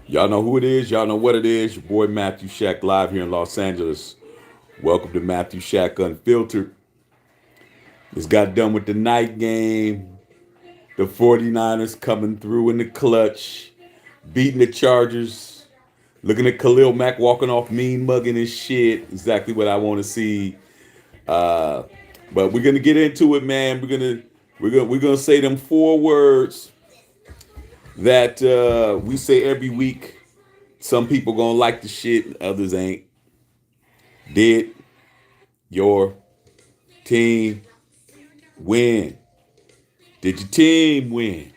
Y'all know who it is. Y'all know what it is. Your boy Matthew Shack live here in Los Angeles. Welcome to Matthew Shack Unfiltered. Just got done with the night game. The 49ers coming through in the clutch, beating the Chargers. Looking at Khalil Mack walking off mean mugging his shit. Exactly what I want to see. Uh, but we're gonna get into it, man. We're gonna say them four words that we say every week. Some people gonna like the shit, others ain't. Did your team win? Did your team win?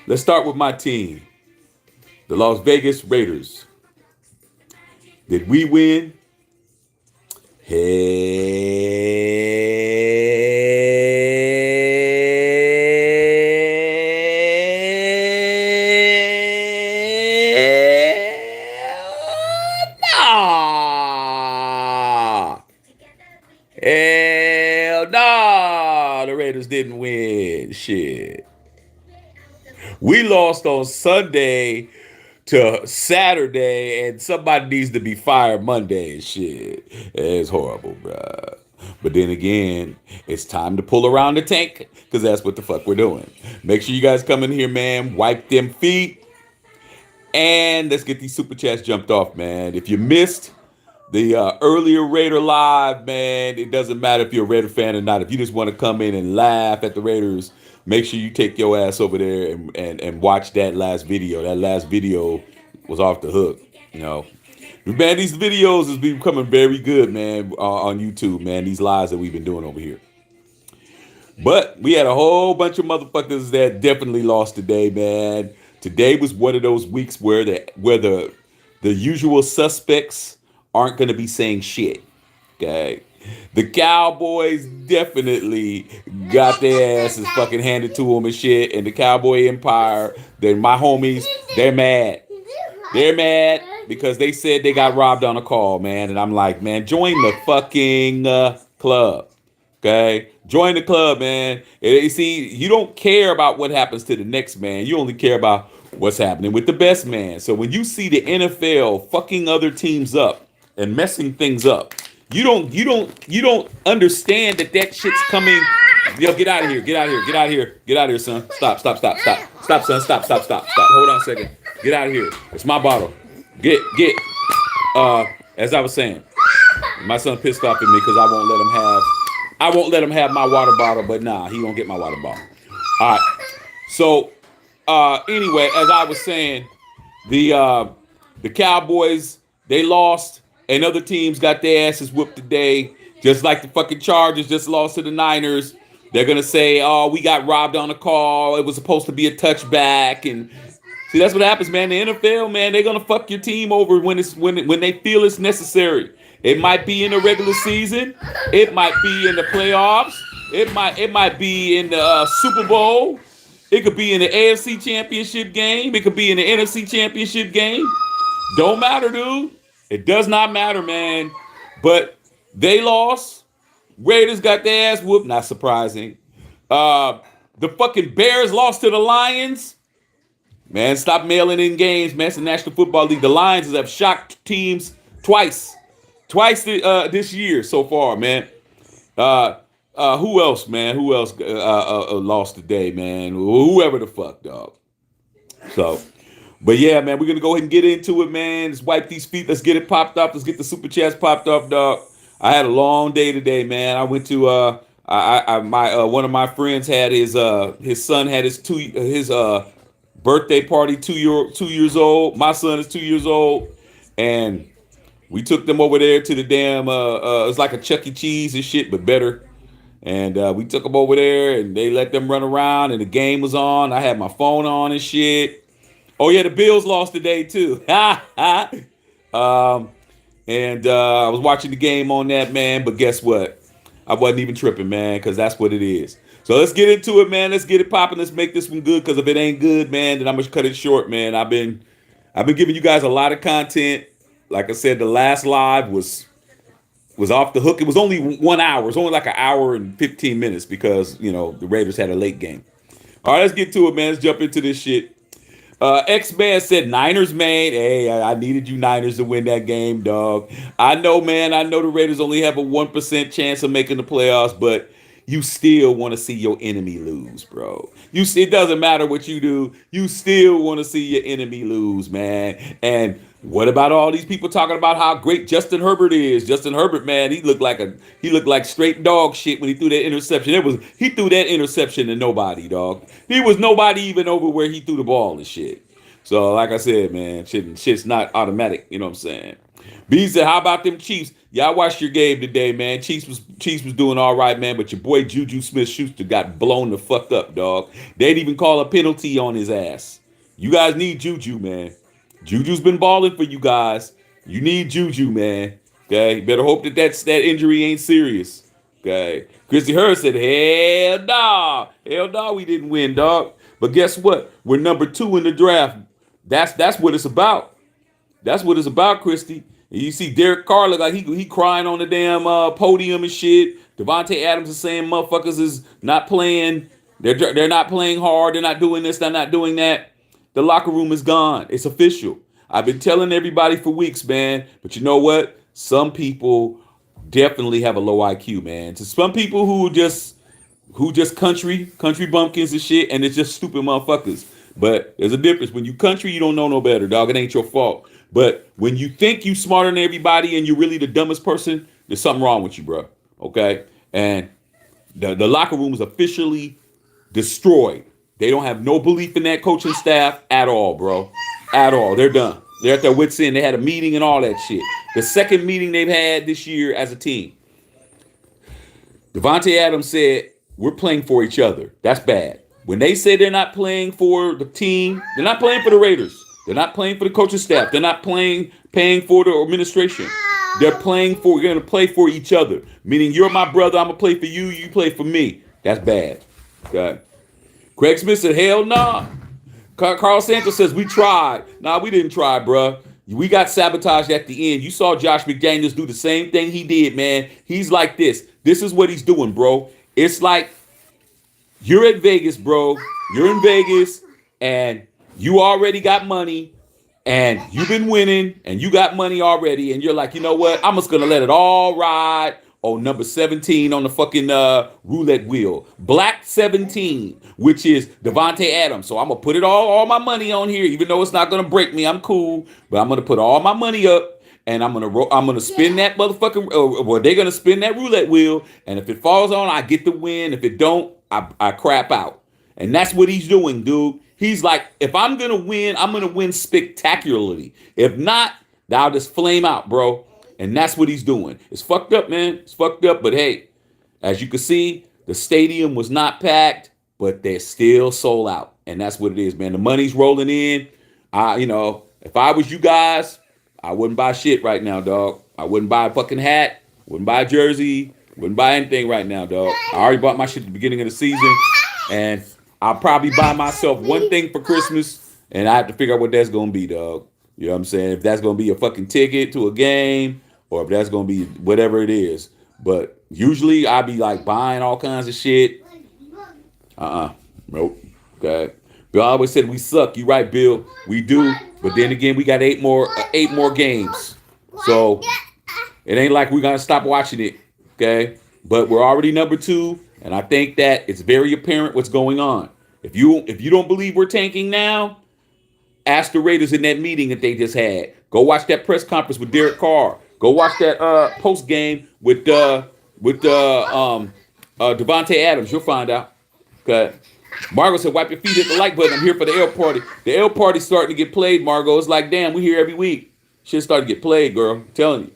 Let's start with my team, the Las Vegas Raiders. Did we win? Hell nah. Hell nah. The Raiders didn't win. Shit. We lost on Sunday to Saturday, and somebody needs to be fired Monday and shit. It's horrible, bruh. But then again, it's time to pull around the tank because that's what the fuck we're doing. Make sure you guys come in here, man. Wipe them feet. And let's get these super chats jumped off, man. If you missed the earlier Raider live, man, it doesn't matter if you're a Raider fan or not. If you just want to come in and laugh at the Raiders, make sure you take your ass over there and watch that last video. That last video was off the hook, you know. Man, these videos has been becoming very good, man, on YouTube, man. These lives that we've been doing over here. But we had a whole bunch of motherfuckers that definitely lost today, man. Today was one of those weeks where the usual suspects aren't going to be saying shit. Okay. The Cowboys definitely got their asses fucking handed to them and shit. And the Cowboy Empire, they're my homies, they're mad. They're mad because they said they got robbed on a call, man. And I'm like, man, join the fucking club. Okay? Join the club, man. You see, you don't care about what happens to the next man. You only care about what's happening with the best man. So when you see the NFL fucking other teams up and messing things up, you don't understand that shit's coming. Yo, get out of here. Get out of here. Get out of here. Get out of here, son. Stop, stop, stop, stop. Stop, son. Stop, stop, stop, stop. Hold on a second. Get out of here. It's my bottle. Get. As I was saying, my son pissed off at me because I won't let him have my water bottle, but nah, he won't get my water bottle. All right. So anyway, as I was saying, the Cowboys, they lost, and other teams got their asses whooped today, just like the fucking Chargers just lost to the Niners. They're gonna say, "Oh, we got robbed on a call. It was supposed to be a touchback." And see, that's what happens, man. The NFL, man, they're gonna fuck your team over when they feel it's necessary. It might be in the regular season. It might be in the playoffs. It might be in the Super Bowl. It could be in the AFC Championship game. It could be in the NFC Championship game. Don't matter, dude. It does not matter, man. But they lost. Raiders got their ass whooped. Not surprising. The fucking Bears lost to the Lions. Man, stop mailing in games, man. It's the National Football League. The Lions have shocked teams twice this year so far, man. Who else, man? Who else lost today, man? Whoever the fuck, dog. So, but yeah, man, we're gonna go ahead and get into it, man. Let's wipe these feet. Let's get it popped up. Let's get the super chats popped up, dog. I had a long day today, man. I went to one of my friends had his son had his birthday party. 2 years old. My son is 2 years old, and we took them over there to the damn, it's like a Chuck E. Cheese and shit, but better. And we took them over there and they let them run around and the game was on. I had my phone on and shit. Oh, yeah, the Bills lost today, too. I was watching the game on that, man. But guess what? I wasn't even tripping, man, because that's what it is. So let's get into it, man. Let's get it popping. Let's make this one good, because if it ain't good, man, then I'm going to cut it short, man. I've been giving you guys a lot of content. Like I said, the last live was off the hook. It was only 1 hour. It was only like an hour and 15 minutes because, the Raiders had a late game. All right, let's get to it, man. Let's jump into this shit. X-Man said Niners, man. Hey, I needed you Niners to win that game, dog. I know, man. I know the Raiders only have a 1% chance of making the playoffs, but you still want to see your enemy lose, bro. It doesn't matter what you do. You still want to see your enemy lose, man. And what about all these people talking about how great Justin Herbert is? Justin Herbert, man, he looked like straight dog shit when he threw that interception. He threw that interception to nobody, dog. He was nobody even over where he threw the ball and shit. So, like I said, man, shit's not automatic. You know what I'm saying? B said, "How about them Chiefs? Y'all watched your game today, man. Chiefs was doing all right, man. But your boy Juju Smith-Schuster got blown the fuck up, dog. They didn't even call a penalty on his ass. You guys need Juju, man. Juju's been balling for you guys. You need Juju, man. Okay, better hope that injury ain't serious. Okay." Chrissy Hurd said, hell nah, we didn't win, dog. But guess what? We're number 2 in the draft. That's what it's about. That's what it's about, Christy. And you see Derek Carr look like he crying on the damn podium and shit. Devontae Adams is saying motherfuckers is not playing. They're not playing hard. They're not doing this. They're not doing that. The locker room is gone. It's official. I've been telling everybody for weeks, man. But you know what? Some people definitely have a low IQ, man. To some people who just country bumpkins and shit, and it's just stupid motherfuckers. But there's a difference. When you country, you don't know no better, dog. It ain't your fault. But when you think you smarter than everybody and you're really the dumbest person, there's something wrong with you, bro. Okay? And the locker room is officially destroyed. They don't have no belief in that coaching staff at all, bro. At all. They're done. They're at their wits' end. They had a meeting and all that shit. The second meeting they've had this year as a team. Devontae Adams said, we're playing for each other. That's bad. When they say they're not playing for the team, they're not playing for the Raiders. They're not playing for the coaching staff. They're not paying for the administration. They're we're going to play for each other. Meaning you're my brother, I'm going to play for you, you play for me. That's bad. Okay. Craig Smith said, hell nah. Carl Santos says, we tried. Nah, we didn't try, bruh. We got sabotaged at the end. You saw Josh McDaniels do the same thing he did, man. He's like this. This is what he's doing, bro. It's like you're at Vegas, bro. You're in Vegas, and you already got money, and you've been winning, and you got money already, and you're like, you know what? I'm just going to let it all ride on number 17 on the fucking roulette wheel. Black 17, which is Devontae Adams. So I'm going to put all my money on here, even though it's not going to break me. I'm cool, but I'm going to put all my money up, and I'm gonna spin that motherfucking, well, they're going to spin that roulette wheel, and if it falls on, I get the win. If it don't, I crap out. And that's what he's doing, dude. He's like, if I'm going to win, I'm going to win spectacularly. If not, I'll just flame out, bro. And that's what he's doing. It's fucked up, man. It's fucked up. But hey, as you can see, the stadium was not packed, but they're still sold out. And that's what it is, man. The money's rolling in. If I was you guys, I wouldn't buy shit right now, dog. I wouldn't buy a fucking hat. Wouldn't buy a jersey. Wouldn't buy anything right now, dog. I already bought my shit at the beginning of the season. And I'll probably buy myself one thing for Christmas. And I have to figure out what that's going to be, dog. You know what I'm saying? If that's going to be a fucking ticket to a game, or if that's going to be whatever it is. But usually I be like buying all kinds of shit. Nope. Okay. Bill always said we suck. You right, Bill. We do. But then again, we got eight more games. So it ain't like we're going to stop watching it. Okay. But we're already number 2. And I think that it's very apparent what's going on. If you don't believe we're tanking now, ask the Raiders in that meeting that they just had. Go watch that press conference with Derek Carr. Go watch that post game with Devontae Adams. You'll find out. Okay. Margot said, "Wipe your feet, hit the like button. I'm here for the L party. The L party's starting to get played, Margot. It's like, damn, we here every week. Shit starting to get played, girl. I'm telling you.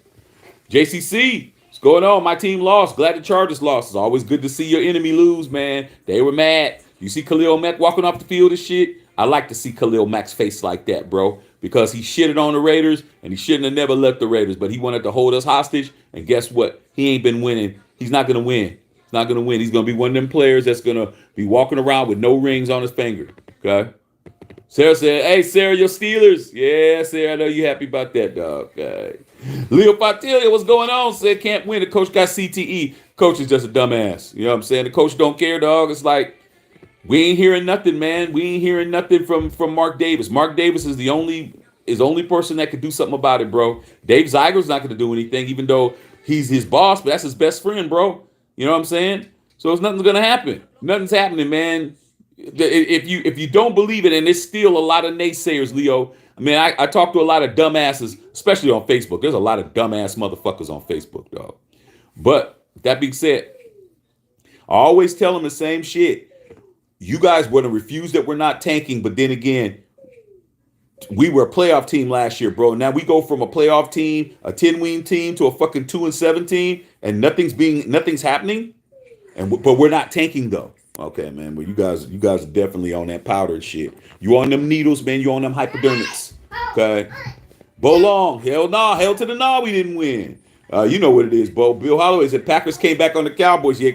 JCC, what's going on? My team lost. Glad the Chargers lost. It's always good to see your enemy lose, man. They were mad. You see Khalil Mack walking off the field and shit. I like to see Khalil Mack's face like that, bro. Because he shitted on the Raiders, and he shouldn't have never left the Raiders. But he wanted to hold us hostage, and guess what? He ain't been winning. He's not going to win. He's not going to win. He's going to be one of them players that's going to be walking around with no rings on his finger. Okay? Sarah said, hey, Sarah, your Steelers. Yeah, Sarah, I know you happy about that, dog. Okay. Leo Patilia, what's going on? Said can't win. The coach got CTE. Coach is just a dumbass. You know what I'm saying? The coach don't care, dog. It's like, We ain't hearing nothing, man. We ain't hearing nothing from Mark Davis. Mark Davis is the only person that could do something about it, bro. Dave Ziegler's not going to do anything, even though he's his boss, but that's his best friend, bro. You know what I'm saying? So it's nothing's going to happen. Nothing's happening, man. If you don't believe it, and there's still a lot of naysayers, Leo. I mean, I talk to a lot of dumbasses, especially on Facebook. There's a lot of dumbass motherfuckers on Facebook, dog. But that being said, I always tell them the same shit. You guys want to refuse that we're not tanking, but then again, we were a playoff team last year, bro. Now we go from a playoff team, a 10-win team, to a fucking 2-7 team, and nothing's happening. But we're not tanking though. Okay, man. Well, you guys are definitely on that powder and shit. You on them needles, man. You on them hypodermics. Okay. Bo Long, hell nah, hell to the nah, we didn't win. You know what it is, Bo. Bill Holloway said Packers came back on the Cowboys. Yeah,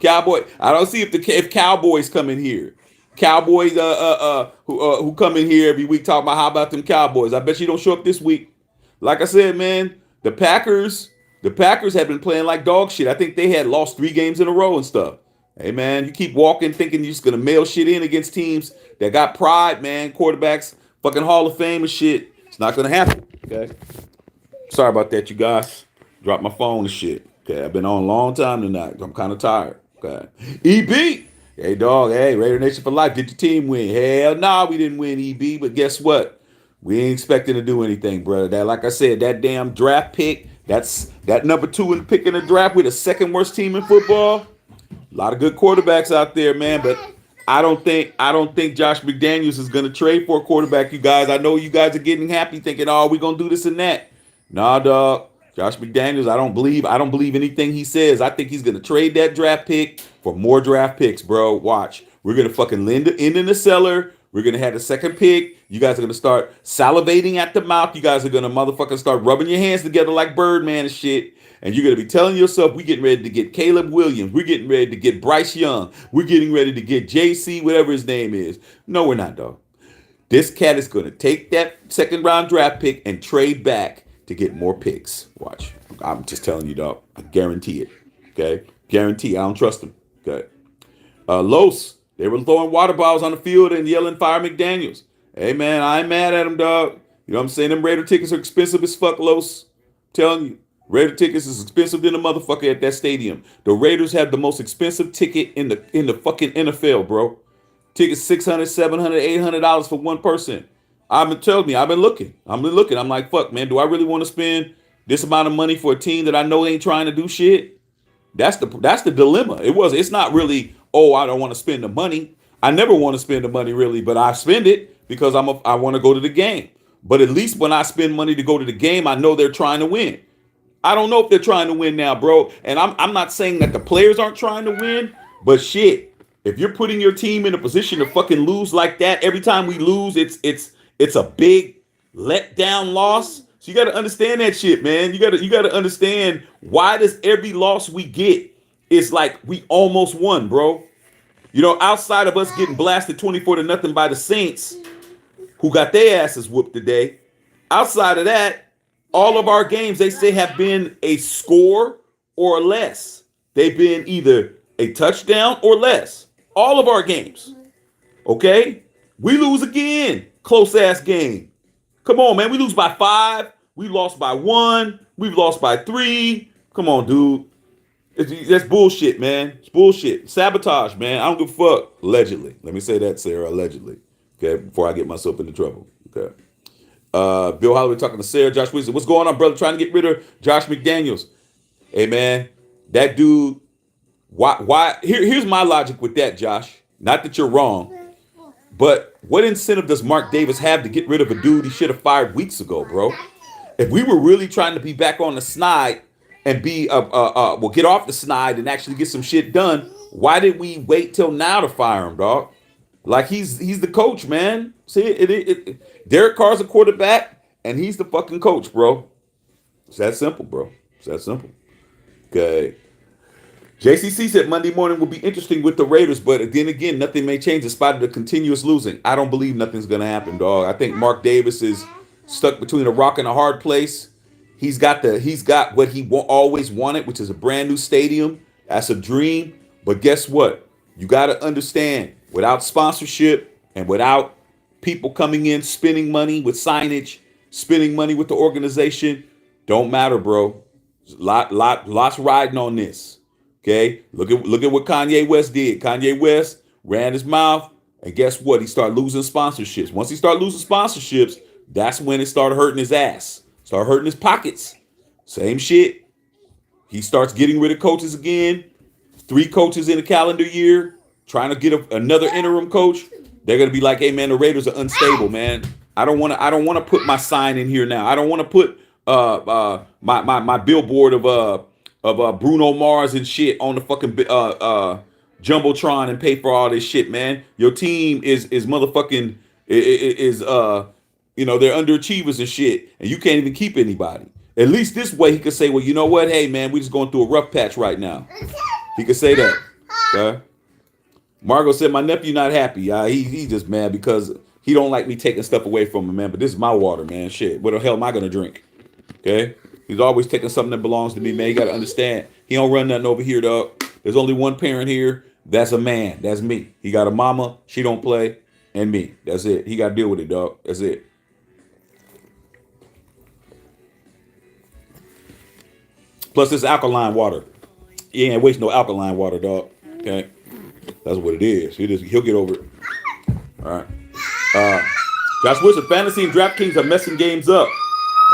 Cowboy. I don't see if Cowboys come in here. Cowboys who come in here every week talking about how about them Cowboys. I bet you don't show up this week. Like I said, man, the Packers have been playing like dog shit. I think they had lost 3 games in a row and stuff. Hey man, you keep walking thinking you're just gonna mail shit in against teams that got pride, man. Quarterbacks, fucking Hall of Fame and shit. It's not gonna happen. Okay. Sorry about that, you guys. Dropped my phone and shit. Okay, I've been on a long time tonight. I'm kind of tired. Okay. EB. Hey, dog. Hey, Raider Nation for life. Did your team win? Hell nah, we didn't win, EB. But guess what? We ain't expecting to do anything, brother. That, like I said, that damn draft pick, that number 2 in pick in the draft. We're the second worst team in football. A lot of good quarterbacks out there, man. But I don't think Josh McDaniels is gonna trade for a quarterback, you guys. I know you guys are getting happy thinking, oh, we're gonna do this and that. Nah, dog. Josh McDaniels, I don't believe anything he says. I think he's gonna trade that draft pick for more draft picks, bro. Watch. We're gonna fucking lend it in the cellar. We're gonna have the second pick. You guys are gonna start salivating at the mouth. You guys are gonna motherfucking start rubbing your hands together like Birdman and shit. And you're gonna be telling yourself, we're getting ready to get Caleb Williams. We're getting ready to get Bryce Young. We're getting ready to get JC, whatever his name is. No, we're not, dog. This cat is going to take that second round draft pick and trade back to get more picks. Watch. I'm just telling you, dog. I guarantee it. Okay? Guarantee. I don't trust him. Okay? Los, they were throwing water bottles on the field and yelling fire McDaniels. Hey, man, I ain't mad at him, dog. You know what I'm saying? Them Raider tickets are expensive as fuck, Los. I'm telling you. Raider tickets is expensive than a motherfucker at that stadium. The Raiders have the most expensive ticket in the fucking NFL, bro. Tickets $600, $700, $800 for one person. I've been telling me, I've been looking. I'm like, fuck, man, do I really want to spend this amount of money for a team that I know ain't trying to do shit? That's the dilemma. It's not really, oh, I don't want to spend the money. I never want to spend the money really, but I spend it because I want to go to the game. But at least when I spend money to go to the game, I know they're trying to win. I don't know if they're trying to win now, bro. And I'm not saying that the players aren't trying to win, but shit, if you're putting your team in a position to fucking lose like that, every time we lose, it's a big letdown loss. So you got to understand that shit, man. You got to understand, why does every loss we get, it's like we almost won, bro. You know, outside of us getting blasted 24-0 by the Saints, who got their asses whooped today. Outside of that, all of our games, they say, have been a score or less. They've been either a touchdown or less. All of our games. Okay? We lose again. Close ass game. Come on, man. We lose by 5. We lost by 1. We've lost by 3. Come on, dude. That's bullshit, man. It's bullshit. Sabotage, man. I don't give a fuck. Allegedly. Let me say that, Sarah. Allegedly. Okay? Before I get myself into trouble. Okay? Bill Holloway talking to Sarah. Josh Wilson. What's going on, brother? Trying to get rid of Josh McDaniels. Hey, man. That dude. Why? Here's my logic with that, Josh. Not that you're wrong. But what incentive does Mark Davis have to get rid of a dude he should have fired weeks ago, bro? If we were really trying to be back on the snide and well, get off the snide and actually get some shit done, why did we wait till now to fire him, dog? Like he's the coach, man. See, Derek Carr's a quarterback and he's the fucking coach, bro. It's that simple, bro. It's that simple. Okay. JCC said Monday morning will be interesting with the Raiders, but then again, nothing may change in spite of the continuous losing. I don't believe nothing's going to happen, dog. I think Mark Davis is stuck between a rock and a hard place. He's got what he always wanted, which is a brand new stadium. That's a dream. But guess what? You got to understand, Without sponsorship and without people coming in spending money with signage, spending money with the organization, don't matter, bro. Lots riding on this. Okay, look at what Kanye West did. Kanye West ran his mouth, and guess what? He started losing sponsorships. Once he started losing sponsorships, that's when it started hurting his ass, started hurting his pockets. Same shit. He starts getting rid of coaches again. 3 coaches in a calendar year, trying to get another interim coach. They're gonna be like, "Hey man, the Raiders are unstable, man. I don't want to. I don't want to put my sign in here now. I don't want to put my billboard of Bruno Mars and shit on the fucking jumbotron and pay for all this shit, man. Your team is motherfucking is they're underachievers and shit, and you can't even keep anybody. At least this way he could say, well, you know what? Hey man, we just going through a rough patch right now. He could say that. Okay? Margot said, my nephew not happy. He just mad because he don't like me taking stuff away from him, man. But this is my water, man. Shit. What the hell am I going to drink? Okay? He's always taking something that belongs to me, man. You got to understand. He don't run nothing over here, dog. There's only one parent here. That's a man. That's me. He got a mama. She don't play. And me. That's it. He got to deal with it, dog. That's it. Plus, it's alkaline water. He ain't waste no alkaline water, dog. Okay? That's what it is. He'll get over it. All right. Josh Wilson, Fantasy and DraftKings are messing games up.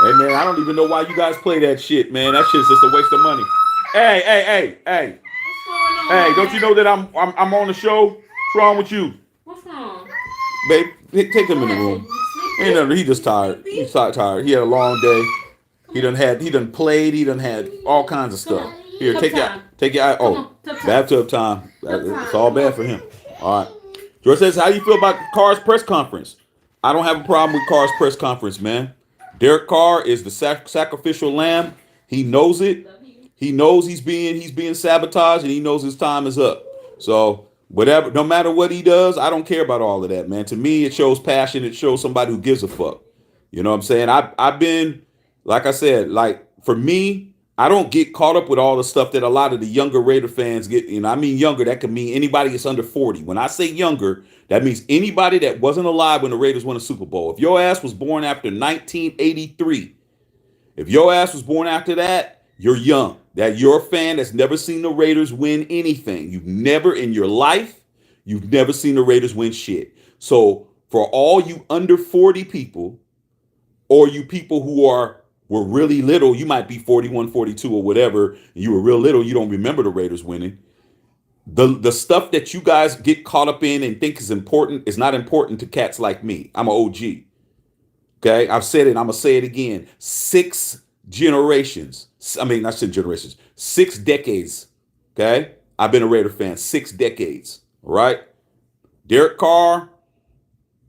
Hey, man, I don't even know why you guys play that shit, man. That shit's just a waste of money. Hey. Hey, don't you know that I'm on the show? What's wrong with you? What's wrong? Babe, take him in the room. Ain't nothing. He just tired. He's tired. He had a long day. He done played. He done had all kinds of stuff. Here, take your bathtub time. It's all bad for him. All right. George says, how do you feel about Carr's press conference? I don't have a problem with Carr's press conference, man. Derek Carr is the sacrificial lamb. He knows it. He knows he's being sabotaged, and he knows his time is up. So whatever, no matter what he does, I don't care about all of that, man. To me, it shows passion. It shows somebody who gives a fuck. You know what I'm saying? I've been, like I said, like for me, I don't get caught up with all the stuff that a lot of the younger Raider fans get. I mean younger, that could mean anybody that's under 40. When I say younger, that means anybody that wasn't alive when the Raiders won a Super Bowl. If your ass was born after 1983, if your ass was born after that, you're young. That you're a fan that's never seen the Raiders win anything. You've never in your life, you've never seen the Raiders win shit. So for all you under 40 people, or you people who were really little, you might be 41, 42 or whatever, and you were real little, you don't remember the Raiders winning. The stuff that you guys get caught up in and think is important is not important to cats like me. I'm an OG. Okay? I've said it, I'm going to say it again. 6 generations. I mean, not 6 generations. 6 decades. Okay? I've been a Raider fan 6 decades. All right? Derek Carr,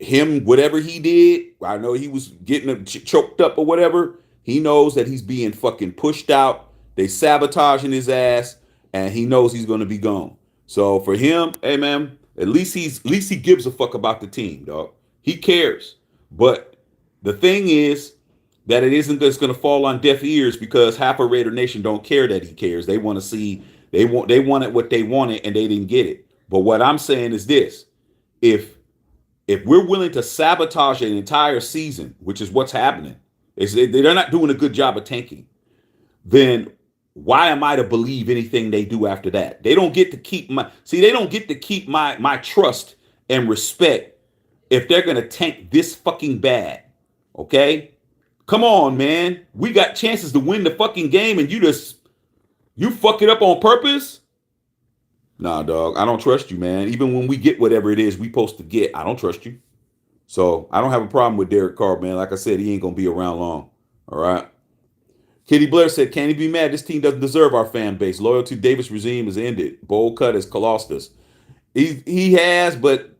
him, whatever he did, I know he was getting choked up or whatever. He knows that he's being fucking pushed out. They sabotaging his ass, and he knows he's going to be gone. So for him, hey man, at least he gives a fuck about the team, dog. He cares. But the thing is that it isn't just going to fall on deaf ears because half of Raider Nation don't care that he cares. They want to see they wanted what they wanted and they didn't get it. But what I'm saying is this: if we're willing to sabotage an entire season, which is what's happening, they're not doing a good job of tanking, then why am I to believe anything they do after that? They don't get to keep my trust and respect if they're going to tank this fucking bad. Okay? Come on, man. We got chances to win the fucking game and you fuck it up on purpose? Nah, dog. I don't trust you, man. Even when we get whatever it is we supposed to get, I don't trust you. So I don't have a problem with Derek Carr, man. Like I said, he ain't going to be around long. All right? Kitty Blair said, can he be mad? This team doesn't deserve our fan base. Loyalty to Davis regime is ended. Bold cut has cost us. He has, but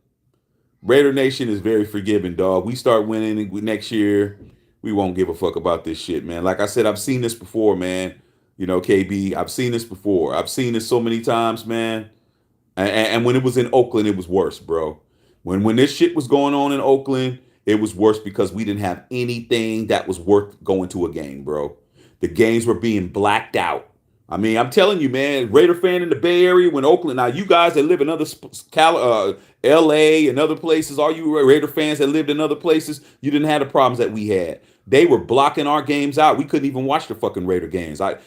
Raider Nation is very forgiving, dog. We start winning next year, we won't give a fuck about this shit, man. Like I said, I've seen this before, man. You know, KB, I've seen this before. I've seen this so many times, man. And when it was in Oakland, it was worse, bro. When this shit was going on in Oakland, it was worse because we didn't have anything that was worth going to a game, bro. The games were being blacked out. I mean, I'm telling you, man, Raider fan in the Bay Area, when Oakland, now you guys that live in other LA and other places, all you Raider fans that lived in other places, you didn't have the problems that we had. They were blocking our games out. We couldn't even watch the fucking Raider games on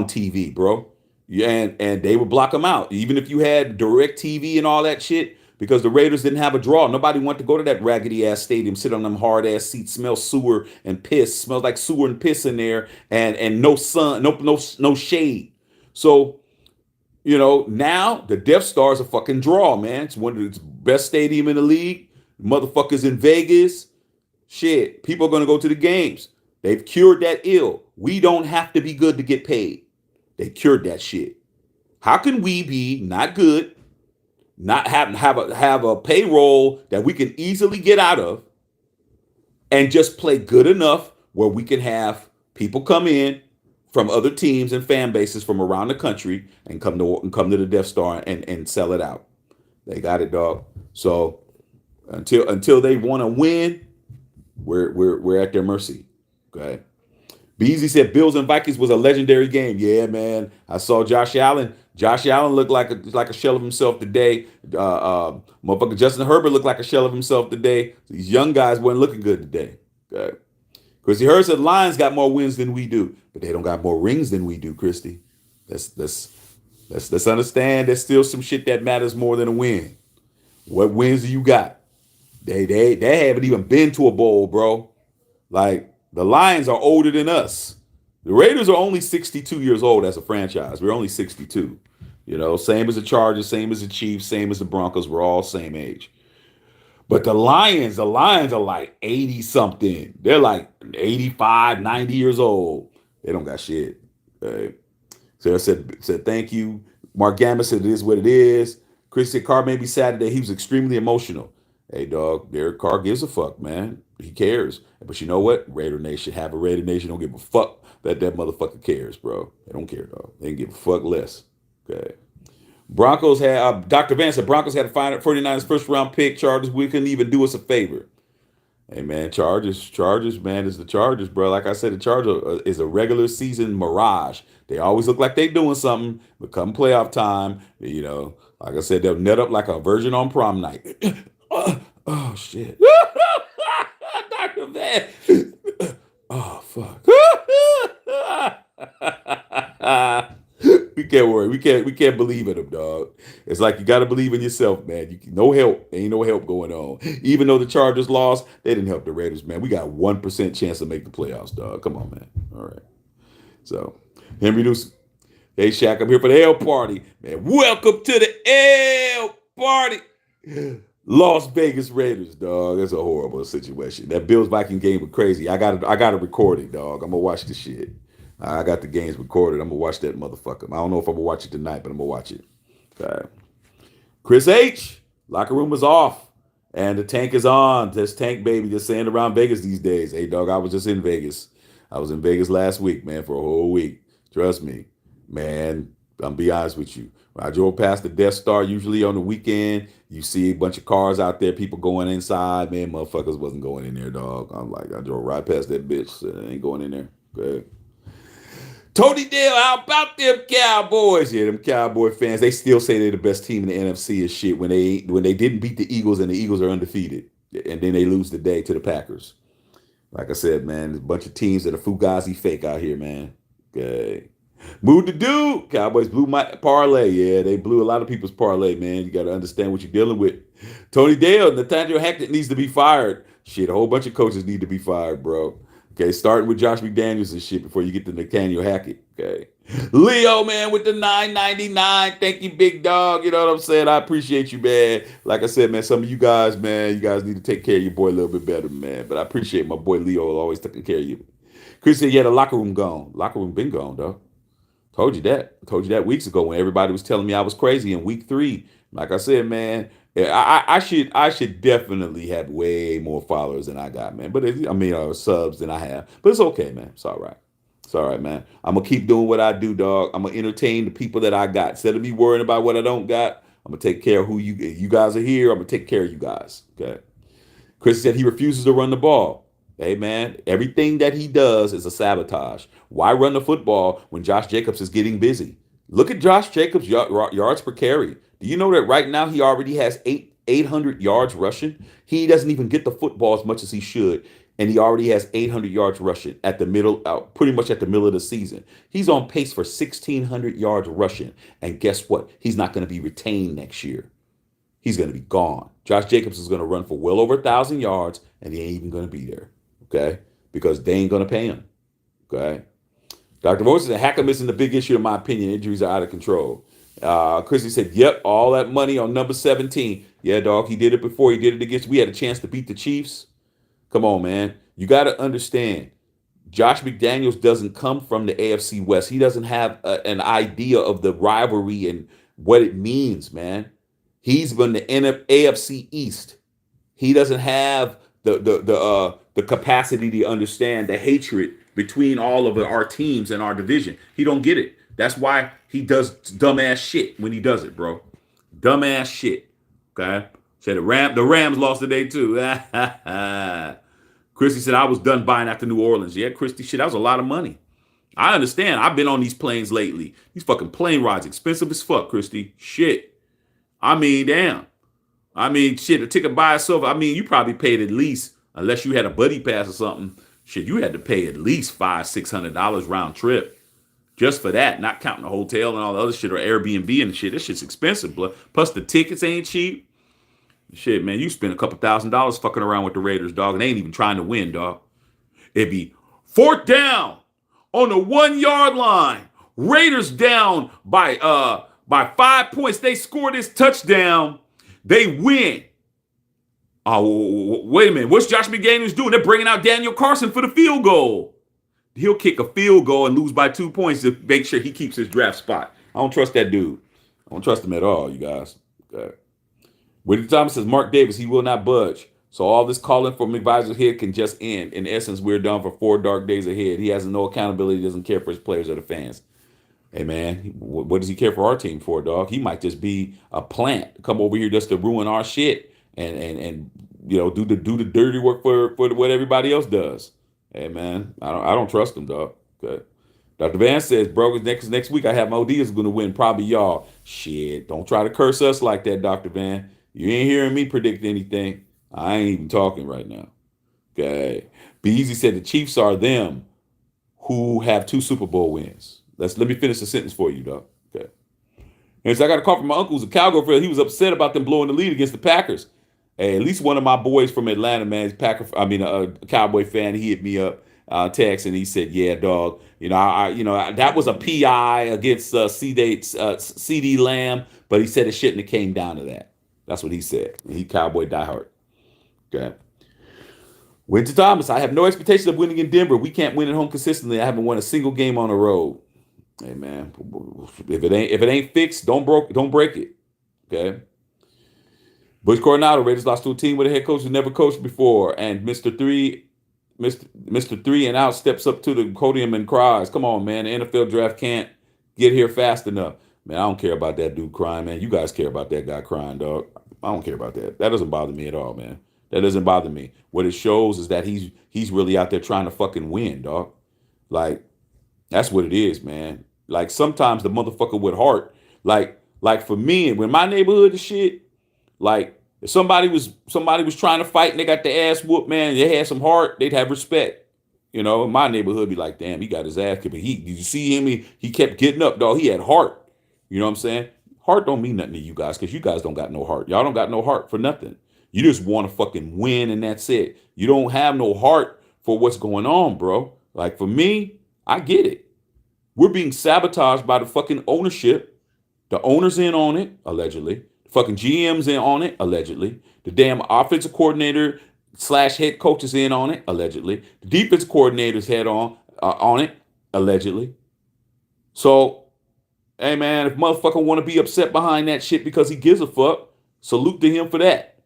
TV, bro. Yeah, and they would block them out. Even if you had direct TV and all that shit, because the Raiders didn't have a draw. Nobody wanted to go to that raggedy ass stadium, sit on them hard ass seats, smell sewer and piss, smells like sewer and piss in there, and no sun, no shade. So now the Death Star is a fucking draw, man. It's one of the best stadium in the league. Motherfuckers in Vegas. Shit, people are gonna go to the games. They've cured that ill. We don't have to be good to get paid. They cured that shit. How can we be not good, not have a payroll that we can easily get out of, and just play good enough where we can have people come in from other teams and fan bases from around the country and come to the Death Star and sell it out. They got it, dog. So until they want to win, we're at their mercy. Okay. Beasley said Bills and Vikings was a legendary game. Yeah, man. I saw Josh Allen. Josh Allen looked like a shell of himself today. Motherfucker Justin Herbert looked like a shell of himself today. These young guys weren't looking good today. Okay. Christy Hurst said Lions got more wins than we do, but they don't got more rings than we do, Christy. Let's understand there's still some shit that matters more than a win. What wins do you got? They haven't even been to a bowl, bro. Like, the Lions are older than us. The Raiders are only 62 years old as a franchise. We're only 62. Same as the Chargers, same as the Chiefs, same as the Broncos. We're all same age. But the Lions are like 80 something. They're like 85, 90 years old. They don't got shit. Okay. So I said thank you. Mark Gamma said it is what it is. Chris said Carr made me sad today. He was extremely emotional. Hey, dog, Derek Carr gives a fuck, man. He cares. But you know what? Raider Nation, have a Raider Nation. Don't give a fuck that motherfucker cares, bro. They don't care, dog. They can give a fuck less. Okay. Broncos had, Dr. Vance said Broncos had a 49ers first round pick. Chargers, we couldn't even do us a favor. Hey, man, Chargers, man, is the Chargers, bro. Like I said, the Chargers is a regular season mirage. They always look like they doing something, but come playoff time, like I said, they'll net up like a virgin on prom night. Oh, shit. Dr. Van. Oh, fuck. We can't worry. We can't believe in them, dog. It's like you got to believe in yourself, man. No help. Ain't no help going on. Even though the Chargers lost, they didn't help the Raiders, man. We got 1% chance to make the playoffs, dog. Come on, man. All right. So, Henry Newsom. Hey, Shaq, I'm here for the L party. Man, welcome to the L party. Las Vegas Raiders, dog. That's a horrible situation. That Bills Viking game was crazy. I got to record it, dog. I'm gonna watch the shit. I got the games recorded. I'm gonna watch that motherfucker. I don't know if I'm gonna watch it tonight, but I'm gonna watch it. Okay. Chris H. Locker room was off, and the tank is on. This tank baby just saying around Vegas these days. Hey, dog. I was just in Vegas. I was in Vegas last week, man, for a whole week. Trust me, man. I'm be honest with you. When I drove past the Death Star, usually on the weekend, you see a bunch of cars out there, people going inside. Man, motherfuckers wasn't going in there, dog. I'm like, I drove right past that bitch. So I ain't going in there. Okay. Tony Dale, how about them Cowboys? Yeah, them Cowboy fans, they still say they're the best team in the NFC and shit when they didn't beat the Eagles and the Eagles are undefeated. And then they lose the day to the Packers. Like I said, man, there's a bunch of teams that are Fugazi fake out here, man. Okay. Move the dude. Cowboys blew my parlay. Yeah, they blew a lot of people's parlay, man. You got to understand what you're dealing with. Tony Dale, Nathaniel Hackett needs to be fired. Shit, a whole bunch of coaches need to be fired, bro. Okay, starting with Josh McDaniels and shit before you get to Nathaniel Hackett. Okay. Leo, man, with the $9.99. Thank you, big dog. You know what I'm saying? I appreciate you, man. Like I said, man, some of you guys, man, you guys need to take care of your boy a little bit better, man. But I appreciate my boy Leo always taking care of you. Chris said, yeah, the locker room gone. Locker room been gone, dog. Told you that weeks ago when everybody was telling me I was crazy in week 3. Like I said, man, I should definitely have way more followers than I got, man. But subs than I have. But it's okay, man. It's all right. It's all right, man. I'm gonna keep doing what I do, dog. I'm gonna entertain the people that I got. Instead of me worrying about what I don't got, I'm gonna take care of who you guys are here. I'm gonna take care of you guys. Okay. Chris said he refuses to run the ball. Hey man, everything that he does is a sabotage. Why run the football when Josh Jacobs is getting busy? Look at Josh Jacobs' yards per carry. Do you know that right now he already has 800 yards rushing? He doesn't even get the football as much as he should, and he already has 800 yards rushing at the middle, pretty much at the middle of the season. He's on pace for 1,600 yards rushing, and guess what? He's not going to be retained next year. He's going to be gone. Josh Jacobs is going to run for well over 1,000 yards, and he ain't even going to be there. Okay, because they ain't going to pay him. Okay. Dr. Voice said Hackam isn't the big issue in my opinion. Injuries are out of control. Chrissy said, yep, all that money on number 17. Yeah, dog, he did it before. He did it against, we had a chance to beat the Chiefs. Come on, man. You got to understand, Josh McDaniels doesn't come from the AFC West. He doesn't have an idea of the rivalry and what it means, man. He's been the AFC East. He doesn't have the capacity to understand the hatred between all of our teams and our division. He don't get it. That's why he does dumbass shit when he does it, bro. Dumbass shit. Okay. Said the Rams lost today too. Christy said I was done buying after New Orleans. Yeah, Christy, shit, that was a lot of money. I understand. I've been on these planes lately. These fucking plane rides expensive as fuck, Christy. Shit. I mean, damn. I mean, shit, a ticket by itself, I mean, you probably paid at least, unless you had a buddy pass or something, shit, you had to pay at least $500-$600 round trip just for that, not counting the hotel and all the other shit or Airbnb and shit. This shit's expensive, blood. Plus the tickets ain't cheap. Shit, man, you spend a couple $1,000 fucking around with the Raiders, dog, and they ain't even trying to win, dog. It'd be fourth down on the 1 yard line. Raiders down by 5 points. They score this touchdown. They win. Oh, wait a minute. What's Josh McDaniels doing? They're bringing out Daniel Carson for the field goal. He'll kick a field goal and lose by 2 points to make sure he keeps his draft spot. I don't trust that dude. I don't trust him at all, you guys. Okay. Woody Thomas says, Mark Davis, he will not budge. So all this calling for McVisor's head can just end. In essence, we're done for 4 dark days ahead. He has no accountability, doesn't care for his players or the fans. Hey, man, what does he care for our team for, dog? He might just be a plant, come over here just to ruin our shit and you know, do the dirty work for what everybody else does. Hey, man, I don't trust him, dog. Okay. Dr. Van says, bro, next week I have my is going to win, probably y'all. Shit, don't try to curse us like that, Dr. Van. You ain't hearing me predict anything. I ain't even talking right now. Okay. Be Easy said the Chiefs are them who have 2 Super Bowl wins. Let me finish the sentence for you, dog. Okay. And so I got a call from my uncle who's a Cowboy fan. He was upset about them blowing the lead against the Packers. Hey, at least one of my boys from Atlanta, man, is a Cowboy fan. He hit me up, text, and he said, "Yeah, dog. You know, that was a PI against CD Lamb, but he said it shouldn't have came down to that. That's what he said. He Cowboy diehard. Okay." Winter Thomas, I have no expectation of winning in Denver. We can't win at home consistently. I haven't won a single game on the road. Hey man, if it ain't fixed, don't break it. Okay. Bush Coronado, Raiders lost to a team with a head coach who never coached before, and Mr. Three and out steps up to the podium and cries. Come on, man. The NFL draft can't get here fast enough. Man, I don't care about that dude crying, man. You guys care about that guy crying, dog. I don't care about that. That doesn't bother me at all, man. That doesn't bother me. What it shows is that he's really out there trying to fucking win, dog. Like, that's what it is, man. Like sometimes the motherfucker with heart, like for me, when my neighborhood and shit, like if somebody was trying to fight and they got the ass whooped, man, they had some heart, they'd have respect. You know, in my neighborhood be like, damn, he got his ass kicked. But did you see him? He kept getting up, dog. He had heart. You know what I'm saying? Heart don't mean nothing to you guys because you guys don't got no heart. Y'all don't got no heart for nothing. You just want to fucking win and that's it. You don't have no heart for what's going on, bro. Like for me, I get it. We're being sabotaged by the fucking ownership. The owner's in on it, allegedly. The fucking GM's in on it, allegedly. The damn offensive coordinator / head coach is in on it, allegedly. The defense coordinator's head on it, allegedly. So, hey man, if motherfucker want to be upset behind that shit because he gives a fuck, salute to him for that.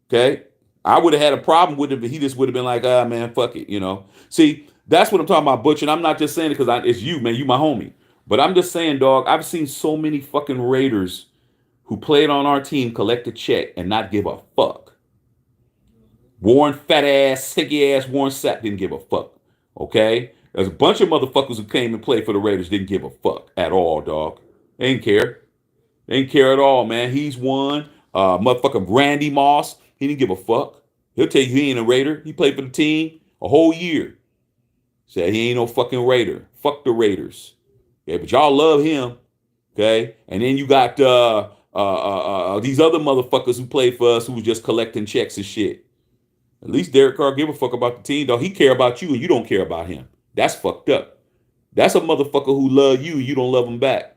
Okay? I would have had a problem with it, but he just would have been like, man, fuck it, you know. See, that's what I'm talking about, Butch, and I'm not just saying it because it's you, man. You my homie. But I'm just saying, dog, I've seen so many fucking Raiders who played on our team collect a check and not give a fuck. Warren fat ass, sticky ass Warren Sapp didn't give a fuck. Okay? There's a bunch of motherfuckers who came and played for the Raiders didn't give a fuck at all, dog. They didn't care. They didn't care at all, man. He's won. Motherfucking Randy Moss, he didn't give a fuck. He'll tell you he ain't a Raider. He played for the team a whole year. Said he ain't no fucking Raider. Fuck the Raiders. Okay, but y'all love him. Okay? And then you got these other motherfuckers who played for us who was just collecting checks and shit. At least Derek Carr give a fuck about the team, dog. He care about you and you don't care about him. That's fucked up. That's a motherfucker who love you and you don't love him back.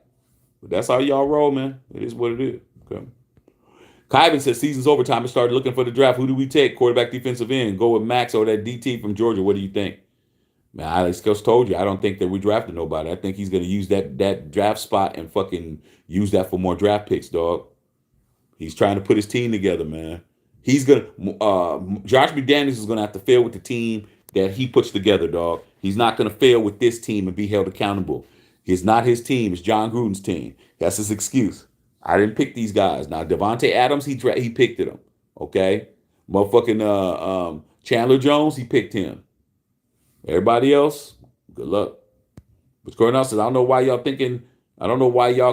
But that's how y'all roll, man. It is what it is. Okay. Kyvan says season's overtime and started looking for the draft. Who do we take? Quarterback, defensive end. Go with Max or that DT from Georgia. What do you think? Man, I just told you, I don't think that we drafted nobody. I think he's going to use that draft spot and fucking use that for more draft picks, dog. He's trying to put his team together, man. He's going to, Josh McDaniels is going to have to fail with the team that he puts together, dog. He's not going to fail with this team and be held accountable. It's not his team. It's John Gruden's team. That's his excuse. I didn't pick these guys. Now, Devontae Adams, he picked them, okay? Motherfucking Chandler Jones, he picked him. Everybody else, good luck. But Cornell says, I don't know why y'all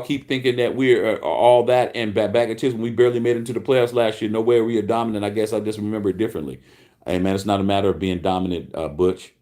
keep thinking that we're all that and bag of chips when we barely made it into the playoffs last year. No way we are dominant. I guess I just remember it differently. Hey, man, it's not a matter of being dominant, Butch.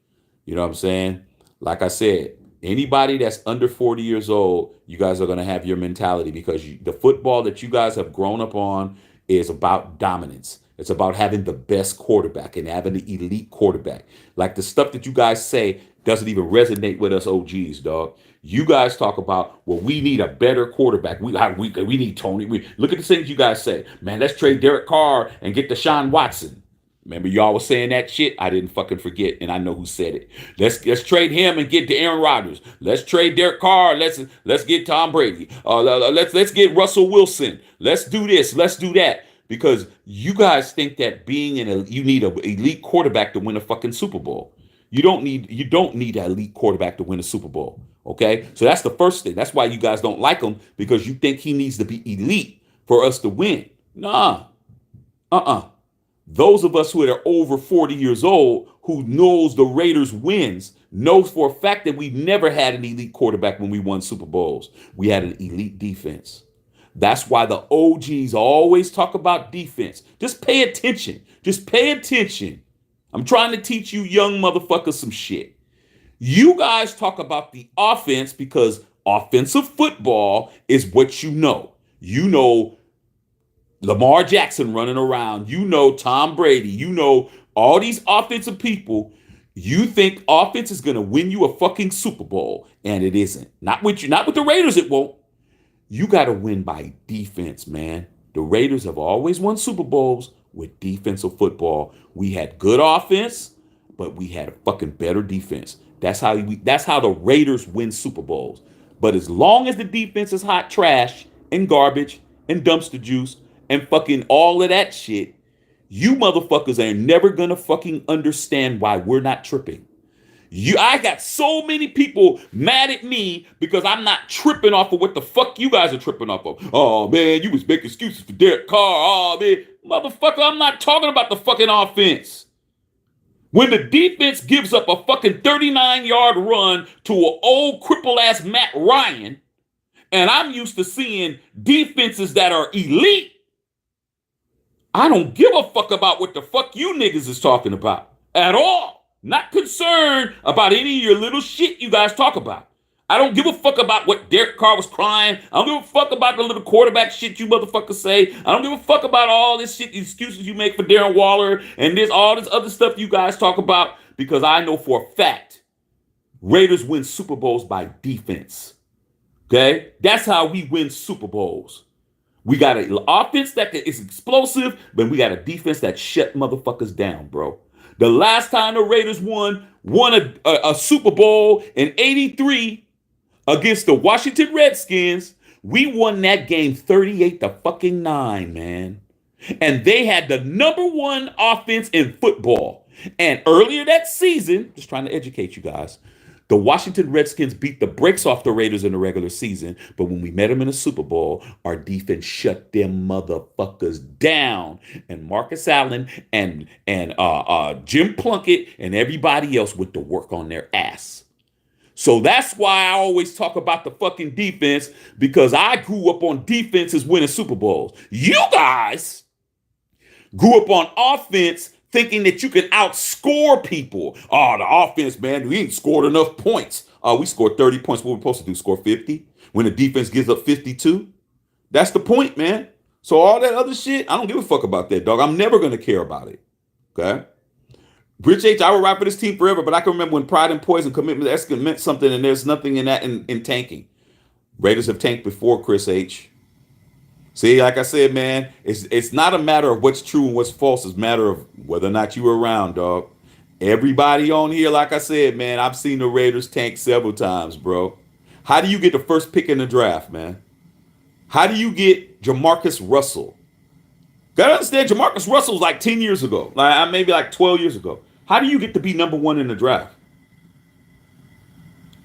You know what I'm saying? Like I said, anybody that's under 40 years old, you guys are going to have your mentality because the football that you guys have grown up on is about dominance. It's about having the best quarterback and having the elite quarterback. Like the stuff that you guys say doesn't even resonate with us OGs, dog. You guys talk about, well, we need a better quarterback. We need Tony. Look at the things you guys say. Man, let's trade Derek Carr and get Deshaun Watson. Remember y'all was saying that shit? I didn't fucking forget, and I know who said it. Let's trade him and get to Aaron Rodgers. Let's trade Derek Carr. Let's get Tom Brady. Let's get Russell Wilson. Let's do this. Let's do that. Because you guys think that you need an elite quarterback to win a fucking Super Bowl. You don't need an elite quarterback to win a Super Bowl. Okay? So that's the first thing. That's why you guys don't like him, because you think he needs to be elite for us to win. Nah. Those of us who are over 40 years old, who knows the Raiders wins, knows for a fact that we never had an elite quarterback when we won Super Bowls. We had an elite defense. That's why the OGs always talk about defense. Just pay attention. Just pay attention. I'm trying to teach you young motherfuckers some shit. You guys talk about the offense because offensive football is what you know. You know Lamar Jackson running around. You know Tom Brady. You know all these offensive people. You think offense is going to win you a fucking Super Bowl, and it isn't. Not with the Raiders, it won't. You got to win by defense, man. The Raiders have always won Super Bowls with defensive football. We had good offense, but we had a fucking better defense. That's how the Raiders win Super Bowls. But as long as the defense is hot trash and garbage and dumpster juice and fucking all of that shit, you motherfuckers are never gonna fucking understand why we're not tripping. I got so many people mad at me because I'm not tripping off of what the fuck you guys are tripping off of. Oh man, you was making excuses for Derek Carr. Oh man, motherfucker, I'm not talking about the fucking offense. When the defense gives up a fucking 39-yard run to an old cripple ass Matt Ryan, and I'm used to seeing defenses that are elite, I don't give a fuck about what the fuck you niggas is talking about at all. Not concerned about any of your little shit you guys talk about. I don't give a fuck about what Derek Carr was crying. I don't give a fuck about the little quarterback shit you motherfuckers say. I don't give a fuck about all this shit, excuses you make for Darren Waller and all this other stuff you guys talk about, because I know for a fact Raiders win Super Bowls by defense. Okay? That's how we win Super Bowls. We got an offense that is explosive, but we got a defense that shut motherfuckers down, bro. The last time the Raiders won a Super Bowl in '83 against the Washington Redskins, we won that game 38-9, man. And they had the number one offense in football. And earlier that season, just trying to educate you guys, The Washington Redskins beat the brakes off the Raiders in the regular season, but when we met them in the Super Bowl, our defense shut them motherfuckers down. And Marcus Allen and Jim Plunkett and everybody else went to work on their ass. So that's why I always talk about the fucking defense, because I grew up on defenses winning Super Bowls. You guys grew up on offense thinking that you could outscore people. Oh, the offense, man, we ain't scored enough points. We scored 30 points. What we're supposed to do, score 50? When the defense gives up 52? That's the point, man. So all that other shit, I don't give a fuck about that, dog. I'm never going to care about it. Okay? Rich H, I will ride for this team forever, but I can remember when pride and poison commitment meant something, and there's nothing in that in tanking. Raiders have tanked before, Chris H. See, like I said, man, it's not a matter of what's true and what's false. It's a matter of whether or not you were around, dog. Everybody on here, like I said, man, I've seen the Raiders tank several times, bro. How do you get the first pick in the draft, man? How do you get Jamarcus Russell? Gotta understand, Jamarcus Russell was like 10 years ago, maybe like 12 years ago. How do you get to be number one in the draft?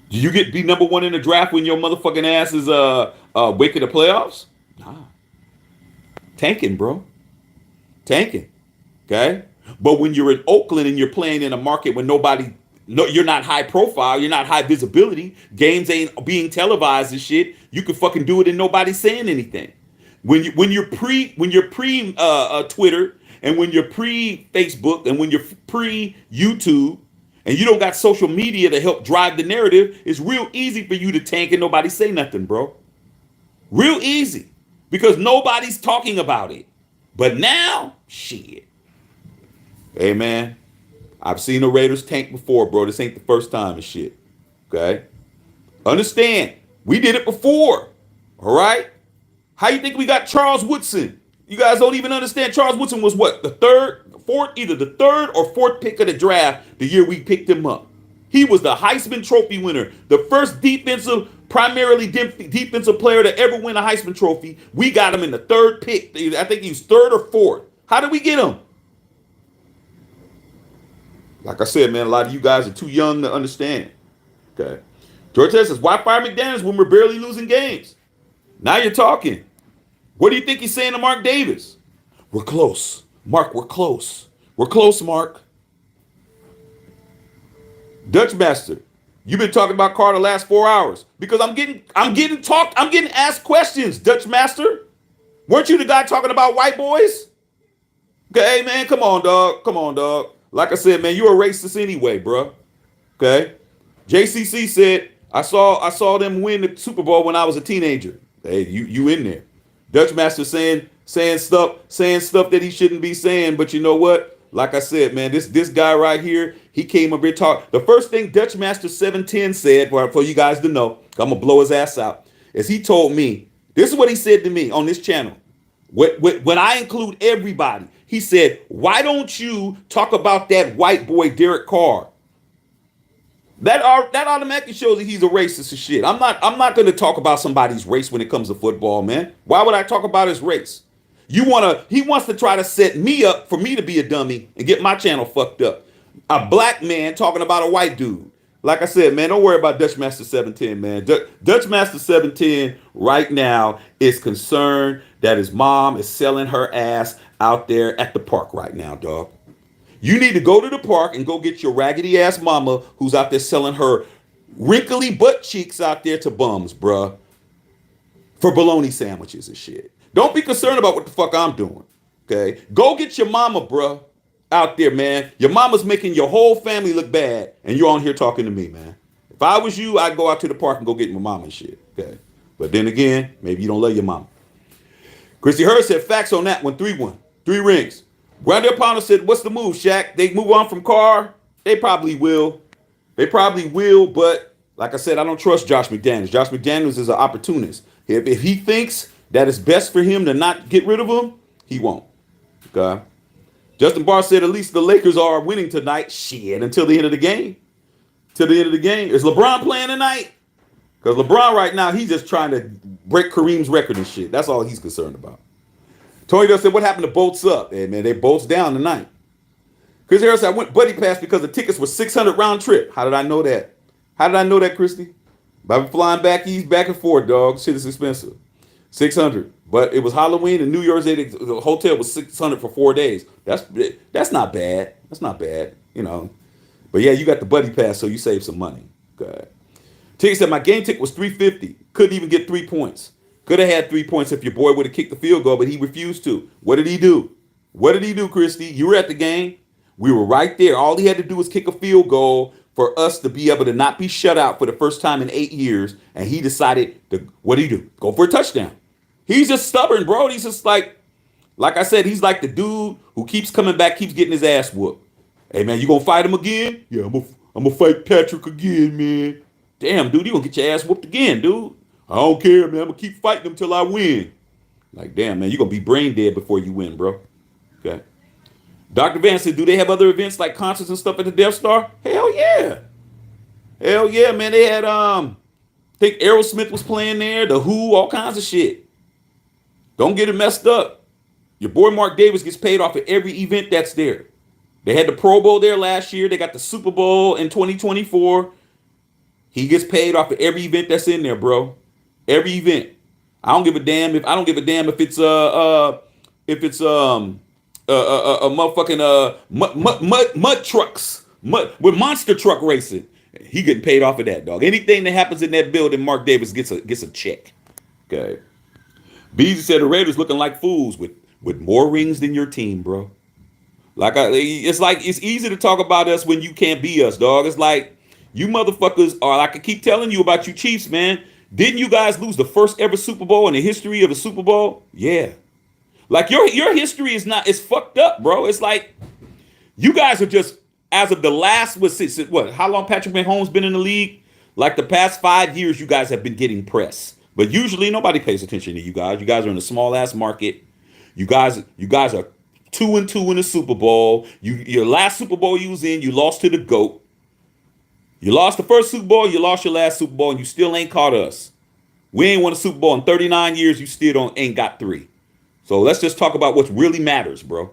Do you get to be number one in the draft when your motherfucking ass is waking the playoffs? Nah. Tanking, bro. Tanking. Okay? But when you're in Oakland and you're playing in a market when you're not high profile, you're not high visibility, games ain't being televised and shit, you can fucking do it and nobody's saying anything. When you're pre Twitter, and when you're pre Facebook, and when you're pre YouTube, and you don't got social media to help drive the narrative, it's real easy for you to tank and nobody say nothing, bro. Real easy. Because nobody's talking about it. But now, shit. Hey, man, I've seen the Raiders tank before, bro. This ain't the first time and shit. Okay? Understand, we did it before. All right? How you think we got Charles Woodson? You guys don't even understand. Charles Woodson was what? Either the third or fourth pick of the draft the year we picked him up. He was the Heisman Trophy winner, the first primarily defensive player to ever win a Heisman Trophy. We got him in the third pick. I think he was third or fourth. How did we get him? Like I said, man, a lot of you guys are too young to understand. Okay. George says, why fire McDaniels when we're barely losing games? Now you're talking. What do you think he's saying to Mark Davis? We're close. Mark, we're close. We're close, Mark. Dutch Master, you've been talking about Carr the last 4 hours because I'm getting asked questions, Dutch Master. Weren't you the guy talking about white boys? Okay, man, come on, dog. Come on, dog. Like I said, man, you're a racist anyway, bro. Okay? JCC said, I saw them win the Super Bowl when I was a teenager. Hey, you in there. Dutch Master saying stuff that he shouldn't be saying, but you know what? Like I said, man, this guy right here, he came up here talk. The first thing Dutch Master 710 said, for you guys to know, I'm gonna blow his ass out, is he told me, this is what he said to me on this channel. When I include everybody, he said, why don't you talk about that white boy Derek Carr? That automatically shows that he's a racist and shit. I'm not going to talk about somebody's race when it comes to football, man. Why would I talk about his race? He wants to try to set me up for me to be a dummy and get my channel fucked up. A black man talking about a white dude. Like I said, man, don't worry about Dutch Master 710, man. Dutch Master 710 right now is concerned that his mom is selling her ass out there at the park right now, dog. You need to go to the park and go get your raggedy ass mama who's out there selling her wrinkly butt cheeks out there to bums, bruh. For bologna sandwiches and shit. Don't be concerned about what the fuck I'm doing. Okay? Go get your mama, bruh. Out there, man. Your mama's making your whole family look bad. And you're on here talking to me, man. If I was you, I'd go out to the park and go get my mama and shit. Okay? But then again, maybe you don't love your mama. Christy Hurd said facts on that one. 3-1. 3 rings. Rondell Pounder said, what's the move, Shaq? They move on from Carr? They probably will. But like I said, I don't trust Josh McDaniels. Josh McDaniels is an opportunist. If he thinks that it's best for him to not get rid of him, he won't. Okay? Justin Barr said at least the Lakers are winning tonight. Shit, until the end of the game. Is LeBron playing tonight? Because LeBron right now, he's just trying to break Kareem's record and shit. That's all he's concerned about. Tony Dell said, what happened to Bolts Up? Hey, man, they Bolts down tonight. Chris Harris said, I went buddy pass because the tickets were $600 round trip. How did I know that? How did I know that, Christy? By flying back east, back and forth, dog. Shit is expensive. 600. But it was Halloween and New Year's Day. The hotel was 600 for 4 days. That's not bad. That's not bad, you know. But yeah, you got the buddy pass, so you save some money. Good. Ticket said my game ticket was 350. Couldn't even get 3 points. Could have had 3 points if your boy would have kicked the field goal, but he refused to. What did he do? What did he do, Christy? You were at the game. We were right there. All he had to do was kick a field goal for us to be able to not be shut out for the first time in 8 years. And he decided to, what did he do? Go for a touchdown. He's just stubborn, bro. He's just like I said, he's like the dude who keeps coming back, keeps getting his ass whooped. Hey, man, you gonna fight him again? Yeah, I'm gonna fight Patrick again, man. Damn, dude, you gonna get your ass whooped again, dude. I don't care, man. I'm gonna keep fighting him till I win. Like, damn, man, you gonna be brain dead before you win, bro. Okay. Dr. Van said, do they have other events like concerts and stuff at the Death Star? Hell yeah. Hell yeah, man. They had I think Aerosmith was playing there, The Who, all kinds of shit. Don't get it messed up. Your boy Mark Davis gets paid off at every event that's there. They had the Pro Bowl there last year. They got the Super Bowl in 2024. He gets paid off of every event that's in there, bro. Every event. I don't give a damn if it's motherfucking mud trucks, with monster truck racing. He getting paid off of that, dog. Anything that happens in that building, Mark Davis gets a check. Okay. Beasley said the Raiders looking like fools with more rings than your team, bro. It's easy to talk about us when you can't be us, dog. It's like you motherfuckers are. Like I keep telling you about you Chiefs, man. Didn't you guys lose the first ever Super Bowl in the history of the Super Bowl? Yeah. Like your history is not. It's fucked up, bro. It's like you guys are just as of the last what? How long Patrick Mahomes been in the league? Like the past 5 years, you guys have been getting press. But usually nobody pays attention to you guys. You guys are in a small ass market. You guys are 2-2 in the Super Bowl. Your last Super Bowl you was in, you lost to the GOAT. You lost the first Super Bowl, you lost your last Super Bowl, and you still ain't caught us. We ain't won a Super Bowl in 39 years, you still ain't got 3. So let's just talk about what really matters, bro.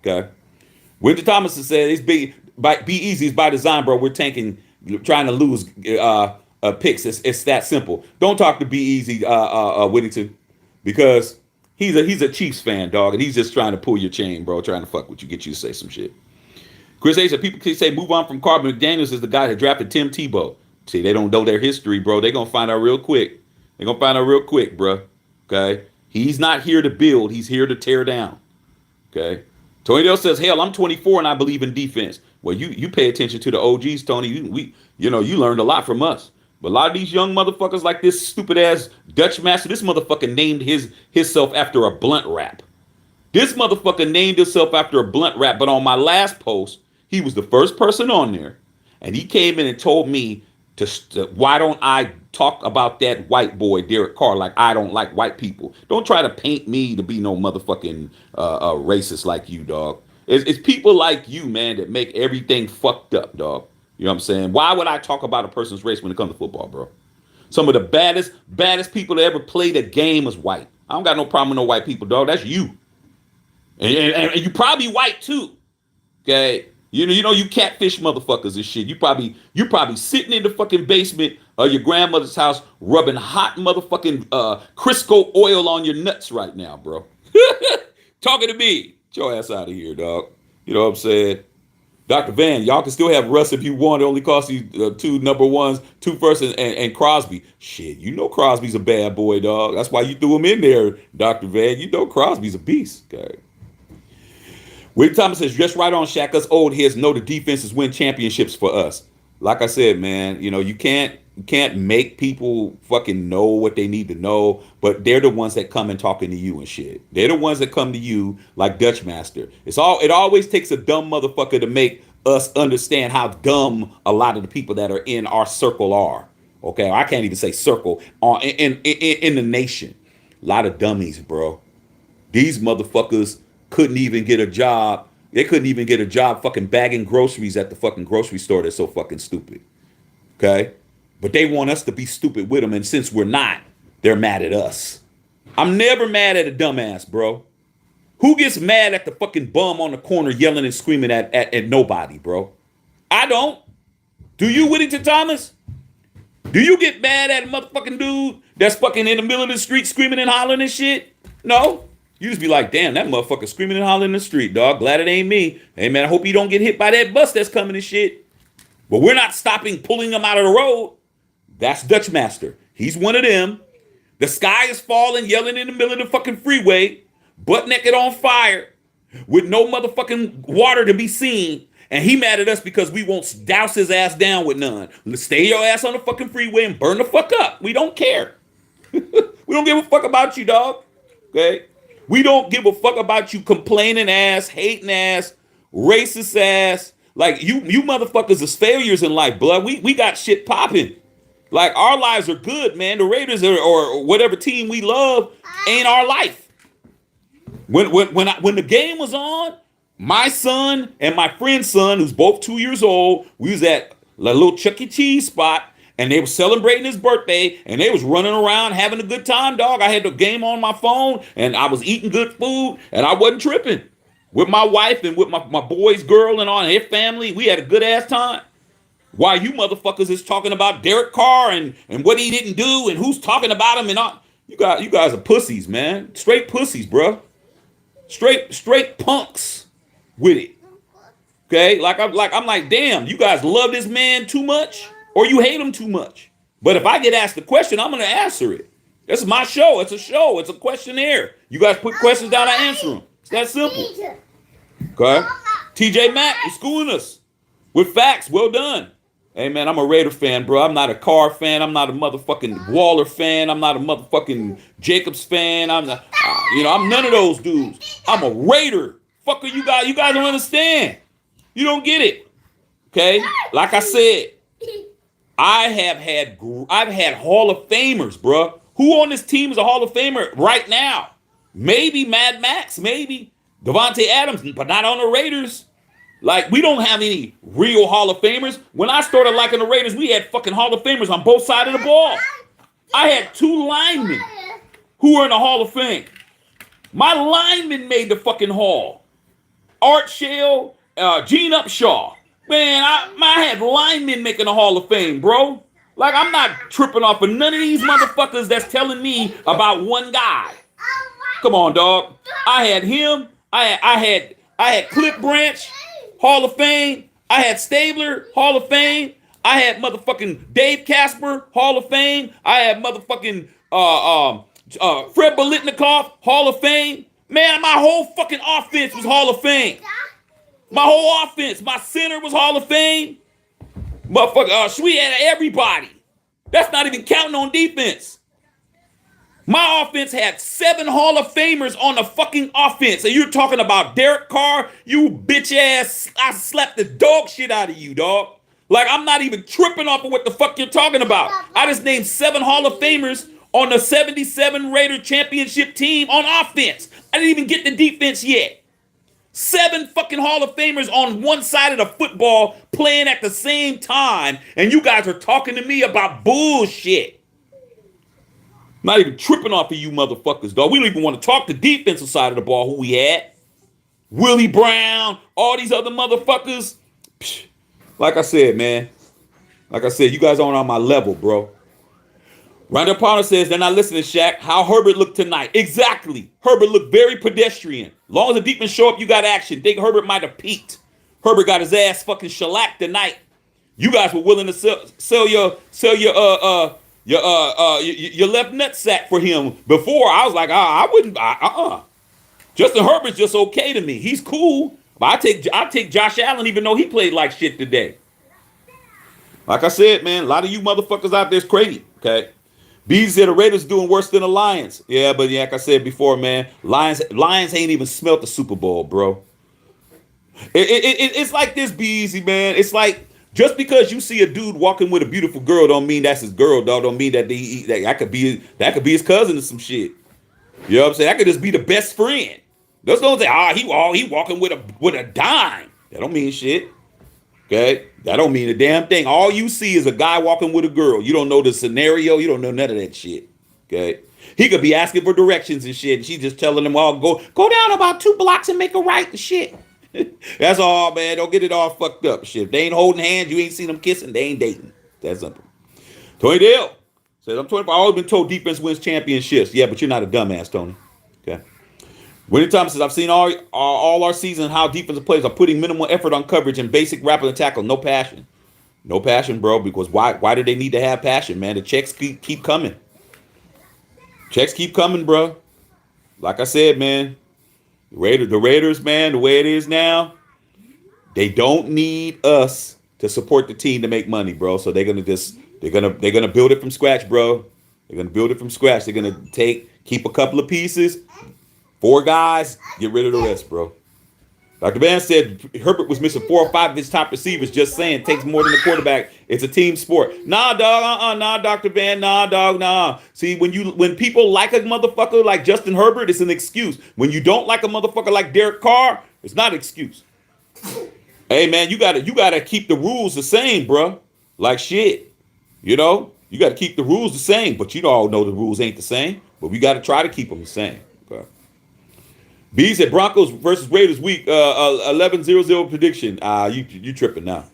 Okay. Winter Thomas said it's be easy, it's by design, bro. We're trying to lose picks. It's that simple. Don't talk to Be Easy, Whittington, because he's a Chiefs fan, dog, and he's just trying to pull your chain, bro, trying to fuck with you, get you to say some shit. Chris A said people can say move on from Carl McDaniels is the guy that drafted Tim Tebow. See, they don't know their history, bro. They're gonna find out real quick. Bro. Okay, he's not here to build. He's here to tear down. Okay. Tony Dale says, hell, I'm 24 and I believe in defense. Well, you pay attention to the OGs, Tony. You learned a lot from us. But a lot of these young motherfuckers like this stupid ass Dutch master, this motherfucker named himself after a blunt rap. This motherfucker named himself after a blunt rap. But on my last post, he was the first person on there. And he came in and told me why don't I talk about that white boy, Derek Carr, like I don't like white people. Don't try to paint me to be no motherfucking racist like you, dog. It's people like you, man, that make everything fucked up, dog. You know what I'm saying? Why would I talk about a person's race when it comes to football, bro? Some of the baddest people that ever played a game is white. I don't got no problem with no white people, dog. That's you. And you probably white too. Okay? You know you catfish motherfuckers and shit. You probably sitting in the fucking basement of your grandmother's house rubbing hot motherfucking Crisco oil on your nuts right now, bro. Talking to me. Get your ass out of here, dog. You know what I'm saying? Dr. Van, y'all can still have Russ if you want. It only costs you 2 number ones, 2 firsts, and Crosby. Shit, you know Crosby's a bad boy, dog. That's why you threw him in there, Dr. Van. You know Crosby's a beast. Okay. Willie Thomas says, just right on, Shaq. Us old heads know the defenses win championships for us. Like I said, man, you can't make people fucking know what they need to know, but they're the ones that come and talking to you and shit. They're the ones that come to you like Dutch Master. It always takes a dumb motherfucker to make us understand how dumb a lot of the people that are in our circle are. Okay, I can't even say circle in the nation. A lot of dummies, bro. These motherfuckers couldn't even get a job. They couldn't even get a job fucking bagging groceries at the fucking grocery store. They're so fucking stupid. Okay? But they want us to be stupid with them. And since we're not, they're mad at us. I'm never mad at a dumbass, bro. Who gets mad at the fucking bum on the corner yelling and screaming at nobody, bro? I don't. Do you, Whittington Thomas? Do you get mad at a motherfucking dude that's fucking in the middle of the street screaming and hollering and shit? No. You just be like, damn, that motherfucker screaming and hollering in the street, dog. Glad it ain't me. Hey, man, I hope you don't get hit by that bus that's coming and shit. But we're not stopping, pulling him out of the road. That's Dutch Master. He's one of them. The sky is falling, yelling in the middle of the fucking freeway, butt naked on fire, with no motherfucking water to be seen. And he mad at us because we won't douse his ass down with none. Stay your ass on the fucking freeway and burn the fuck up. We don't care. We don't give a fuck about you, dog. Okay? We don't give a fuck about you complaining ass, hating ass, racist ass. Like you motherfuckers is failures in life, blood. We got shit popping. Like our lives are good, man. The Raiders or whatever team we love ain't our life. When the game was on, my son and my friend's son, who's both 2 years old, we was at a little Chuck E. Cheese spot, and they were celebrating his birthday, and they was running around having a good time, dog. I had the game on my phone, and I was eating good food, and I wasn't tripping. With my wife and with my boy's girl and their family, we had a good ass time. While you motherfuckers is talking about Derek Carr and what he didn't do and who's talking about him and all. You guys are pussies, man. Straight pussies, bro. Straight punks with it. Okay? I'm like, damn, you guys love this man too much or you hate him too much. But if I get asked a question, I'm going to answer it. This is my show. It's a show. It's a questionnaire. You guys put questions down, I answer them. It's that simple. Okay? TJ Maxx is schooling us with facts. Well done. Hey, man, I'm a Raider fan, bro. I'm not a Carr fan. I'm not a motherfucking Waller fan. I'm not a motherfucking Jacobs fan. I'm none of those dudes. I'm a Raider. Fuck are you guys? You guys don't understand. You don't get it. Okay? Like I said, I've had Hall of Famers, bro. Who on this team is a Hall of Famer right now? Maybe Mad Max, maybe Devontae Adams, but not on the Raiders. Like, we don't have any real Hall of Famers. When I started liking the Raiders, we had fucking Hall of Famers on both sides of the ball. I had 2 linemen who were in the Hall of Fame. My linemen made the fucking Hall. Art Shell, Gene Upshaw. Man, I had linemen making the Hall of Fame, bro. Like, I'm not tripping off of none of these motherfuckers that's telling me about one guy. Come on, dog. I had him. I had Cliff Branch, Hall of Fame. I had Stabler, Hall of Fame. I had motherfucking Dave Casper, Hall of Fame. I had motherfucking Fred Biletnikoff, Hall of Fame. Man, my whole fucking offense was Hall of Fame. My whole offense. My center was Hall of Fame. Motherfucker, we had everybody. That's not even counting on defense. My offense had 7 Hall of Famers on the fucking offense. And you're talking about Derek Carr, you bitch ass. I slapped the dog shit out of you, dog. Like, I'm not even tripping off of what the fuck you're talking about. I just named 7 Hall of Famers on the 77 Raider championship team on offense. I didn't even get the defense yet. 7 fucking Hall of Famers on one side of the football playing at the same time. And you guys are talking to me about bullshit. Not even tripping off of you motherfuckers, dog. We don't even want to talk the defensive side of the ball who we had. Willie Brown, all these other motherfuckers. Psh, like I said, man. Like I said, you guys aren't on my level, bro. Randall Palmer says, they're not listening, Shaq. How Herbert looked tonight. Exactly. Herbert looked very pedestrian. Long as the defense show up, you got action. Think Herbert might have peaked. Herbert got his ass fucking shellacked tonight. You guys were willing to sell your left nutsack for him before. I was like, I wouldn't. Justin Herbert's just okay to me. He's cool, but I take Josh Allen even though he played like shit today. Like I said, man, a lot of you motherfuckers out there is crazy. Okay, B said the Raiders doing worse than the Lions. Yeah, but like I said before, man, Lions ain't even smelt the Super Bowl, bro. It's like this, Be Easy, man. It's like, just because you see a dude walking with a beautiful girl don't mean that's his girl, dog. Don't mean that that could be his cousin or some shit. You know what I'm saying? That could just be the best friend. Just don't say, he walking with a dime. That don't mean shit. Okay? That don't mean a damn thing. All you see is a guy walking with a girl. You don't know the scenario. You don't know none of that shit. Okay? He could be asking for directions and shit, and she's just telling him, go down about 2 blocks and make a right and shit. That's all, man. Don't get it all fucked up. Shit. If they ain't holding hands, you ain't seen them kissing, they ain't dating. That's simple. Tony Dale says, I'm 25. I've always been told defense wins championships. Yeah, but you're not a dumbass, Tony. Okay. Winnie Thomas says, I've seen all our season how defensive players are putting minimal effort on coverage and basic rapping and tackle. No passion. No passion, bro, because why do they need to have passion, man? The checks keep coming. Checks keep coming, bro. Like I said, man, the Raiders, man, the way it is now, they don't need us to support the team to make money, bro. So they're gonna build it from scratch, bro. They're gonna build it from scratch. They're gonna keep a couple of pieces, 4 guys, get rid of the rest, bro. Dr. Van said Herbert was missing 4 or 5 of his top receivers. Just saying, takes more than the quarterback. It's a team sport. Nah, dog. Nah, Dr. Van. Nah, dog. Nah. See, when people like a motherfucker like Justin Herbert, it's an excuse. When you don't like a motherfucker like Derek Carr, it's not an excuse. Hey, man, you gotta keep the rules the same, bro. Like shit, you know. You gotta keep the rules the same, but you all know the rules ain't the same. But we gotta try to keep them the same. Okay. B said Broncos versus Raiders week 11-0-0 prediction. You tripping now.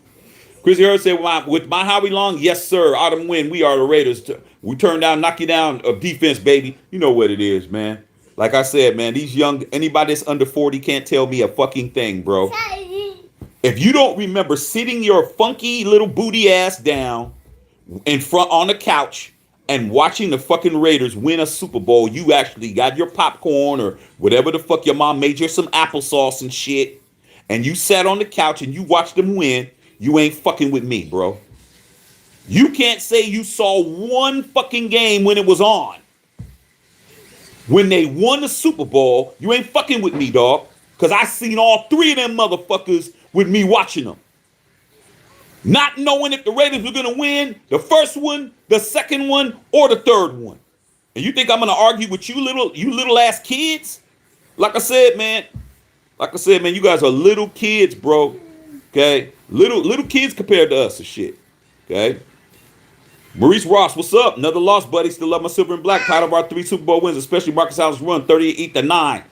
Chrissy Hurd said, with my Howie Long, yes, sir. Autumn win. We are the Raiders. We turn down, knock you down of defense, baby. You know what it is, man. Like I said, man, anybody that's under 40 can't tell me a fucking thing, bro. If you don't remember sitting your funky little booty ass down in front on the couch and watching the fucking Raiders win a Super Bowl, you actually got your popcorn or whatever the fuck your mom made you some applesauce and shit, and you sat on the couch and you watched them win, you ain't fucking with me, bro. You can't say you saw one fucking game when it was on. When they won the Super Bowl, you ain't fucking with me, dog. Because I seen all 3 of them motherfuckers with me watching them. Not knowing if the Raiders were going to win the first one, the second one, or the third one. And you think I'm going to argue with you little ass kids? Like I said, man, you guys are little kids, bro. Okay? Little kids compared to us and shit. Okay? Maurice Ross, what's up? Another loss, buddy. Still love my silver and black. Proud of our 3 Super Bowl wins, especially Marcus Allen's run, 38-9.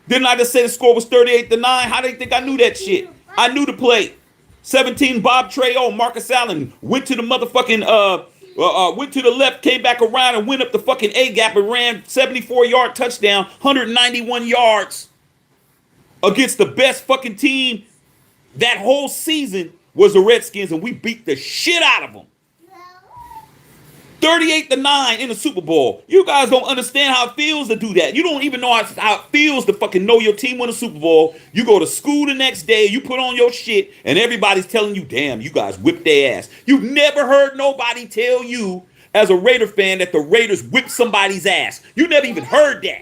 Didn't I just say the score was 38-9? How do you think I knew that shit? I knew the play. 17 Bob Trejo, Marcus Allen went to the motherfucking went to the left, came back around and went up the fucking A gap and ran 74-yard touchdown, 191 yards against the best fucking team that whole season was the Redskins, and we beat the shit out of them. 38-9 in the Super Bowl. You guys don't understand how it feels to do that. You don't even know how it feels to fucking know your team won a Super Bowl. You go to school the next day, you put on your shit, and everybody's telling you, damn, you guys whipped their ass. You've never heard nobody tell you as a Raider fan that the Raiders whipped somebody's ass. You never even heard that.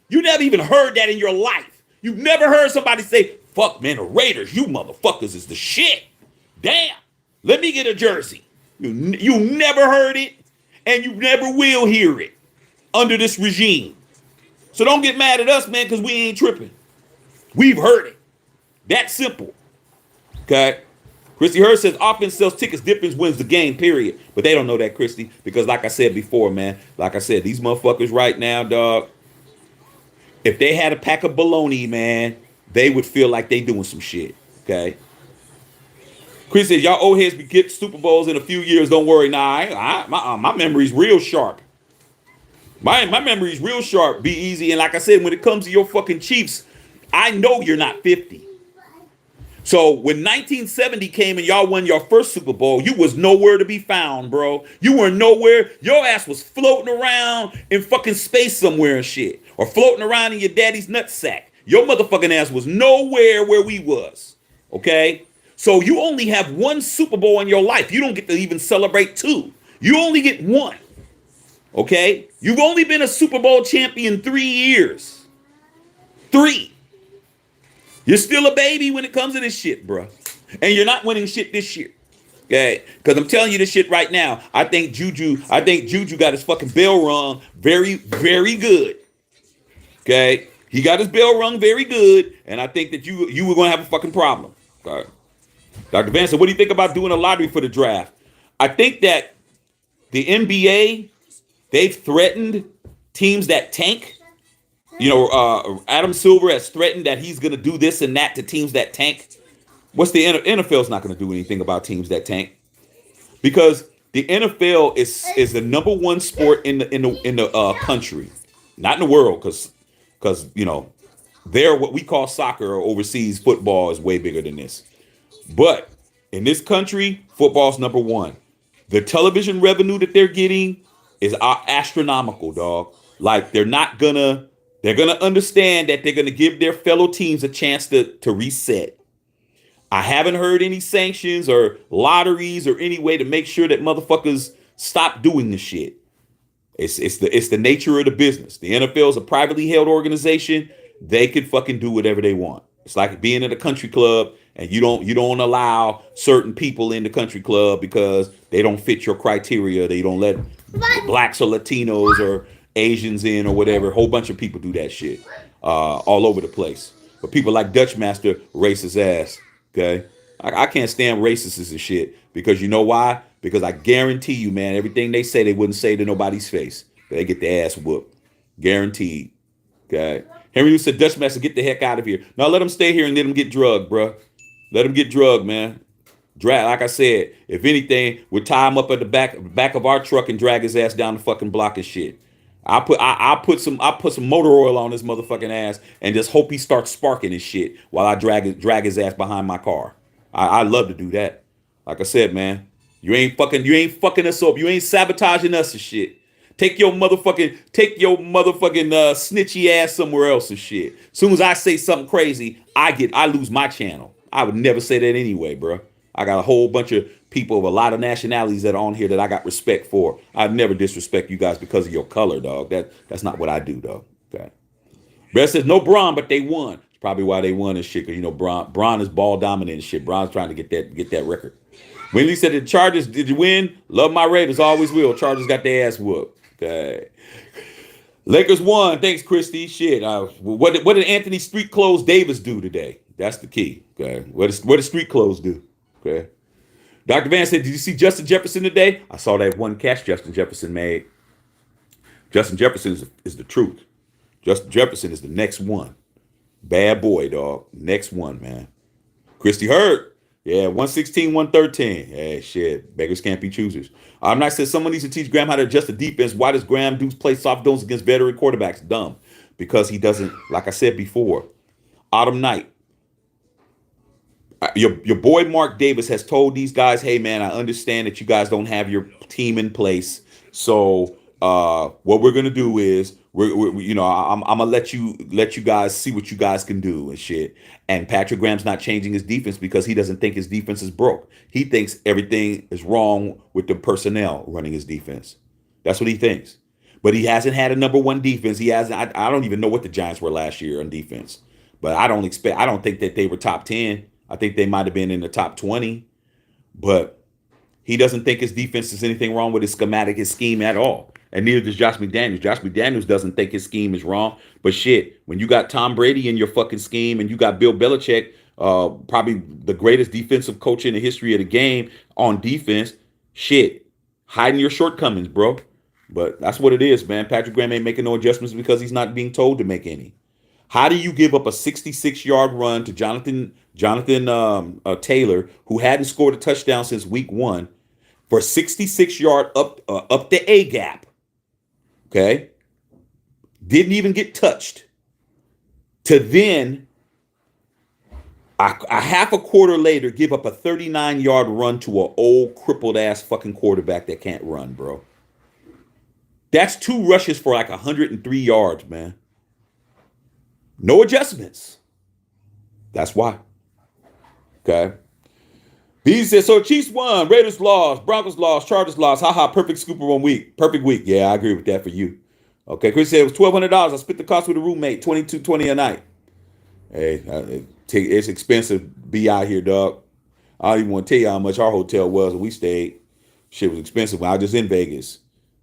You never even heard that in your life. You've never heard somebody say, fuck, man, the Raiders, you motherfuckers is the shit. Damn, let me get a jersey. You never heard it. And you never will hear it under this regime. So don't get mad at us, man, because we ain't tripping. We've heard it. That simple. Okay? Christy Hurd says offense sells tickets, difference wins the game, period. But they don't know that, Christy, because like I said before, man, like I said, these motherfuckers right now, dog, if they had a pack of bologna, man, they would feel like they doing some shit. Okay? Chris says, y'all old heads get Super Bowls in a few years. Don't worry. Nah, my memory's real sharp. My memory's real sharp. Be easy. And like I said, when it comes to your fucking Chiefs, I know you're not 50. So when 1970 came and y'all won your first Super Bowl, you was nowhere to be found, bro. You were nowhere. Your ass was floating around in fucking space somewhere and shit. Or floating around in your daddy's nutsack. Your motherfucking ass was nowhere where we was. Okay? So you only have 1 Super Bowl in your life. You don't get to even celebrate 2. You only get 1. Okay? You've only been a Super Bowl champion 3 years. 3. You're still a baby when it comes to this shit, bro. And you're not winning shit this year. Okay? Because I'm telling you this shit right now. I think Juju got his fucking bell rung very, very good. Okay? He got his bell rung very good. And I think that you were going to have a fucking problem. Okay? Dr. Van said, what do you think about doing a lottery for the draft? I think that the NBA, they've threatened teams that tank. You know, Adam Silver has threatened that he's going to do this and that to teams that tank. What's the NFL's not going to do anything about teams that tank? Because The NFL is the number one sport in the country, not in the world, because they're what we call soccer or overseas football is way bigger than this. But in this country, football's number one. The television revenue that they're getting is astronomical, dog. Like they're gonna understand that they're gonna give their fellow teams a chance to reset. I haven't heard any sanctions or lotteries or any way to make sure that motherfuckers stop doing this shit. It's the nature of the business. The NFL is a privately held organization. They can fucking do whatever they want. It's like being in a country club and you don't allow certain people in the country club because they don't fit your criteria. They don't let blacks or Latinos or Asians in or whatever. A whole bunch of people do that shit all over the place. But people like Dutch Master, racist ass. Okay, I can't stand racists and shit because you know why? Because I guarantee you, man, everything they say they wouldn't say to nobody's face. They get their ass whooped, guaranteed. Okay, Henry said, Dutch Master, get the heck out of here. Now let them stay here and let them get drugged, bro. Let them get drugged, man. Drag, like I said, if anything, we'll tie him up at the back of our truck and drag his ass down the fucking block and shit. I put some motor oil on his motherfucking ass and just hope he starts sparking his shit while I drag his ass behind my car. I love to do that. Like I said, man, you ain't fucking us up. You ain't sabotaging us and shit. Take your motherfucking snitchy ass somewhere else and shit. Soon as I say something crazy, I lose my channel. I would never say that anyway, bro. I got a whole bunch of people of a lot of nationalities that are on here that I got respect for. I'd never disrespect you guys because of your color, dog. That's not what I do, dog. Okay. Brett says no Braun, but they won. It's probably why they won and shit. Cause Braun is ball dominant and shit. Braun's trying to get that record. Winley said the Chargers, did you win? Love my Raiders, always will. Chargers got their ass whooped. Okay. Lakers won. Thanks, Christy. Shit. What did Anthony Street Clothes Davis do today? That's the key. Okay. What did Street Clothes do? Okay. Dr. Van said, did you see Justin Jefferson today? I saw that one catch Justin Jefferson made. Justin Jefferson is the truth. Justin Jefferson is the next one. Bad boy, dog. Next one, man. Christy Hurt. Yeah, 116, 113. Hey, shit. Beggars can't be choosers. I'm not saying someone needs to teach Graham how to adjust the defense. Why does Graham play soft domes against veteran quarterbacks? Dumb. Because he doesn't, like I said before, Autumn Night. Your boy Mark Davis has told these guys, hey man, I understand that you guys don't have your team in place. So what we're gonna do is I'm gonna let you guys see what you guys can do and shit. And Patrick Graham's not changing his defense because he doesn't think his defense is broke. He thinks everything is wrong with the personnel running his defense. That's what he thinks. But he hasn't had a number one defense. He hasn't. I don't even know what the Giants were last year on defense. But I don't think that they were top 10. I think they might have been in the top 20, but he doesn't think his defense is anything wrong with his schematic, his scheme at all. And neither does Josh McDaniels. Josh McDaniels doesn't think his scheme is wrong. But shit, when you got Tom Brady in your fucking scheme and you got Bill Belichick, probably the greatest defensive coach in the history of the game on defense, shit, hiding your shortcomings, bro. But that's what it is, man. Patrick Graham ain't making no adjustments because he's not being told to make any. How do you give up a 66-yard run to Jonathan Taylor, who hadn't scored a touchdown since week 1, for a 66-yard up the A gap? Okay, didn't even get touched. To then a half a quarter later give up a 39-yard run to an old crippled ass fucking quarterback that can't run, bro. That's 2 rushes for like 103 yards, man. No adjustments. That's why. Okay. B says, so Chiefs won, Raiders lost, Broncos lost, Chargers lost. Haha, perfect Super Bowl week. Perfect week. Yeah, I agree with that for you. Okay, Chris said it was $1,200. I split the cost with a roommate, $22.20 a night. Hey, it's expensive to be out here, dog. I don't even want to tell you how much our hotel was when we stayed. Shit was expensive when I was just in Vegas.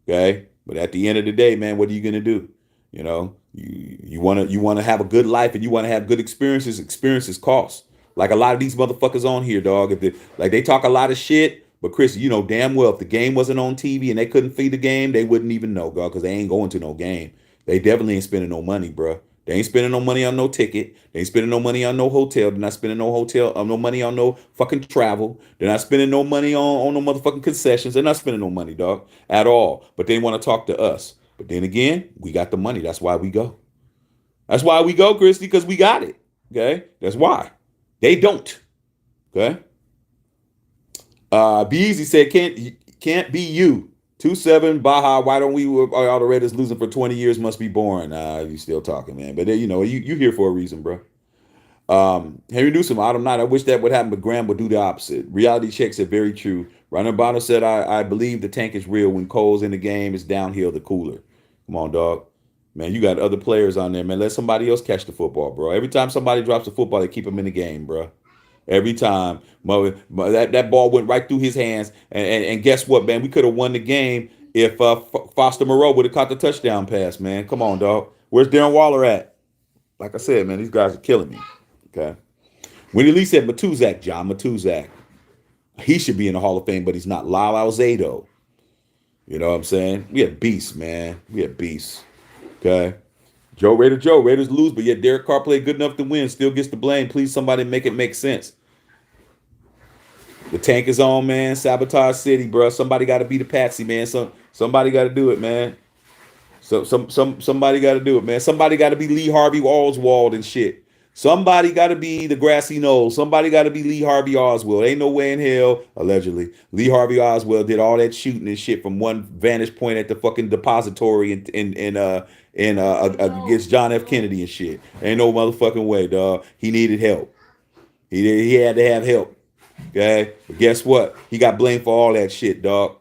Okay? But at the end of the day, man, what are you gonna do? You know, you wanna have a good life and you wanna have good experiences. Experiences cost. Like a lot of these motherfuckers on here, dog. They talk a lot of shit, but Chris, you know damn well if the game wasn't on TV and they couldn't feed the game, they wouldn't even know, dog, because they ain't going to no game. They definitely ain't spending no money, bro. They ain't spending no money on no ticket. They ain't spending no money on no hotel. They're not spending no money on no fucking travel. They're not spending no money on no motherfucking concessions. They're not spending no money, dog, at all. But they want to talk to us. But then again, we got the money. That's why we go. That's why we go, Christy, because we got it. Okay? That's why. They don't. Okay? Be Easy said, can't be you. 2-7 Baja. Why don't we? All the Raiders losing for 20 years must be boring. You still talking, man? But you here for a reason, bro. Henry Newsom, I'm not. I wish that would happen, but Graham would do the opposite. Reality check said very true. Ryan Bonner said, I believe the tank is real. When Cole's in the game, it's downhill the cooler. Come on, dog. Man, you got other players on there, man. Let somebody else catch the football, bro. Every time somebody drops the football, they keep them in the game, bro. Every time. That ball went right through his hands. And guess what, man? We could have won the game if Foster Moreau would have caught the touchdown pass, man. Come on, dog. Where's Darren Waller at? Like I said, man, these guys are killing me. Okay. Winnie Lee said Matuzak, John Matuzak. He should be in the Hall of Fame, but he's not. Lyle Alzado. You know what I'm saying? We have beasts, man. We have beasts. Okay. Joe. Raiders lose, but yet Derek Carr played good enough to win. Still gets the blame. Please, somebody make it make sense. The tank is on, man. Sabotage City, bro. Somebody got to be the patsy, man. Somebody got to do it, man. Somebody got to do it, man. Somebody got to be Lee Harvey Oswald and shit. Somebody got to be the grassy knoll. Somebody got to be Lee Harvey Oswald. Ain't no way in hell, allegedly, Lee Harvey Oswald did all that shooting and shit from one vantage point at the fucking depository against John F. Kennedy and shit. Ain't no motherfucking way, dog. He needed help. He had to have help. Okay, but guess what? He got blamed for all that shit, dog.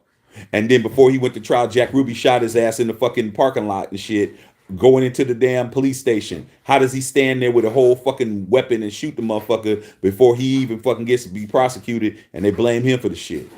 And then before he went to trial, Jack Ruby shot his ass in the fucking parking lot and shit, going into the damn police station. How does he stand there with a whole fucking weapon and shoot the motherfucker before he even fucking gets to be prosecuted, and they blame him for the shit?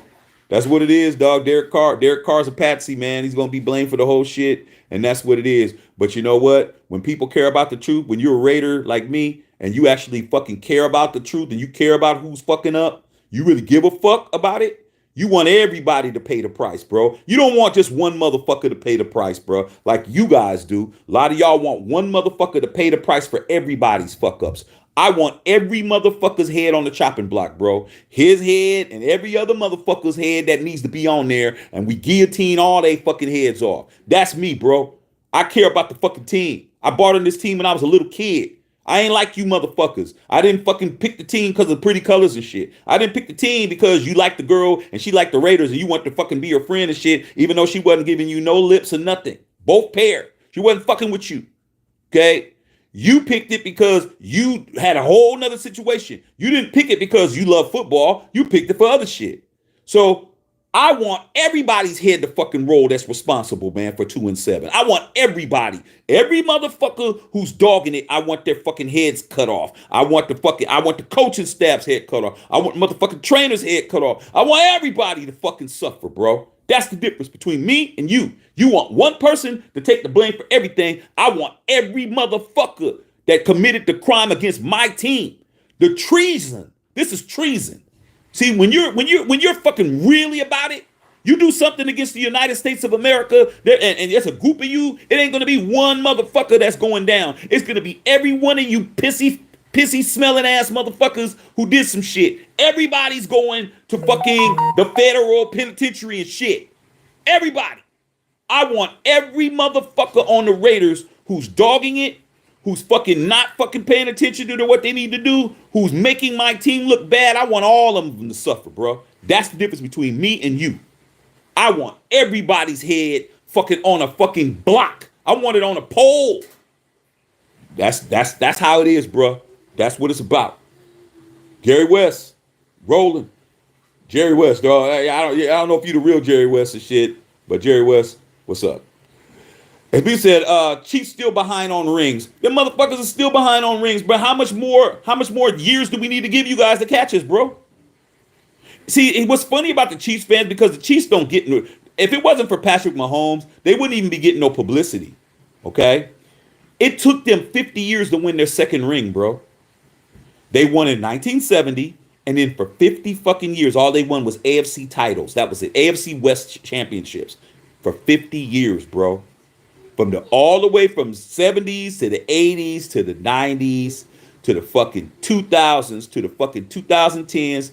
That's what it is, dog. Derek Carr's a patsy, man. He's gonna be blamed for the whole shit, and that's what it is. But you know what? When people care about the truth, when you're a Raider like me, and you actually fucking care about the truth, and you care about who's fucking up, you really give a fuck about it. You want everybody to pay the price, bro. You don't want just one motherfucker to pay the price, bro, like you guys do. A lot of y'all want one motherfucker to pay the price for everybody's fuck ups. I want every motherfucker's head on the chopping block, bro. His head and every other motherfucker's head that needs to be on there, and we guillotine all they fucking heads off. That's me, bro. I care about the fucking team. I bought in this team when I was a little kid. I ain't like you motherfuckers. I didn't fucking pick the team because of pretty colors and shit. I didn't pick the team because you like the girl and she liked the Raiders and you want to fucking be her friend and shit, even though she wasn't giving you no lips or nothing. Both pair. She wasn't fucking with you. Okay? You picked it because you had a whole nother situation. You didn't pick it because you love football. You picked it for other shit. So I want everybody's head to fucking roll that's responsible, man, for 2-7. I want everybody. Every motherfucker who's dogging it, I want their fucking heads cut off. I want the coaching staff's head cut off. I want motherfucking trainers' head cut off. I want everybody to fucking suffer, bro. That's the difference between me and you. You want one person to take the blame for everything. I want every motherfucker that committed the crime against my team. The treason. This is treason. See, when you're fucking really about it, you do something against the United States of America, and there's a group of you, it ain't gonna be one motherfucker that's going down. It's gonna be every one of you pissy smelling ass motherfuckers who did some shit. Everybody's going to fucking the federal penitentiary and shit. Everybody. I want every motherfucker on the Raiders who's dogging it, who's fucking not fucking paying attention to what they need to do, who's making my team look bad. I want all of them to suffer, bro. That's the difference between me and you. I want everybody's head fucking on a fucking block. I want it on a pole. That's how it is, bro. That's what it's about. Jerry West, rolling. Jerry West, dog. I don't know if you the real Jerry West and shit, but Jerry West, what's up? As B said, Chiefs still behind on rings. Them motherfuckers are still behind on rings, bro. How much more years do we need to give you guys to catch us, bro? See, what's funny about the Chiefs fans, because the Chiefs don't get no, if it wasn't for Patrick Mahomes, they wouldn't even be getting no publicity. Okay? It took them 50 years to win their second ring, bro. They won in 1970, and then for 50 fucking years, all they won was AFC titles. That was it. AFC West championships for 50 years, bro. From the all the way from 70s to the 80s to the 90s to the fucking 2000s to the fucking 2010s,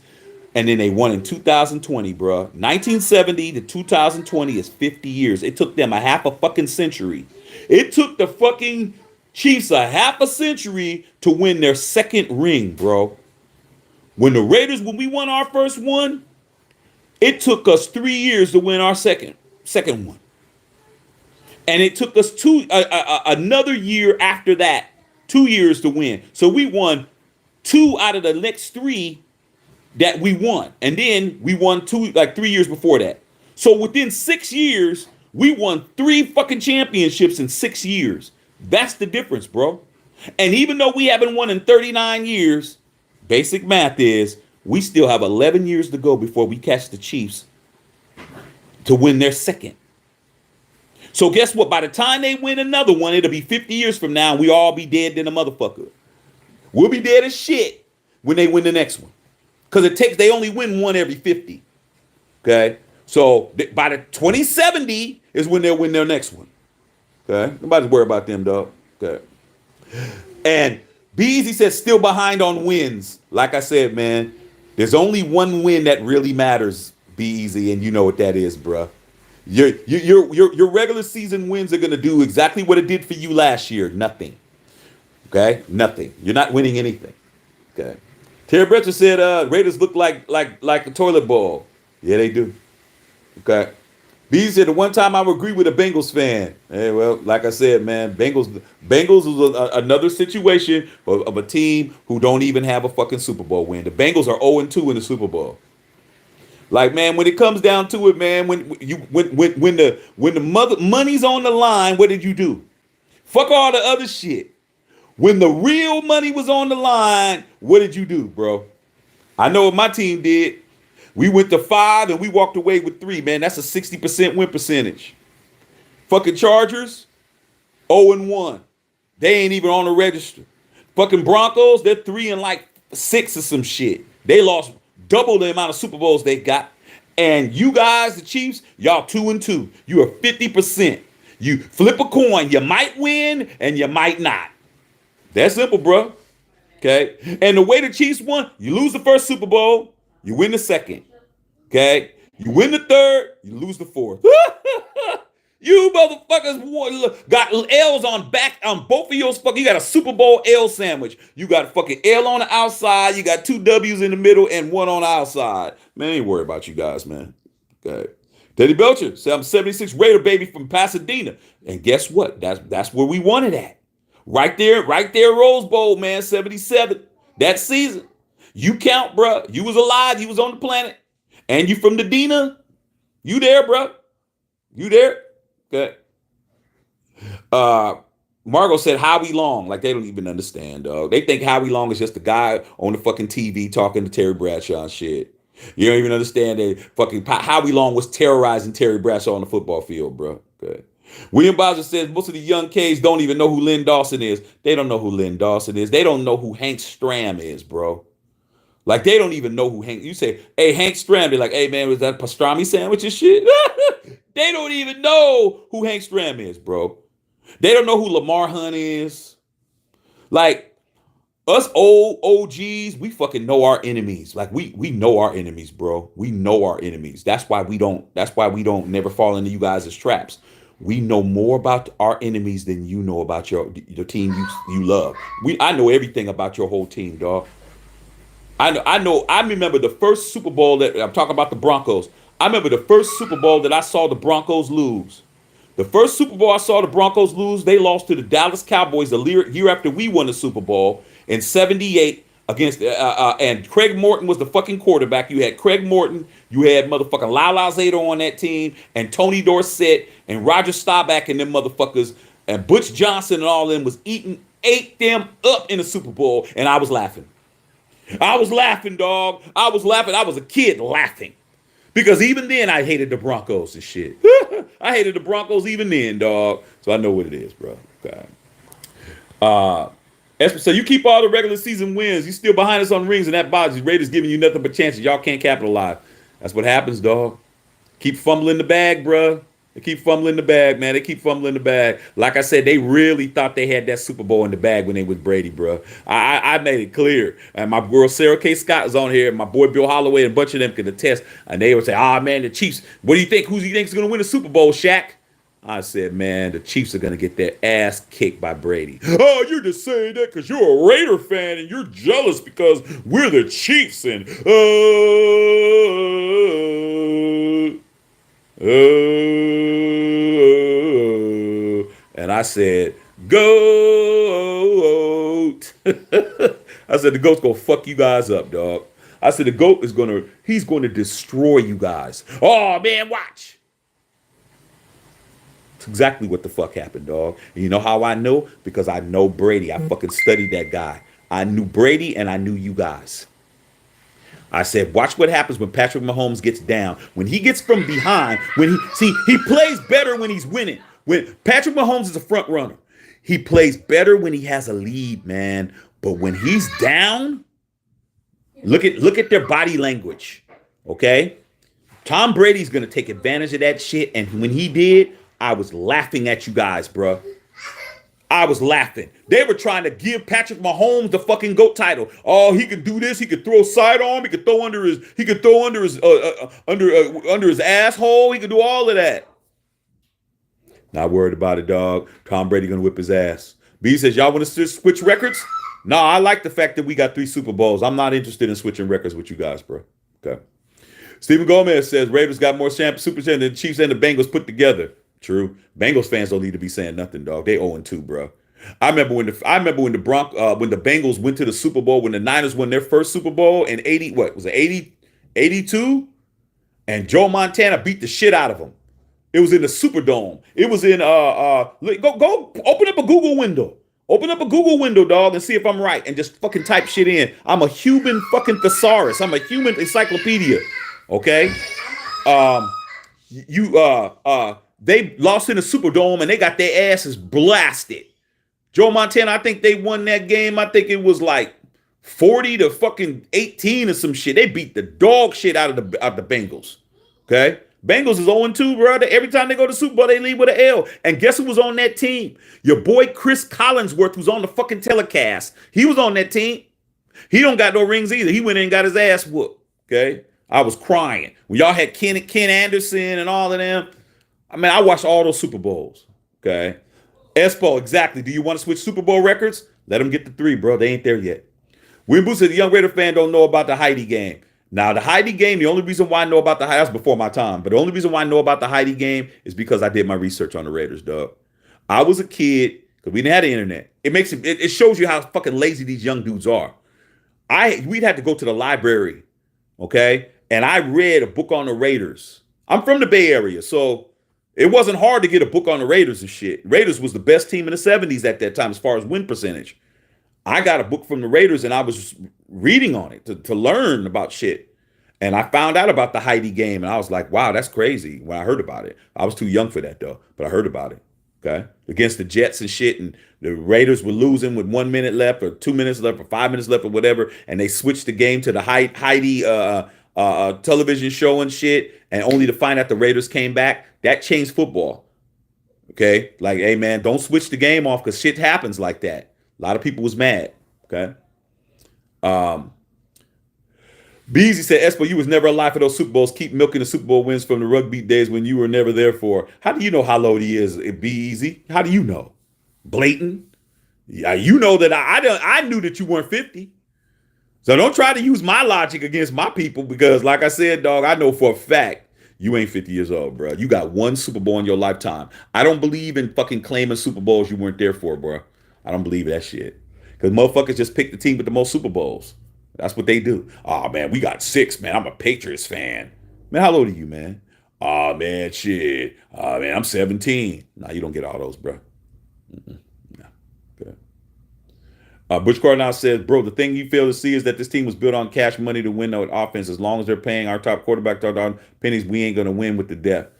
and then they won in 2020, bro. 1970 to 2020 is 50 years. It took them a half a fucking century. It took the fucking Chiefs a half a century to win their second ring, bro. When we won our first one, it took us 3 years to win our second one. And it took us another year after that, 2 years to win. So we won 2 out of the next 3 that we won. And then we won 3 years before that. So within 6 years, we won 3 fucking championships in 6 years. That's the difference, bro. And even though we haven't won in 39 years, basic math is we still have 11 years to go before we catch the Chiefs to win their second. So guess what? By the time they win another one, it'll be 50 years from now, and we all be dead than a motherfucker. We'll be dead as shit when they win the next one. Because they only win one every 50. Okay? So by the 2070 is when they'll win their next one. Okay? Nobody's worried about them, dog. Okay. And Beezy says still behind on wins. Like I said, man, there's only one win that really matters, Beezy, and you know what that is, bruh. Your regular season wins are gonna do exactly what it did for you last year. Nothing. Okay? Nothing. You're not winning anything. Okay. Terry Bretcher said Raiders look like a toilet bowl. Yeah, they do. Okay. B said the one time I would agree with a Bengals fan. Hey, well, like I said, man, Bengals was another situation of a team who don't even have a fucking Super Bowl win. The Bengals are 0-2 in the Super Bowl. Like, man, when it comes down to it, man, when the money's on the line, what did you do? Fuck all the other shit. When the real money was on the line, what did you do, bro? I know what my team did. We went to 5 and we walked away with 3, man. That's a 60% win percentage. Fucking Chargers, 0-1. They ain't even on the register. Fucking Broncos, they're 3-6 or some shit. They lost double the amount of Super Bowls they got. And you guys, the Chiefs, y'all 2-2. You are 50%. You flip a coin. You might win and you might not. That's simple, bro. Okay? And the way the Chiefs won, you lose the first Super Bowl, you win the second. Okay? You win the third, you lose the fourth. You motherfuckers got L's on both of yours. You got a Super Bowl L sandwich. You got a fucking L on the outside. You got 2 W's in the middle and 1 on the outside. Man, I ain't worried about you guys, man. Okay. Teddy Belcher said, I'm 76 Raider baby from Pasadena. And guess what? That's where we wanted at. Right there, Rose Bowl, man, 77. That season. You count, bro. You was alive. You was on the planet. And you from the Dina. You there, bro. You there. Okay. Margot said Howie Long. Like, they don't even understand, dog. They think Howie Long is just the guy on the fucking TV talking to Terry Bradshaw and shit. You don't even understand that fucking Howie Long was terrorizing Terry Bradshaw on the football field, bro. Okay. William Bowser says most of the young K's don't even know who Lynn Dawson is. They don't know who Lynn Dawson is. They don't know who Hank Stram is, bro. Like, they don't even know who Hank. You say, hey, Hank Stram. They're like, hey, man, was that pastrami sandwich and shit? They don't even know who Hank Stram is, bro. They don't know who Lamar Hunt is. Like, us old OGs, we fucking know our enemies. Like, we know our enemies, bro. We know our enemies. That's why we don't never fall into you guys' traps. We know more about our enemies than you know about the team you love. I know everything about your whole team, dog. I remember the first Super Bowl that I'm talking about the Broncos. I remember the first Super Bowl that I saw the Broncos lose. The first Super Bowl I saw the Broncos lose, they lost to the Dallas Cowboys the year after we won the Super Bowl in 78 against and Craig Morton was the fucking quarterback. You had Craig Morton, you had motherfucking Lyle Alzado on that team, and Tony Dorsett and Roger Staubach and them motherfuckers, and Butch Johnson and all them ate them up in the Super Bowl, and I was laughing. I was laughing, dog. I was laughing. I was a kid laughing. Because even then, I hated the Broncos and shit. I hated the Broncos even then, dog. So I know what it is, bro. Okay. So you keep all the regular season wins. You still behind us on rings, and that bothers you. Raiders giving you nothing but chances. Y'all can't capitalize. That's what happens, dog. Keep fumbling the bag, bro. They keep fumbling the bag, man. They keep fumbling the bag. Like I said, they really thought they had that Super Bowl in the bag when they was Brady, bro. I made it clear. And my girl Sarah K. Scott is on here, and my boy Bill Holloway, and a bunch of them could attest. And they would say, "Ah, man, the Chiefs. What do you think? Who do you think is going to win the Super Bowl, Shaq?" I said, man, the Chiefs are going to get their ass kicked by Brady. Oh, you're just saying that because you're a Raider fan and you're jealous because we're the Chiefs. And, and I said, GOAT. I said, the GOAT's going to fuck you guys up, dog. I said, the GOAT he's going to destroy you guys. Oh, man, watch. It's exactly what the fuck happened, dog. And you know how I know? Because I know Brady. I fucking studied that guy. I knew Brady and I knew you guys. I said, watch what happens when Patrick Mahomes gets down. When he gets from behind, he plays better when he's winning. When Patrick Mahomes is a front runner, he plays better when he has a lead, man. But when he's down, look at their body language. Okay? Tom Brady's gonna take advantage of that shit. And when he did, I was laughing at you guys, bro. I was laughing. They were trying to give Patrick Mahomes the fucking GOAT title. Oh, he could do this. He could throw sidearm. He could throw under his. He could throw under his under his asshole. He could do all of that. Not worried about it, dog. Tom Brady gonna whip his ass. B says, y'all want to switch records? No, I like the fact that we got 3 Super Bowls. I'm not interested in switching records with you guys, bro. Okay. Stephen Gomez says Raiders got more Super Champions than the Chiefs and the Bengals put together. True. Bengals fans don't need to be saying nothing, dog. They 0-2, bro. I remember when the Bengals went to the Super Bowl when the Niners won their first Super Bowl in 82? And Joe Montana beat the shit out of them. It was in the Superdome. It was in go open up a Google window. Open up a Google window, dog, and see if I'm right and just fucking type shit in. I'm a human fucking thesaurus. I'm a human encyclopedia. Okay? They lost in the Superdome and they got their asses blasted. Joe Montana, I think they won that game. I think it was like 40 to fucking 18 or some shit. They beat the dog shit out of the Bengals. Okay? Bengals is 0-2, brother. Every time they go to the Super Bowl, they leave with an L. And guess who was on that team? Your boy Chris Collinsworth, who's on the fucking telecast. He was on that team. He don't got no rings either. He went in and got his ass whooped. Okay? I was crying. When y'all had Ken Anderson and all of them, I mean, I watched all those Super Bowls. Okay? Espo, exactly. Do you want to switch Super Bowl records? Let them get the 3, bro. They ain't there yet. William Booth said the young Raider fan don't know about the Heidi game. Now, the Heidi game, the only reason why I know about that's before my time, but the only reason why I know about the Heidi game is because I did my research on the Raiders, dog. I was a kid, because we didn't have the internet. It shows you how fucking lazy these young dudes are. We'd have to go to the library, okay? And I read a book on the Raiders. I'm from the Bay Area, so it wasn't hard to get a book on the Raiders and shit. Raiders was the best team in the 70s at that time as far as win percentage. I got a book from the Raiders and I was reading on it to learn about shit. And I found out about the Heidi game and I was like, wow, that's crazy when I heard about it. I was too young for that though, but I heard about it. Okay. Against the Jets and shit. And the Raiders were losing with 1 minute left or 2 minutes left or 5 minutes left or whatever. And they switched the game to the Heidi television show and shit. And only to find out the Raiders came back. That changed football. Okay. Like, hey man, don't switch the game off because shit happens like that. A lot of people was mad. Okay. Beezy said, Espo, you was never alive for those Super Bowls. Keep milking the Super Bowl wins from the rugby days when you were never there for. How do you know how low he is? It be easy. How do you know? Blatant. Yeah, you know that I knew that you weren't 50. So don't try to use my logic against my people because, like I said, dog, I know for a fact you ain't 50 years old, bro. You got 1 Super Bowl in your lifetime. I don't believe in fucking claiming Super Bowls you weren't there for, bro. I don't believe that shit. Because motherfuckers just pick the team with the most Super Bowls. That's what they do. Oh, man, we got 6, man. I'm a Patriots fan. Man, how old are you, man? Oh, man, shit. Oh, man, I'm 17. Nah, you don't get all those, bro. No. Okay. Butch Cardinal says, bro, the thing you fail to see is that this team was built on cash money to win with offense. As long as they're paying our top quarterback pennies, we ain't going to win with the depth.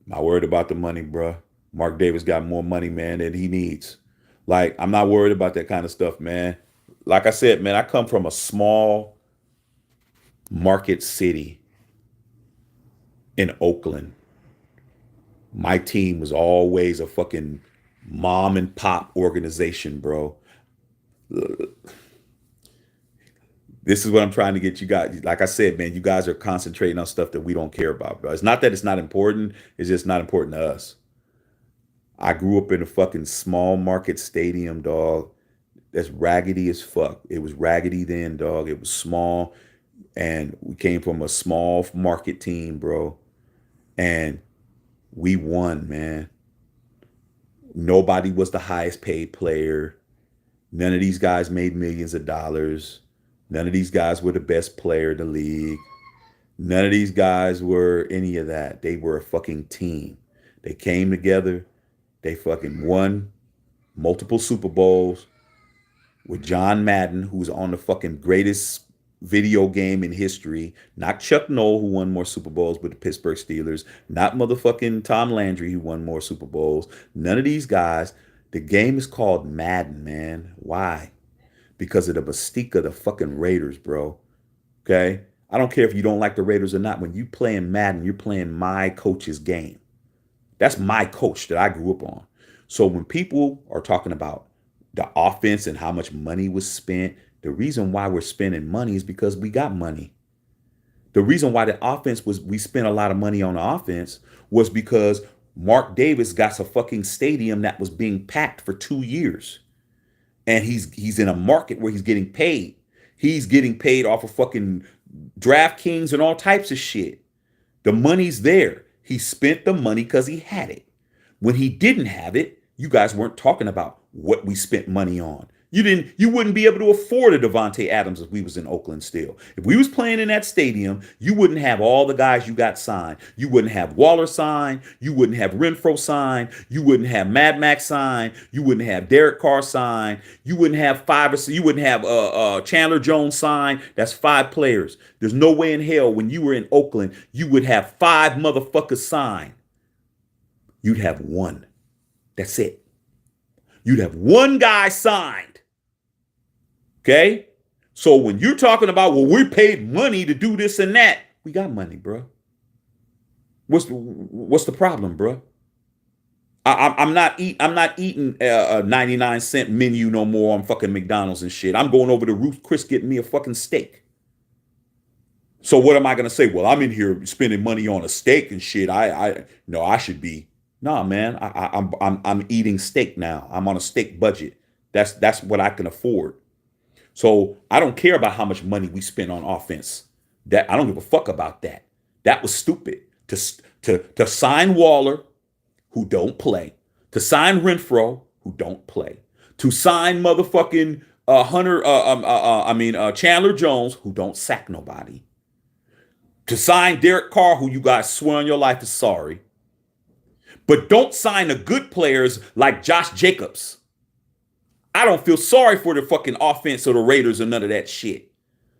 Not worried about the money, bro. Mark Davis got more money, man, than he needs. Like, I'm not worried about that kind of stuff, man. Like I said, man, I come from a small market city in Oakland. My team was always a fucking mom and pop organization, bro. This is what I'm trying to get you guys. Like I said, man, you guys are concentrating on stuff that we don't care about, bro. It's not that it's not important. It's just not important to us. I grew up in a fucking small market stadium, dog. That's raggedy as fuck. It was raggedy then, dog. It was small. And we came from a small market team, bro. And we won, man. Nobody was the highest paid player. None of these guys made millions of dollars. None of these guys were the best player in the league. None of these guys were any of that. They were a fucking team. They came together. They fucking won multiple Super Bowls with John Madden, who's on the fucking greatest video game in history. Not Chuck Noll, who won more Super Bowls with the Pittsburgh Steelers. Not motherfucking Tom Landry, who won more Super Bowls. None of these guys. The game is called Madden, man. Why? Because of the mystique of the fucking Raiders, bro. Okay? I don't care if you don't like the Raiders or not. When you playing Madden, you're playing my coach's game. That's my coach that I grew up on. So when people are talking about the offense and how much money was spent, the reason why we're spending money is because we got money. The reason why the offense was, we spent a lot of money on the offense was because Mark Davis got a fucking stadium that was being packed for 2 years. And he's in a market where he's getting paid. He's getting paid off of fucking DraftKings and all types of shit. The money's there. He spent the money because he had it. When he didn't have it, you guys weren't talking about what we spent money on. You wouldn't be able to afford a Davante Adams if we was in Oakland still. If we was playing in that stadium, you wouldn't have all the guys you got signed. You wouldn't have Waller signed. You wouldn't have Renfro signed. You wouldn't have Mad Max signed. You wouldn't have Derek Carr signed. You wouldn't have you wouldn't have Chandler Jones signed. That's 5 players. There's no way in hell when you were in Oakland, you would have 5 motherfuckers signed. You'd have 1. That's it. You'd have 1 guy signed. Okay? So when you're talking about, well, we paid money to do this and that, we got money, bro. What's the problem, bro? I'm not eating a 99-cent menu no more on fucking McDonald's and shit. I'm going over to Ruth Chris getting me a fucking steak. So what am I gonna say? Well, I'm in here spending money on a steak and shit. I should be. Nah, man. I'm eating steak now. I'm on a steak budget. That's what I can afford. So I don't care about how much money we spend on offense. That I don't give a fuck about that. That was stupid. To sign Waller, who don't play, to sign Renfro, who don't play, to sign motherfucking Chandler Jones, who don't sack nobody, to sign Derek Carr, who you guys swear on your life is sorry, but don't sign the good players like Josh Jacobs. I don't feel sorry for the fucking offense or the Raiders or none of that shit,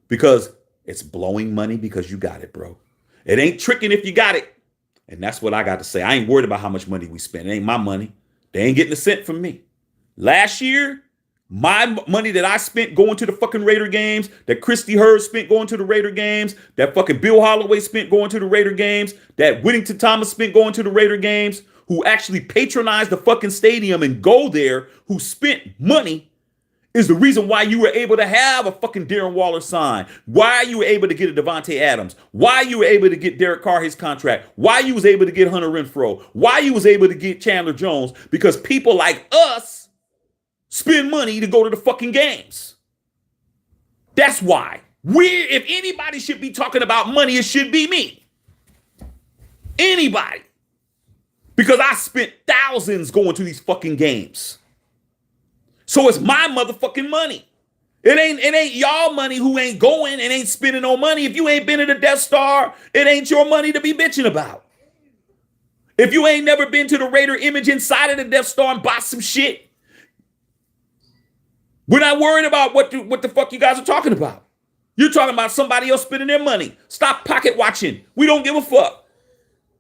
because it's blowing money because you got it, bro. It ain't tricking if you got it. And that's what I got to say. I ain't worried about how much money we spend. It ain't my money. They ain't getting a cent from me. Last year, my money that I spent going to the fucking Raider games, that Christy Hurd spent going to the Raider games, that fucking Bill Holloway spent going to the Raider games, that Whittington Thomas spent going to the Raider games, who actually patronized the fucking stadium and go there, who spent money, is the reason why you were able to have a fucking Darren Waller sign, why you were able to get a Davante Adams, why you were able to get Derek Carr his contract, why you was able to get Hunter Renfro, why you was able to get Chandler Jones, because people like us spend money to go to the fucking games. That's why. If anybody should be talking about money, it should be me. Anybody. Because I spent thousands going to these fucking games. So it's my motherfucking money. It ain't y'all money who ain't going and ain't spending no money. If you ain't been to the Death Star, it ain't your money to be bitching about. If you ain't never been to the Raider image inside of the Death Star and bought some shit, we're not worried about what the fuck you guys are talking about. You're talking about somebody else spending their money. Stop pocket watching. We don't give a fuck.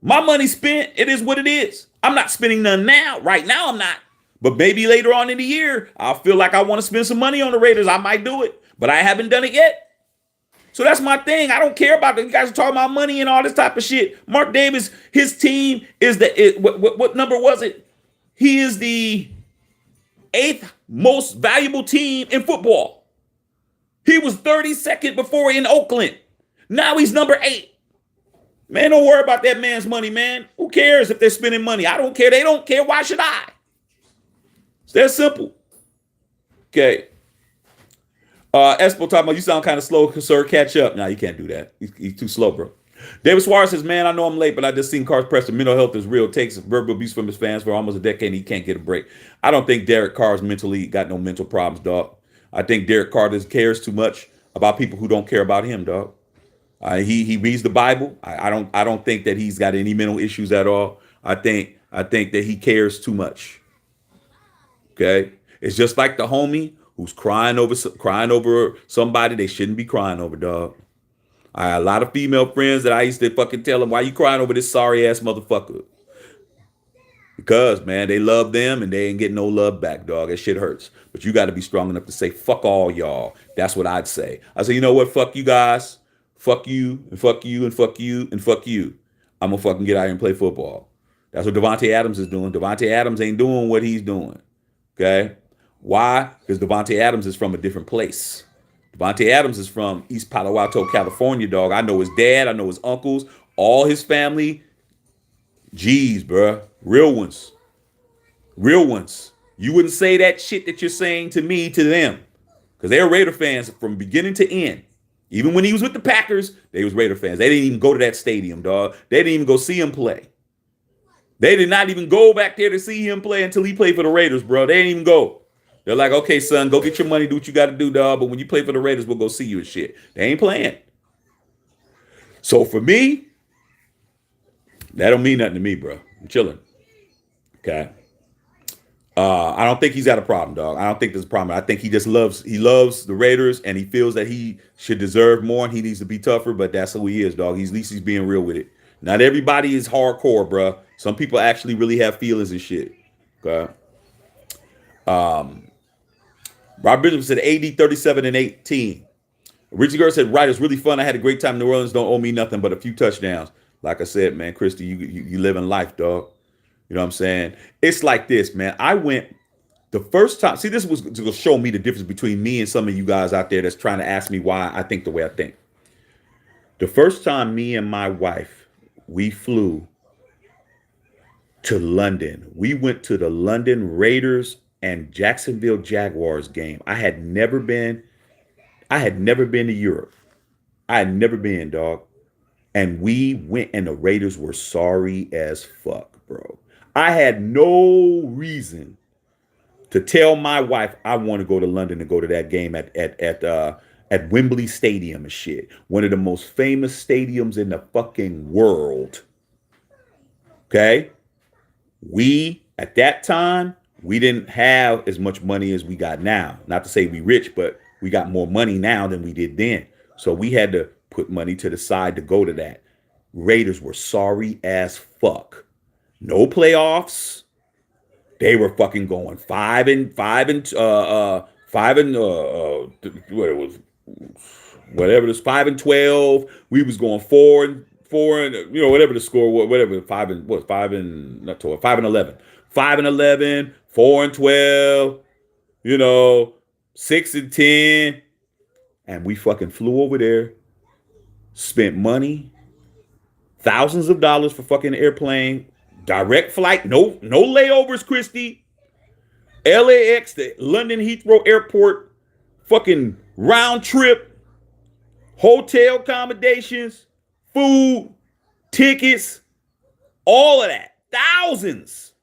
My money spent, it is what it is. I'm not spending none now. Right now, I'm not. But maybe later on in the year, I'll feel like I want to spend some money on the Raiders. I might do it, but I haven't done it yet. So that's my thing. I don't care about that. You guys are talking about money and all this type of shit. Mark Davis, his team is what number was it? He is the 8th most valuable team in football. He was 32nd before in Oakland. Now he's number 8. Man, don't worry about that man's money, man. Who cares if they're spending money? I don't care. They don't care. Why should I? It's that simple. Okay. Espo talking about, you sound kind of slow, sir. Catch up. Nah, you can't do that. He's too slow, bro. David Suarez says, man, I know I'm late, but I just seen Carr's press. The mental health is real. Takes verbal abuse from his fans for almost a decade, and he can't get a break. I don't think Derek Carr's mentally got no mental problems, dog. I think Derek Carr just cares too much about people who don't care about him, dog. He reads the Bible. I don't think that he's got any mental issues at all. I think that he cares too much. Okay, it's just like the homie who's crying over somebody they shouldn't be crying over, dog. I had a lot of female friends that I used to fucking tell them, why you crying over this sorry ass motherfucker? Because, man, they love them and they ain't getting no love back, dog. That shit hurts. But you got to be strong enough to say, fuck all y'all. That's what I'd say. I say, you know what? Fuck you guys. Fuck you and fuck you and fuck you and fuck you. I'm going to fucking get out here and play football. That's what Davante Adams is doing. Davante Adams ain't doing what he's doing. Okay? Why? Because Davante Adams is from a different place. Davante Adams is from East Palo Alto, California, dog. I know his dad. I know his uncles. All his family. Jeez, bro. Real ones. Real ones. You wouldn't say that shit that you're saying to me to them. Because they're Raider fans from beginning to end. Even when he was with the Packers, they was Raider fans. They didn't even go to that stadium, dog. They didn't even go see him play. They did not even go back there to see him play until he played for the Raiders, bro. They didn't even go. They're like, okay, son, go get your money, do what you got to do, dog. But when you play for the Raiders, we'll go see you and shit. They ain't playing. So for me, that don't mean nothing to me, bro. I'm chilling. Okay. I don't think he's got a problem, dog. I don't think there's a problem. I think he loves the Raiders and he feels that he should deserve more and he needs to be tougher, but that's who he is, dog. At least he's being real with it. Not everybody is hardcore, bro. Some people actually really have feelings and shit. Okay. Rob Bishop said AD 37 and 18. Richie Girl said, right, it's really fun. I had a great time in New Orleans. Don't owe me nothing but a few touchdowns. Like I said, man, Christy, you live in life, dog. You know what I'm saying? It's like this, man. I went the first time. See, this was to show me the difference between me and some of you guys out there that's trying to ask me why I think the way I think. The first time me and my wife, we flew to London. We went to the London Raiders and Jacksonville Jaguars game. I had never been to Europe. I had never been, dog. And we went and the Raiders were sorry as fuck, bro. I had no reason to tell my wife I want to go to London and go to that game at Wembley Stadium and shit. One of the most famous stadiums in the fucking world. Okay? At that time, we didn't have as much money as we got now. Not to say we rich, but we got more money now than we did then. So we had to put money to the side to go to that. Raiders were sorry as fuck. No playoffs. They were fucking going 5 and what it was, whatever this 5 and 12. We was going 4 and whatever the score was, whatever 5 and 11, 5 and 11, 4 and 12, 6 and 10, and we fucking flew over there, spent money, thousands of dollars for fucking airplane. Direct flight, no layovers, Christy. LAX to London Heathrow Airport, fucking round trip, hotel accommodations, food, tickets, all of that. Thousands.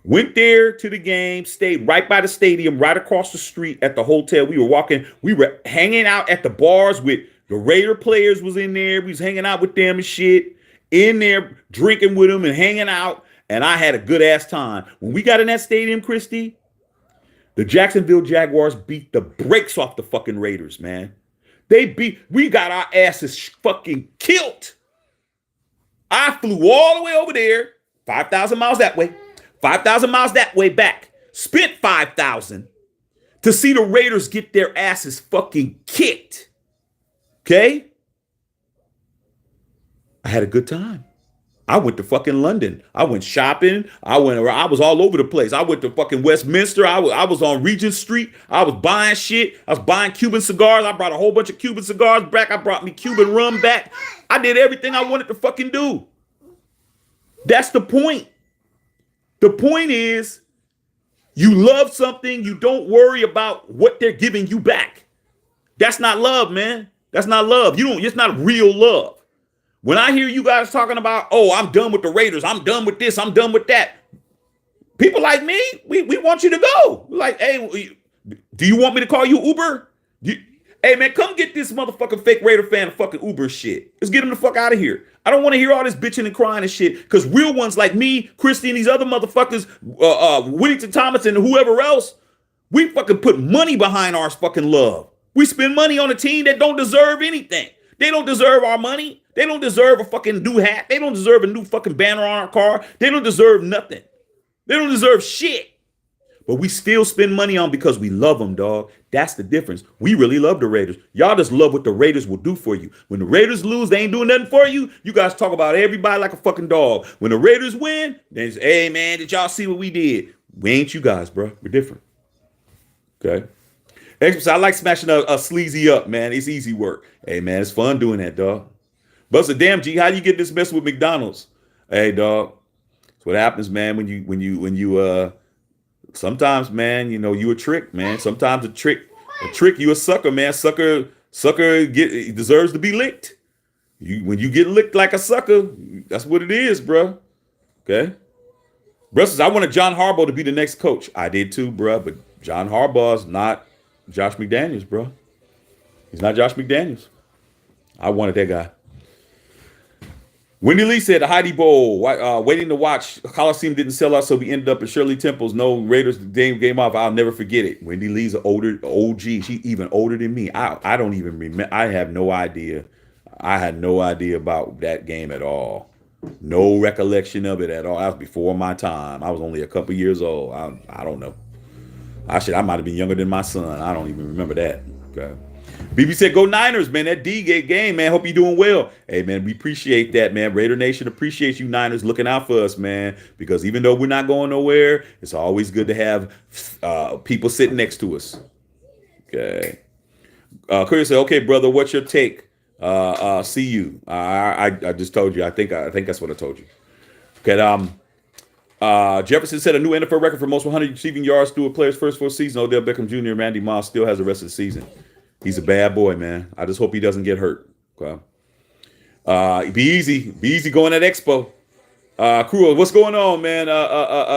Went there to the game, stayed right by the stadium, right across the street at the hotel. We were hanging out at the bars with the Raider players was in there. We was hanging out with them and shit. In there drinking with them and hanging out, and I had a good ass time. When we got in that stadium, Christy, the Jacksonville Jaguars beat the brakes off the fucking Raiders, man. We got our asses fucking killed. I flew all the way over there, 5,000 miles that way, 5,000 miles that way back, spent 5,000 to see the Raiders get their asses fucking kicked. Okay? I had a good time. I went to fucking London. I went shopping. I went around. I was all over the place. I went to fucking Westminster. I was on Regent Street. I was buying shit. I was buying Cuban cigars. I brought a whole bunch of Cuban cigars back. I brought me Cuban rum back. I did everything I wanted to fucking do. That's the point. The point is, you love something, you don't worry about what they're giving you back. That's not love, man. That's not love. It's not real love. When I hear you guys talking about, oh, I'm done with the Raiders, I'm done with this, I'm done with that. People like me, we want you to go. We're like, hey, do you want me to call you Uber? Hey, man, come get this motherfucking fake Raider fan of fucking Uber shit. Let's get him the fuck out of here. I don't want to hear all this bitching and crying and shit, because real ones like me, Christy, and these other motherfuckers, Whittington Thomas and whoever else, we fucking put money behind our fucking love. We spend money on a team that don't deserve anything. They don't deserve our money. They don't deserve a fucking new hat. They don't deserve a new fucking banner on our car. They don't deserve nothing. They don't deserve shit. But we still spend money on because we love them, dog. That's the difference. We really love the Raiders. Y'all just love what the Raiders will do for you. When the Raiders lose, they ain't doing nothing for you. You guys talk about everybody like a fucking dog. When the Raiders win, they say, hey, man, did y'all see what we did? We ain't you guys, bro. We're different. Okay? I like smashing a sleazy up, man. It's easy work. Hey, man, it's fun doing that, dog. But it's a damn G, how you get this mess with McDonald's? Hey, dog. That's what happens, man, when you sometimes, man, you a trick, man. Sometimes a trick, you a sucker, man. Sucker deserves to be licked. When you get licked like a sucker, that's what it is, bro. Okay? Bro says, I wanted John Harbaugh to be the next coach. I did too, bro, but John Harbaugh's not Josh McDaniels, bro. He's not Josh McDaniels. I wanted that guy. Wendy Lee said the Heidi Bowl, waiting to watch. Coliseum didn't sell out, so we ended up at Shirley Temple's. No Raiders game off. I'll never forget it. Wendy Lee's an older OG. She even older than me. I don't even remember. I have no idea. I had no idea about that game at all. No recollection of it at all. That was before my time. I was only a couple years old. I don't know. I might have been younger than my son. I don't even remember that. Okay. BB said, go Niners, man. That D-Gate game, man. Hope you're doing well. Hey, man, we appreciate that, man. Raider Nation appreciates you Niners looking out for us, man. Because even though we're not going nowhere, it's always good to have people sitting next to us. Okay. Curry said, okay, brother, what's your take? See you. I just told you. I think that's what I told you. Okay. Jefferson said a new NFL record for most 100 receiving yards through a player's first full season. Odell Beckham Jr. and Randy Moss still has the rest of the season. He's a bad boy, man. I just hope he doesn't get hurt. Okay. Be easy going at Expo. Crew, what's going on, man?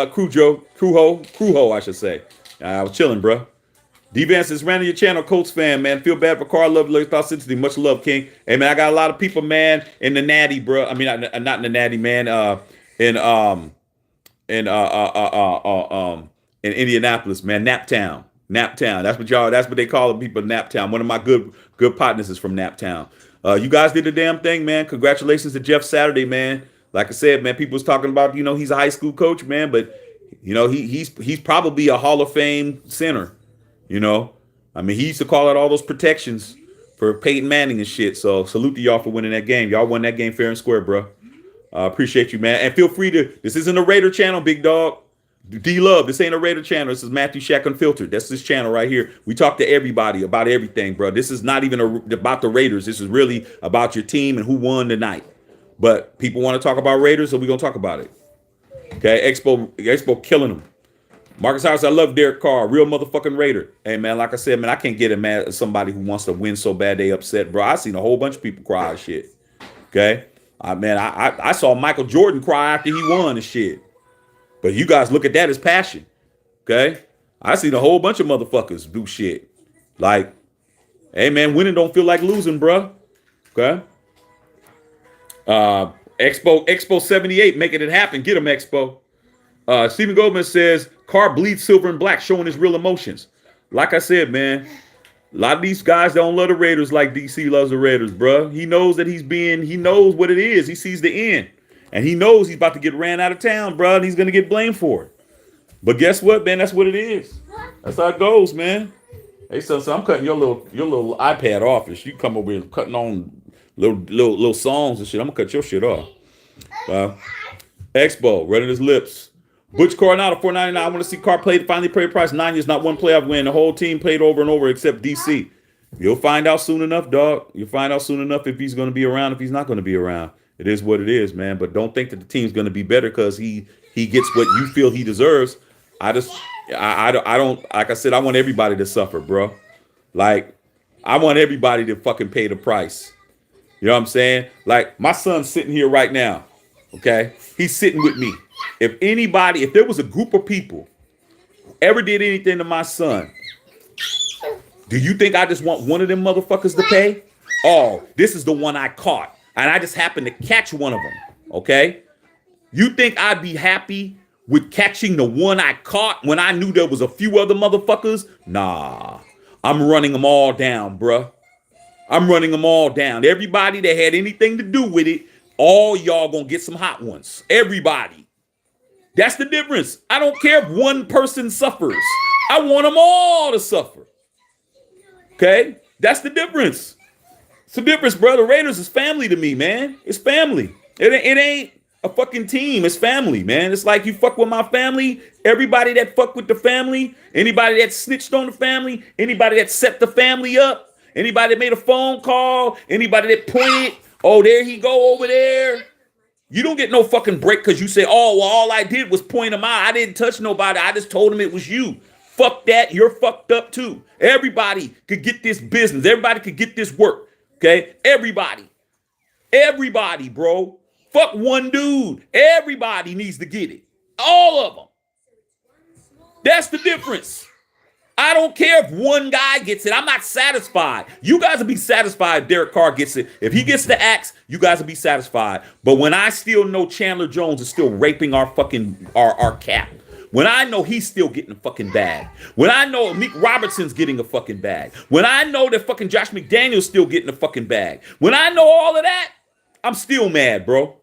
Crewho, I should say. I was chilling, bro. D-Van says, ran to your channel, Colts fan, man. Feel bad for Carl. Love toxicity. Much love, King. Hey, man, I got a lot of people, man, in the natty, bro. I mean, not in the natty, man. In Indianapolis, man. Naptown. That's what they call the people in Naptown. One of my good partners is from Naptown. You guys did the damn thing, man. Congratulations to Jeff Saturday, man. Like I said, man, people was talking about, he's a high school coach, man, but he's probably a Hall of Fame center. I mean, he used to call out all those protections for Peyton Manning and shit. So salute to y'all for winning that game. Y'all won that game fair and square, bro. Appreciate you, man. And feel free this isn't a Raider channel, big dog. D-Love, this ain't a Raider channel. This is Matthew Shack Unfiltered. That's this channel right here. We talk to everybody about everything, bro. This is not even about the Raiders. This is really about your team and who won tonight. But people want to talk about Raiders, so we're going to talk about it. Okay, Expo killing them. Marcus Harris, I love Derek Carr. Real motherfucking Raider. Hey, man, like I said, man, I can't get mad at somebody who wants to win so bad they upset, bro. I seen a whole bunch of people cry and shit. Okay? I saw Michael Jordan cry after he won and shit. But you guys look at that as passion. Okay? I seen a whole bunch of motherfuckers do shit. Like, hey, man, winning don't feel like losing, bro. Okay? Expo 78, making it happen. Get him, Expo. Stephen Goldman says, Carr bleeds silver and black, showing his real emotions. Like I said, man, a lot of these guys don't love the Raiders like DC loves the Raiders, bro. He knows that he knows what it is. He sees the end. And he knows he's about to get ran out of town, bro, and he's going to get blamed for it. But guess what, man? That's what it is. That's how it goes, man. Hey, so I'm cutting your little iPad off. If you come over here cutting on little songs and shit, I'm gonna cut your shit off. Uh, Expo, running his lips. Butch Coronado, 499. I want to see Carr finally play price. 9 years, not one playoff win. The whole team played over and over except DC. You'll find out soon enough, dog. You'll find out soon enough if he's going to be around, if he's not going to be around. It is what it is, man. But don't think that the team's going to be better because he gets what you feel he deserves. I just I don't like I said, I want everybody to suffer, bro. Like, I want everybody to fucking pay the price. You know what I'm saying? Like, my son's sitting here right now. Okay? He's sitting with me. If there was a group of people who ever did anything to my son, do you think I just want one of them motherfuckers to pay? Oh, this is the one I caught. And I just happened to catch one of them. Okay? You think I'd be happy with catching the one I caught when I knew there was a few other motherfuckers? Nah. I'm running them all down, bruh. I'm running them all down. Everybody that had anything to do with it, all y'all gonna get some hot ones. Everybody. That's the difference. I don't care if one person suffers. I want them all to suffer. Okay? That's the difference. It's the difference, brother. Raiders is family to me, man. It's family. It ain't a fucking team. It's family, man. It's like you fuck with my family. Everybody that fuck with the family, anybody that snitched on the family, anybody that set the family up, anybody that made a phone call, anybody that pointed, oh, there he go over there. You don't get no fucking break because you say, oh, well, all I did was point him out. I didn't touch nobody. I just told him it was you. Fuck that. You're fucked up too. Everybody could get this business. Everybody could get this work. Okay? Everybody. Everybody, bro. Fuck one dude. Everybody needs to get it. All of them. That's the difference. I don't care if one guy gets it. I'm not satisfied. You guys will be satisfied if Derek Carr gets it. If he gets the axe, you guys will be satisfied. But when I still know Chandler Jones is still raping our fucking our cap, when I know he's still getting a fucking bag, when I know Meek Robertson's getting a fucking bag, when I know that fucking Josh McDaniel's still getting a fucking bag, when I know all of that, I'm still mad, bro.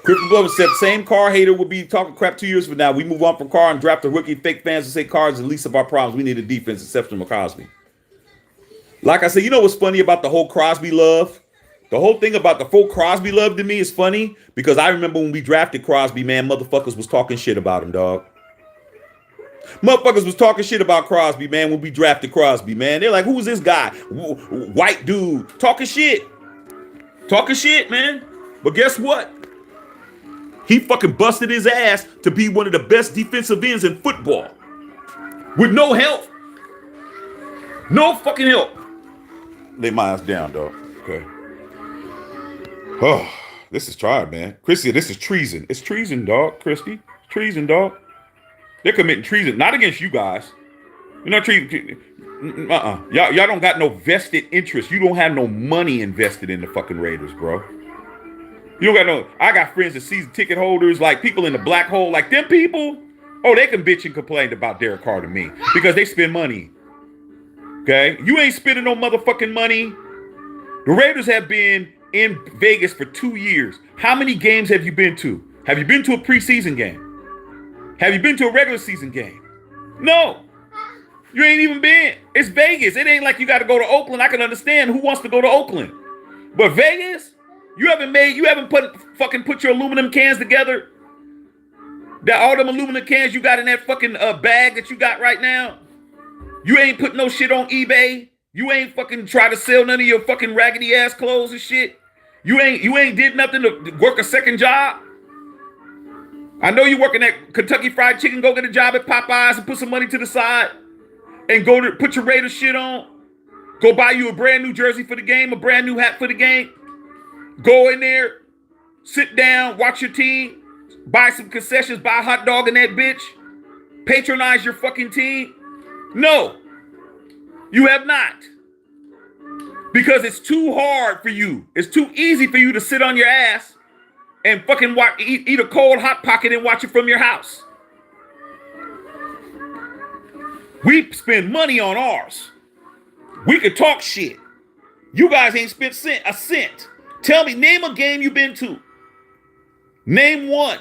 Christian Glover said, same Carr hater will be talking crap 2 years from now. We move on from Carr and draft a rookie. Fake fans will say Carr is the least of our problems. We need a defense, exception of Crosby. Like I said, you know what's funny about the whole Crosby love? The whole thing about the full Crosby love to me is funny because I remember when we drafted Crosby, man, motherfuckers was talking shit about him, dog. Motherfuckers was talking shit about Crosby, man, when we drafted Crosby, man. They're like, who's this guy? White dude. Talking shit. Talking shit, man. But guess what? He fucking busted his ass to be one of the best defensive ends in football. With no help. No fucking help. Lay my ass down, dog. Okay. Oh, this is tried, man. Christy, this is treason. It's treason, dog. Christy. It's treason, dog. They're committing treason. Not against you guys. You're not treason. Y'all don't got no vested interest. You don't have no money invested in the fucking Raiders, bro. You don't got no, I got friends that season ticket holders, like people in the black hole, like them people. Oh, they can bitch and complain about Derek Carr to me because they spend money. Okay? You ain't spending no motherfucking money. The Raiders have been in Vegas for 2 years. How many games have you been to? Have you been to a preseason game? Have you been to a regular season game? No. You ain't even been. It's Vegas. It ain't like you got to go to Oakland. I can understand who wants to go to Oakland. But Vegas? You haven't put your aluminum cans together. That all them aluminum cans you got in that fucking bag that you got right now. You ain't put no shit on eBay. You ain't fucking try to sell none of your fucking raggedy ass clothes and shit. You ain't did nothing to work a second job. I know you working at Kentucky Fried Chicken. Go get a job at Popeyes and put some money to the side and go to put your Raiders shit on. Go buy you a brand new jersey for the game, a brand new hat for the game. Go in there, sit down, watch your team, buy some concessions, buy a hot dog in that bitch, patronize your fucking team. No, you have not. Because it's too hard for you. It's too easy for you to sit on your ass and fucking eat a cold Hot Pocket and watch it from your house. We spend money on ours. We could talk shit. You guys ain't spent a cent. Tell me, name a game you've been to. Name one.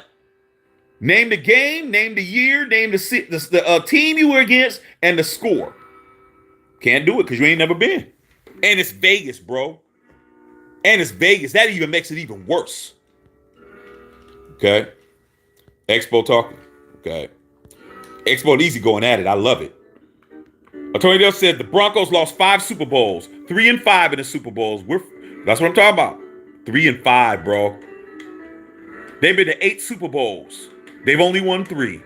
Name the game, name the year, name the team you were against, and the score. Can't do it because you ain't never been. And it's Vegas, bro. And it's Vegas. That even makes it even worse. Okay. Expo talking. Okay. Expo and Easy going at it. I love it. Antonio Dale said the Broncos lost 5 Super Bowls, 3 and 5 in the Super Bowls. That's what I'm talking about. 3 and 5, bro. They've been to 8 Super Bowls. They've only won 3.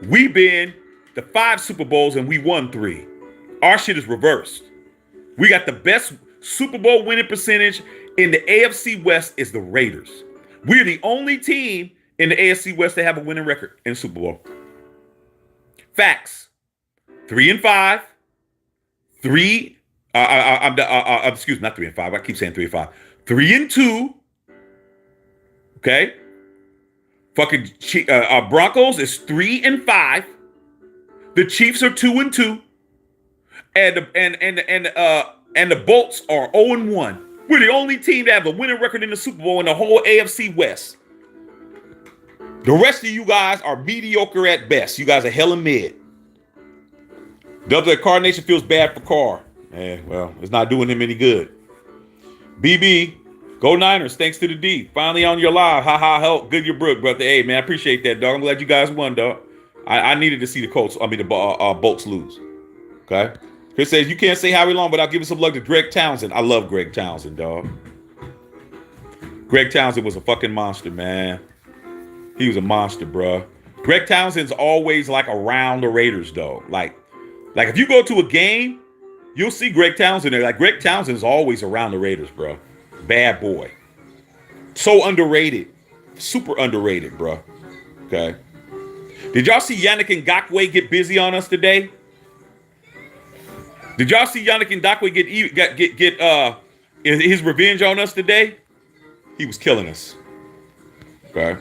We've been to 5 Super Bowls and we won 3. Our shit is reversed. We got the best Super Bowl winning percentage in the AFC West is the Raiders. We're the only team in the AFC West that have a winning record in the Super Bowl. Facts. 3 and 5. 3. Excuse me, not 3 and 5. I keep saying 3 and 5. 3 and 2. Okay. Fucking Broncos is 3 and 5. The Chiefs are 2 and 2. And the Bolts are 0 and 1. We're the only team that have a winning record in the Super Bowl in the whole AFC West. The rest of you guys are mediocre at best. You guys are hella mid. Car Nation feels bad for Carr. Well, it's not doing him any good. BB, go Niners. Thanks to the D. Finally on your live. Ha ha. Help. Good your brook, brother. Hey, man, I appreciate that, dog. I'm glad you guys won, dog. I needed to see the Bolts lose. Okay. Chris says, you can't say Howie Long without giving some love to Greg Townsend. I love Greg Townsend, dog. Greg Townsend was a fucking monster, man. He was a monster, bro. Greg Townsend's always like around the Raiders, though. Like if you go to a game, you'll see Greg Townsend there. Like Greg Townsend's always around the Raiders, bro. Bad boy. So underrated. Super underrated, bro. Okay. Did y'all see Yannick Ngakoue get busy on us today? Did y'all see Yannick Ngakoue get his revenge on us today? He was killing us. Okay.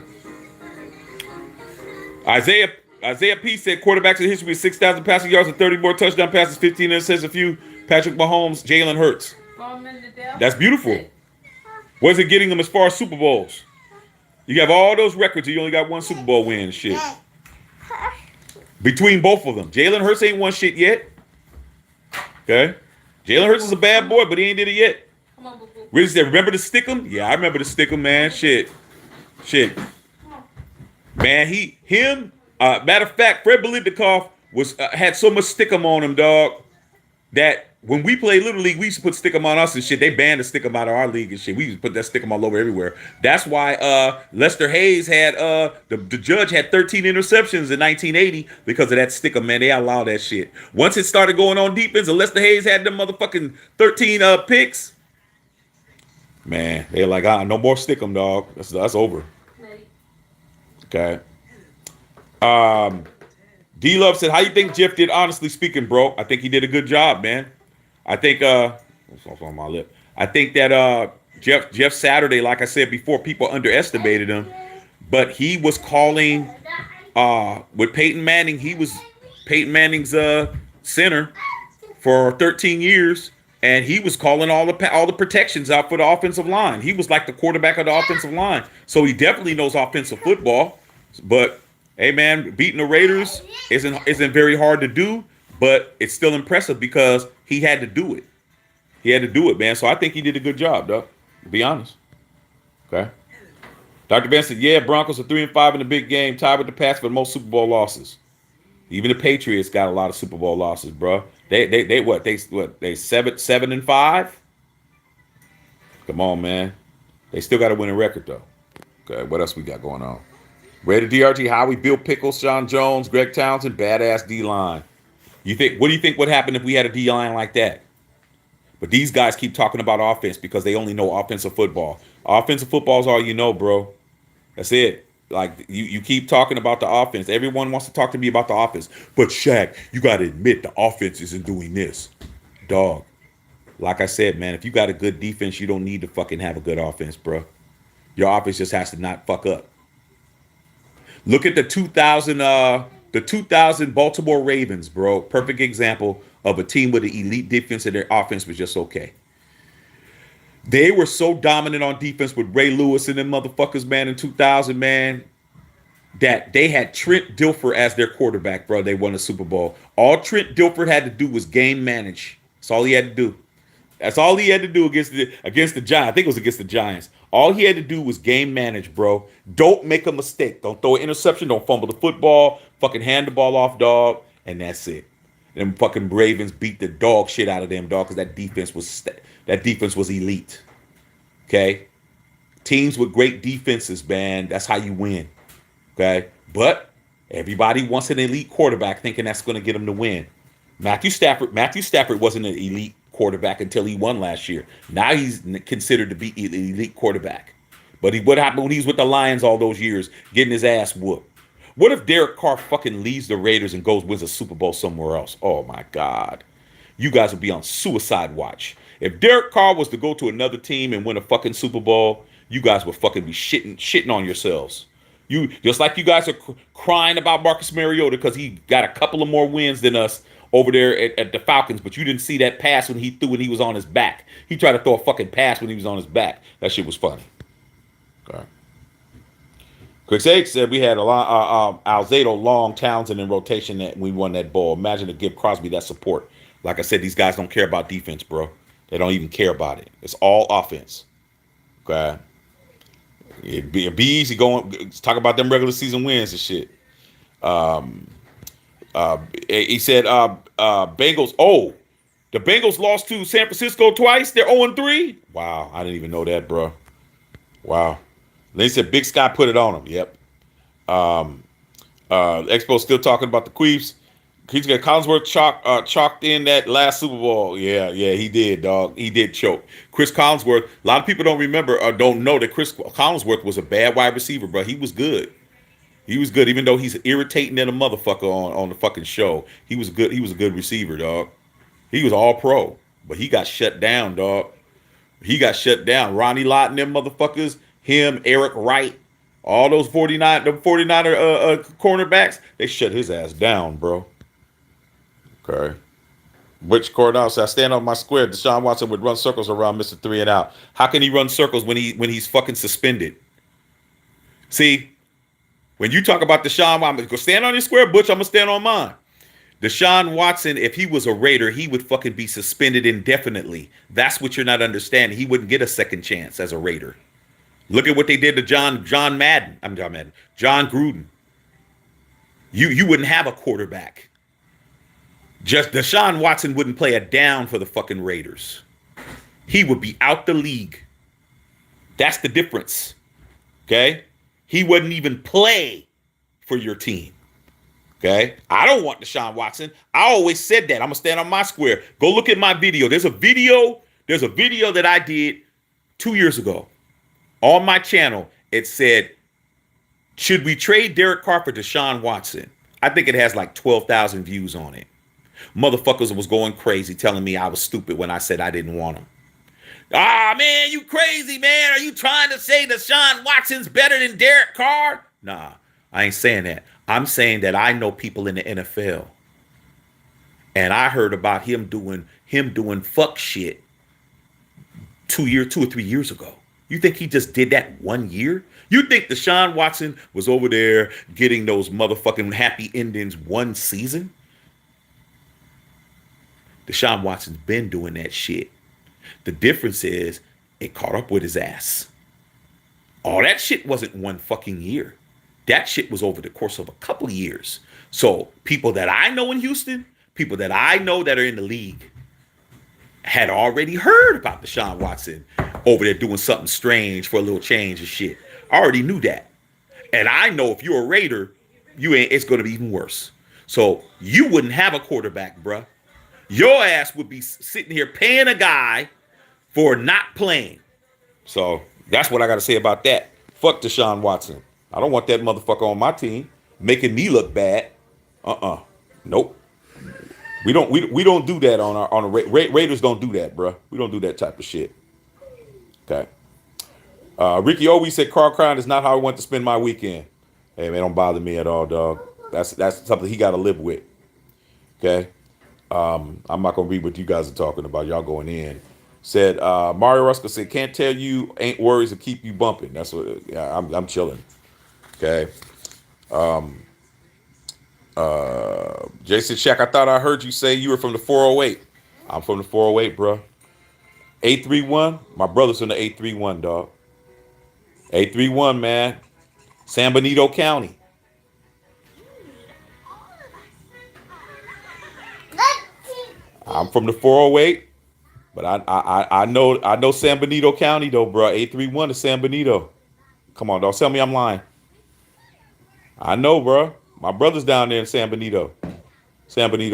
Isaiah P said quarterbacks in history with 6,000 passing yards and 30 more touchdown passes, 15 interceptions, a few. Patrick Mahomes, Jalen Hurts. That's beautiful. What's it getting them as far as Super Bowls? You have all those records and you only got 1 Super Bowl win. Shit. Between both of them. Jalen Hurts ain't won shit yet. Okay? Jalen Hurts is a bad boy, but he ain't did it yet. Really said, remember the Stickum? Yeah, I remember the Stickum, man. Shit. Man, matter of fact, Fred Biletnikoff had so much Stickum on him, dog, that when we played Little League, we used to put Stickum on us and shit. They banned the Stickum out of our league and shit. We used to put that Stickum all over everywhere. That's why Lester Hayes had, the judge had 13 interceptions in 1980 because of that Stickum, man. They allowed that shit. Once it started going on defense and Lester Hayes had them motherfucking 13 picks, man, they're like, no more Stickum, dog. That's over. Okay. D-Love said, how you think Jeff did, honestly speaking, bro? I think he did a good job, man. I think, what's off on my lip? I think that Jeff Saturday, like I said before, people underestimated him. But he was calling, with Peyton Manning, he was Peyton Manning's center for 13 years. And he was calling all the protections out for the offensive line. He was like the quarterback of the offensive line. So he definitely knows offensive football. But hey, man, beating the Raiders isn't very hard to do, but it's still impressive because he had to do it. He had to do it, man. So I think he did a good job, though, to be honest. Okay. Dr. Ben said, yeah, Broncos are 3 and 5 in the big game, tied with the Pats for the most Super Bowl losses. Even the Patriots got a lot of Super Bowl losses, bro. They 7 and 5? Come on, man. They still got a winning record, though. Okay, what else we got going on? Raider DRT, Howie, Bill Pickles, Sean Jones, Greg Townsend, badass D-line. What do you think would happen if we had a D-line like that? But these guys keep talking about offense because they only know offensive football. Offensive football is all you know, bro. That's it. Like, you keep talking about the offense. Everyone wants to talk to me about the offense. But, Shaq, you got to admit the offense isn't doing this. Dog. Like I said, man, if you got a good defense, you don't need to fucking have a good offense, bro. Your offense just has to not fuck up. Look at the 2000 Baltimore Ravens, bro. Perfect example of a team with an elite defense and their offense was just okay. They were so dominant on defense with Ray Lewis and them motherfuckers, man, in 2000, man. that they had Trent Dilfer as their quarterback, bro. They won a Super Bowl. All Trent Dilfer had to do was game manage. That's all he had to do. That's all he had to do against the Giants. I think it was against the Giants. All he had to do was game manage, bro. Don't make a mistake. Don't throw an interception. Don't fumble the football. Fucking hand the ball off, dog. And that's it. Them fucking Ravens beat the dog shit out of them, dog, because that defense was elite. Okay, teams with great defenses, man. That's how you win. Okay, but everybody wants an elite quarterback, thinking that's going to get them to win. Matthew Stafford wasn't an elite quarterback until he won last year. Now he's considered to be an elite quarterback. But what happened when he was with the Lions all those years, getting his ass whooped? What if Derek Carr fucking leaves the Raiders and wins a Super Bowl somewhere else? Oh my God. You guys would be on suicide watch. If Derek Carr was to go to another team and win a fucking Super Bowl, you guys would fucking be shitting on yourselves. You just like you guys are crying about Marcus Mariota because he got a couple of more wins than us over there at the Falcons, but you didn't see that pass when he threw when he was on his back. He tried to throw a fucking pass when he was on his back. That shit was funny. Okay. Quick Sake said we had Alzado, Long, Townsend in rotation that we won that ball. Imagine to give Crosby that support. Like I said, these guys don't care about defense, bro. They don't even care about it. It's all offense. Okay. It'd be easy going talk about them regular season wins and shit. He said Bengals. Oh, the Bengals lost to San Francisco twice. They're 0-3. Wow, I didn't even know that, bro. Wow. They said Big Sky put it on them. Yep. Expo still talking about the Queefs. He's got Collinsworth chalked in that last Super Bowl. Yeah, he did, dog. He did choke. Chris Collinsworth. A lot of people don't remember or don't know that Chris Collinsworth was a bad wide receiver, bro. He was good. He was good, even though he's irritating than a motherfucker on the fucking show. He was good. He was a good receiver, dog. He was all pro, but he got shut down, dog. He got shut down. Ronnie Lott and them motherfuckers. Him, Eric Wright, all those 49er cornerbacks. They shut his ass down, bro. Okay. Which Cornell said, I stand on my square. Deshaun Watson would run circles around Mr. 3 and out. How can he run circles when he's fucking suspended? See, when you talk about Deshaun, I'm going to stand on your square, Butch. I'm going to stand on mine. Deshaun Watson, if he was a Raider, he would fucking be suspended indefinitely. That's what you're not understanding. He wouldn't get a second chance as a Raider. Look at what they did to John Gruden. You wouldn't have a quarterback. Just Deshaun Watson wouldn't play a down for the fucking Raiders. He would be out the league. That's the difference. Okay? He wouldn't even play for your team. Okay? I don't want Deshaun Watson. I always said that. I'm going to stand on my square. Go look at my video. There's a video that I did 2 years ago on my channel. It said, should we trade Derek Carr for Deshaun Watson? I think it has like 12,000 views on it. Motherfuckers was going crazy telling me I was stupid when I said I didn't want him. Ah, man, you crazy, man. Are you trying to say Deshaun Watson's better than Derek Carr? Nah, I ain't saying that. I'm saying that I know people in the NFL. And I heard about him doing fuck shit 2 or 3 years ago. You think he just did that 1 year? You think Deshaun Watson was over there getting those motherfucking happy endings one season? Deshaun Watson's been doing that shit. The difference is it caught up with his ass. All that shit wasn't 1 fucking year. That shit was over the course of a couple of years. So people that I know in Houston, people that I know that are in the league, had already heard about Deshaun Watson over there doing something strange for a little change and shit. I already knew that. And I know if you're a Raider, it's going to be even worse. So you wouldn't have a quarterback, bruh. Your ass would be sitting here paying a guy for not playing. So that's what I got to say about that. Fuck Deshaun Watson. I don't want that motherfucker on my team making me look bad. Nope. We don't do that on a Raiders don't do that, bro. We don't do that type of shit. Okay. Ricky always said Carl Crown is not how I want to spend my weekend. Hey man, don't bother me at all, dog. That's something he got to live with. Okay. I'm not gonna read what you guys are talking about. Y'all going in. Said Mario Rusker said, can't tell you ain't worries to keep you bumping. That's what I'm chilling. Okay. Jason Shack, I thought I heard you say you were from the 408. I'm from the 408, bro. 831. My brother's from the 831, dog. 831, man. San Benito County. I'm from the 408, but I know San Benito County though, bro. 831 is San Benito. Come on, dog. Tell me I'm lying. I know, bro. My brother's down there in San Benito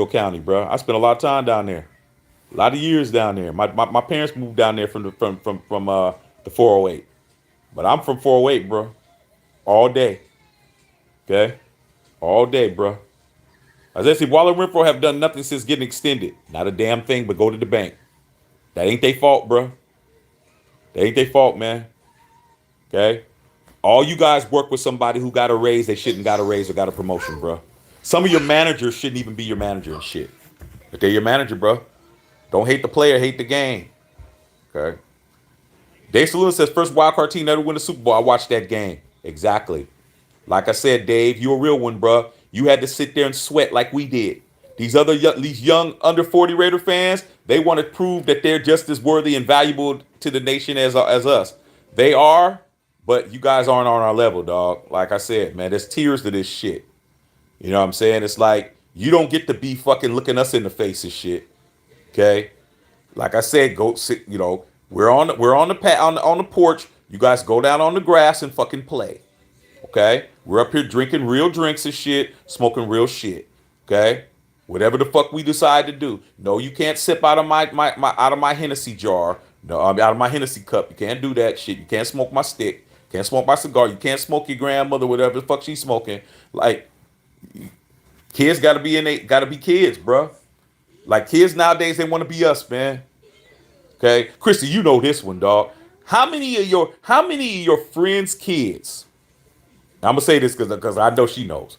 County, bro. I spent a lot of time down there. A lot of years down there. My parents moved down there from the 408. But I'm from 408, bro. All day. Okay? All day, bro. As I say, Waller and Renfro have done nothing since getting extended. Not a damn thing, but go to the bank. That ain't their fault, bro. That ain't their fault, man. Okay? All you guys work with somebody who got a raise they shouldn't got a raise or got a promotion, bro. Some of your managers shouldn't even be your manager and shit. But they're your manager, bro. Don't hate the player, hate the game. Okay? Dave Saloon says, first wildcard team never win a Super Bowl. I watched that game. Exactly. Like I said, Dave, you a real one, bro. You had to sit there and sweat like we did. These young under 40 Raider fans, they want to prove that they're just as worthy and valuable to the nation as us. They are, but you guys aren't on our level, dog. Like I said, man, there's tears to this shit. You know what I'm saying? It's like you don't get to be fucking looking us in the face and shit. Okay? Like I said, go sit. You know, we're on the porch. You guys go down on the grass and fucking play. Okay? We're up here drinking real drinks and shit, smoking real shit. Okay? Whatever the fuck we decide to do. No, you can't sip out of my out of my Hennessy jar. No, out of my Hennessy cup. You can't do that shit. You can't smoke my stick. Can't smoke my cigar. You can't smoke your grandmother, whatever the fuck she's smoking. Like, kids gotta be kids, bro. Like kids nowadays, they want to be us, man. Okay, Christy, you know this one, dog. How many of your friends' kids? I'm gonna say this because I know she knows.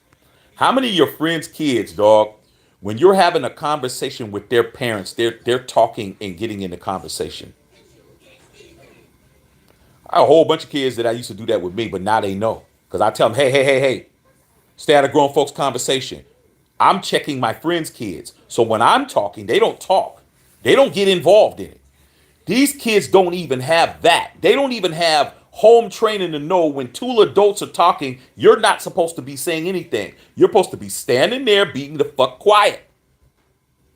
How many of your friends' kids, dog, when you're having a conversation with their parents, they're talking and getting in the conversation. I have a whole bunch of kids that I used to do that with me, but now they know because I tell them, hey, stay out of grown folks' conversation. I'm checking my friends' kids, so when I'm talking, they don't talk. They don't get involved in it. These kids don't even have that. They don't even have home training to know when two adults are talking, you're not supposed to be saying anything. You're supposed to be standing there being the fuck quiet.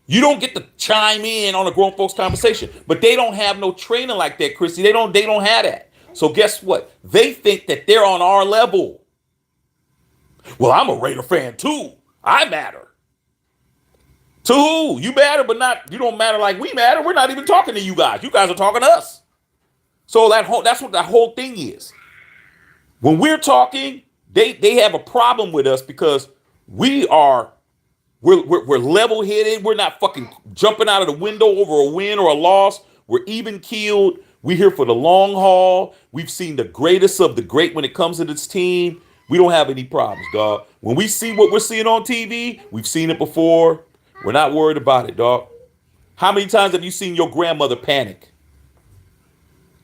You don't get to chime in on a grown folks conversation. But they don't have no training like that, Chrissy. They don't have that. So guess what? They think that they're on our level. Well, I'm a Raider fan too. I matter. To who? You matter, but not, you don't matter like we matter. We're not even talking to you guys. You guys are talking to us. So that's what that whole thing is. When we're talking, they have a problem with us because we're level headed. We're not fucking jumping out of the window over a win or a loss. We're even keeled. We're here for the long haul. We've seen the greatest of the great when it comes to this team. We don't have any problems, dog. When we see what we're seeing on TV, we've seen it before. We're not worried about it, dog. How many times have you seen your grandmother panic?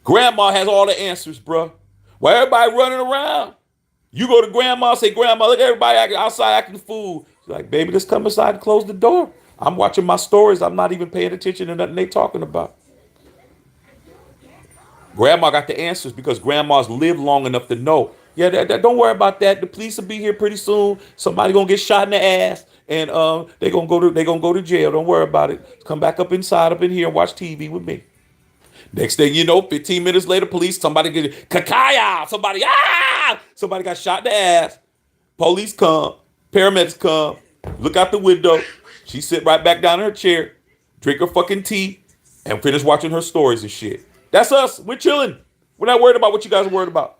Grandma has all the answers, bro. While everybody running around, you go to grandma, say, Grandma, look at everybody outside acting the fool. She's like, baby, just come inside and close the door. I'm watching my stories. I'm not even paying attention to nothing they talking about. Grandma got the answers because grandmas live long enough to know. Yeah, don't worry about that. The police will be here pretty soon. Somebody gonna get shot in the ass, and they gonna go to jail. Don't worry about it. Come back up in here and watch TV with me. Next thing you know, 15 minutes later, police, somebody get kakaya, somebody got shot in the ass. Police come, paramedics come, look out the window. She sit right back down in her chair, drink her fucking tea, and finish watching her stories and shit. That's us. We're chilling. We're not worried about what you guys are worried about.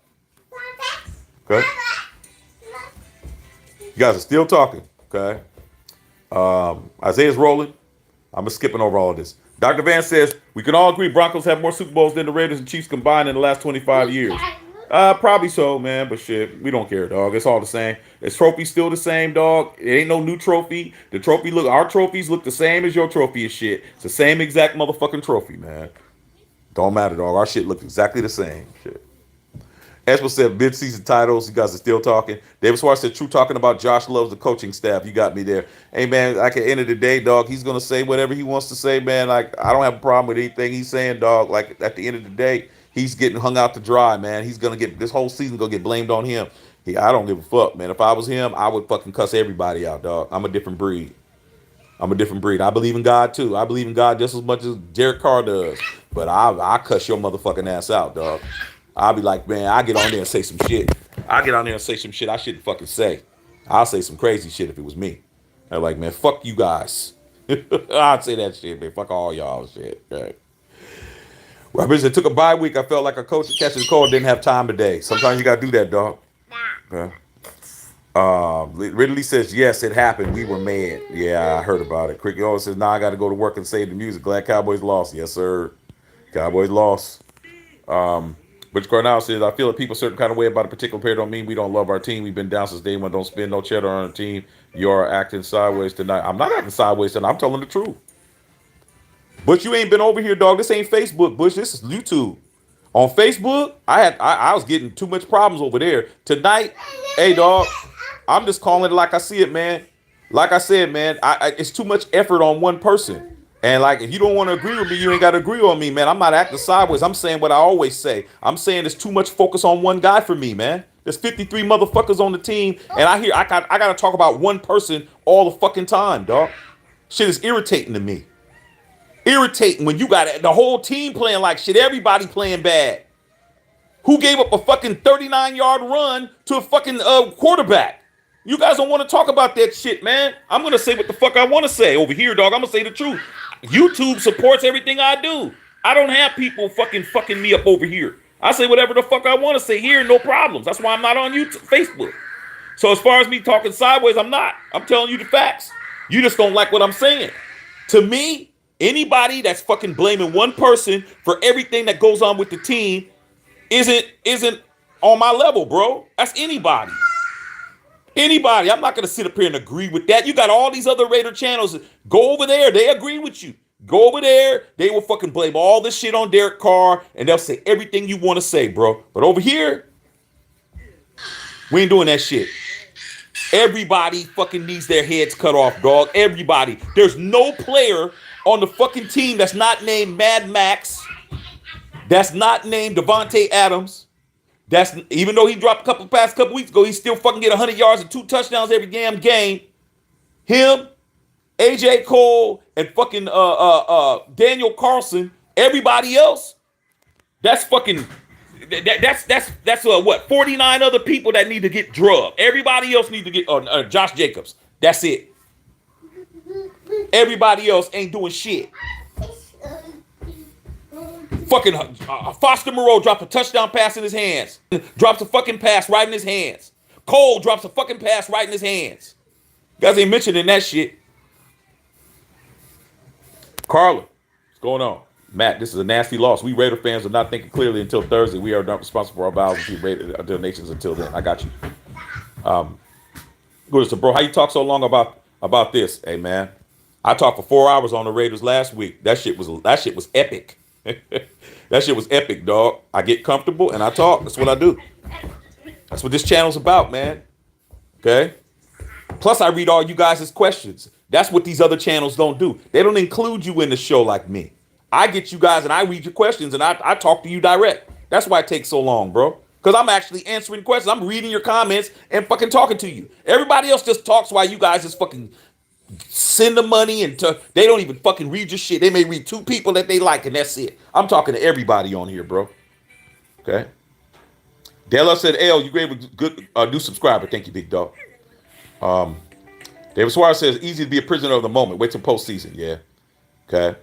Okay? You guys are still talking. Okay? Isaiah's rolling. I'm skipping over all of this. Dr. Van says, we can all agree Broncos have more Super Bowls than the Raiders and Chiefs combined in the last 25 years. Probably so, man, but shit, we don't care, dog. It's all the same. This trophy's still the same, dog. It ain't no new trophy. Our trophies look the same as your trophy and shit. It's the same exact motherfucking trophy, man. Don't matter, dog. Our shit looks exactly the same. Shit. Espo said mid-season titles. You guys are still talking. David Suarez said, "True talking about Josh loves the coaching staff." You got me there. Hey man, like at the end of the day, dog, he's gonna say whatever he wants to say, man. Like I don't have a problem with anything he's saying, dog. Like at the end of the day, he's getting hung out to dry, man. He's gonna get this whole season gonna get blamed on him. I don't give a fuck, man. If I was him, I would fucking cuss everybody out, dog. I'm a different breed. I'm a different breed. I believe in God too. I believe in God just as much as Derek Carr does. But I cuss your motherfucking ass out, dog. I'll be like, man, I get on there and say some shit. I get on there and say some shit I shouldn't fucking say. I'll say some crazy shit if it was me. I'm like, man, fuck you guys. I'd say that shit, man. Fuck all y'all shit. Right. Robert said, took a bye week. I felt like a coach that catches a cold didn't have time today. Sometimes you gotta do that, dog. Okay. Ridley says, yes, it happened. We were mad. Yeah, I heard about it. Cricket always says, now I got to go to work and save the music. Glad Cowboys lost. Yes, sir. Cowboys lost. Rich Cornell says, I feel that people a certain kind of way about a particular player don't mean we don't love our team. We've been down since day one. Don't spend no cheddar on our team. You're acting sideways tonight. I'm not acting sideways tonight. I'm telling the truth. But you ain't been over here, dog. This ain't Facebook, Bush. This is YouTube. On Facebook, I was getting too much problems over there. Tonight, hey, dog, I'm just calling it like I see it, man. Like I said, man, it's too much effort on one person. And like, if you don't want to agree with me, you ain't got to agree on me, man. I'm not acting sideways. I'm saying what I always say. I'm saying there's too much focus on one guy for me, man. There's 53 motherfuckers on the team, and I got to talk about one person all the fucking time, dog. Shit is irritating to me. Irritating when you got the whole team playing like shit, everybody playing bad. Who gave up a fucking 39-yard run to a fucking quarterback? You guys don't want to talk about that shit, man. I'm going to say what the fuck I want to say over here, dog. I'm going to say the truth. YouTube supports everything I do. I don't have people fucking me up over here. I say whatever the fuck I want to say here, no problems. That's why I'm not on YouTube, Facebook. So as far as me talking sideways, I'm not. I'm telling you the facts. You just don't like what I'm saying. To me, anybody that's fucking blaming one person for everything that goes on with the team isn't on my level, bro. That's anybody. Anybody. I'm not going to sit up here and agree with that. You got all these other Raider channels. Go over there. They agree with you. Go over there. They will fucking blame all this shit on Derek Carr, and they'll say everything you want to say, bro. But over here, we ain't doing that shit. Everybody fucking needs their heads cut off, dog. Everybody. There's no player on the fucking team that's not named Mad Max, that's not named Devontae Adams. That's even though he dropped a couple weeks ago, he still fucking get 100 yards and 2 touchdowns every damn game. Him, AJ Cole, and fucking Daniel Carlson. Everybody else, that's fucking that's what 49 other people that need to get drugged. Everybody else need to get Josh Jacobs. That's it. Everybody else ain't doing shit. Fucking Foster Moreau dropped a touchdown pass in his hands. Drops a fucking pass right in his hands. Cole drops a fucking pass right in his hands. You guys ain't mentioning that shit. Carla, what's going on? Matt, this is a nasty loss. We Raider fans are not thinking clearly until Thursday. We are not responsible for our vows and keep Raider donations until then. I got you. Good, so bro, how you talk so long about this? Hey man, I talked for 4 hours on the Raiders last week. That shit was epic. That shit was epic, dog. I get comfortable and I talk. That's what I do. That's what this channel's about, man. Okay? Plus, I read all you guys' questions. That's what these other channels don't do. They don't include you in the show like me. I get you guys and I read your questions and I talk to you direct. That's why it takes so long, bro. Because I'm actually answering questions. I'm reading your comments and fucking talking to you. Everybody else just talks while you guys just fucking send the money and they don't even fucking read your shit. They may read 2 people that they like and that's it. I'm talking to everybody on here, bro. Okay. Della said, "L, you gave a good new subscriber. Thank you, big dog." David Suarez says, "Easy to be a prisoner of the moment. Wait till postseason." Yeah. Okay.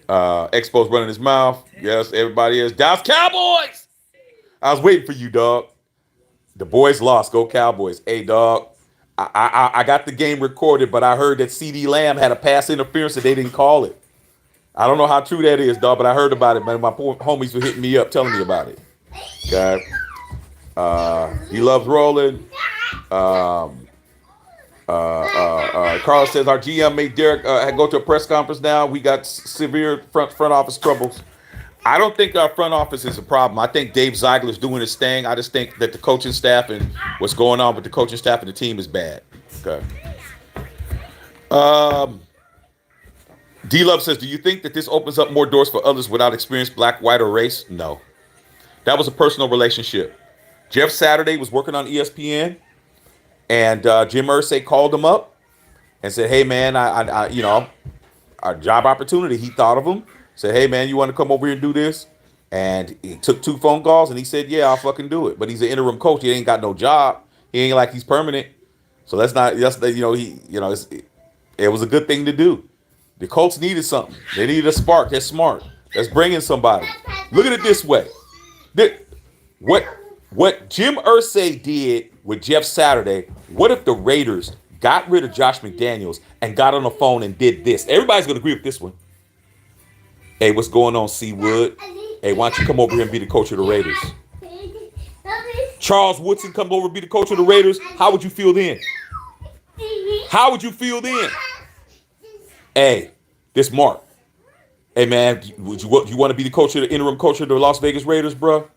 Expo's running his mouth. Yes, everybody is. Dallas Cowboys. I was waiting for you, dog. The boys lost. Go Cowboys. Hey, dog. I got the game recorded, but I heard that CD Lamb had a pass interference and they didn't call it. I don't know how true that is, dog, but I heard about it, man. My poor homies were hitting me up, telling me about it. Okay. He loves rolling. Carl says our GM made Derek go to a press conference now. We got severe front office troubles. I don't think our front office is a problem. I think Dave Ziegler's doing his thing. I just think that the coaching staff and what's going on with the coaching staff and the team is bad. Okay. D Love says, do you think that this opens up more doors for others without experience, black, white, or race? No. That was a personal relationship. Jeff Saturday was working on ESPN, and Jim Irsay called him up and said, hey, man, I a job opportunity. He thought of him, said, hey, man, you want to come over here and do this? And he took 2 phone calls, and he said, yeah, I'll fucking do it. But he's an interim coach. He ain't got no job. He ain't like he's permanent. So it was a good thing to do. The Colts needed something. They needed a spark. They're smart. Let's bring in somebody. Look at it this way. What Jim Irsay did with Jeff Saturday, what if the Raiders got rid of Josh McDaniels and got on the phone and did this? Everybody's going to agree with this one. Hey, what's going on, C. Wood? Hey, why don't you come over here and be the coach of the Raiders? Charles Woodson come over and be the coach of the Raiders. How would you feel then? How would you feel then? Hey, this Mark. Hey, man, you want to be the coach of the interim coach of the Las Vegas Raiders, bro?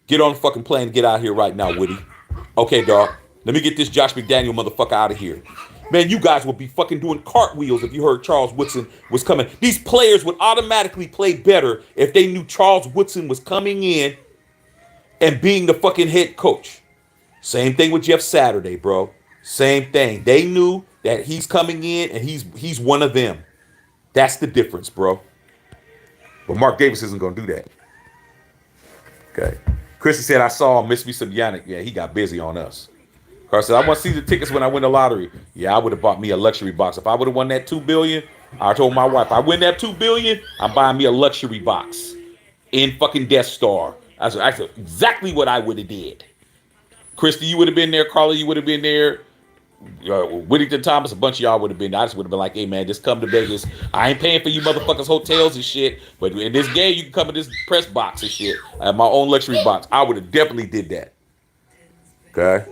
Get on the fucking plane and get out here right now, Woody. Okay, dog. Let me get this Josh McDaniel motherfucker out of here. Man, you guys would be fucking doing cartwheels if you heard Charles Woodson was coming. These players would automatically play better if they knew Charles Woodson was coming in and being the fucking head coach. Same thing with Jeff Saturday, bro. Same thing. They knew that he's coming in and he's one of them. That's the difference, bro. But Mark Davis isn't going to do that. Okay. Chrissy said, I saw him, miss me some Yannick. Yeah, he got busy on us. Carl said, I want to see the tickets when I win the lottery. Yeah, I would have bought me a luxury box. If I would have won that $2 billion, I told my wife, I win that $2 billion, I'm buying me a luxury box in fucking Death Star. That's exactly what I would have did. Christy, you would have been there. Carla, you would have been there. Whittington Thomas, a bunch of y'all would have been there. I just would have been like, hey, man, just come to Vegas. I ain't paying for you motherfuckers' hotels and shit. But in this game, you can come in this press box and shit. I have my own luxury box. I would have definitely did that. Okay.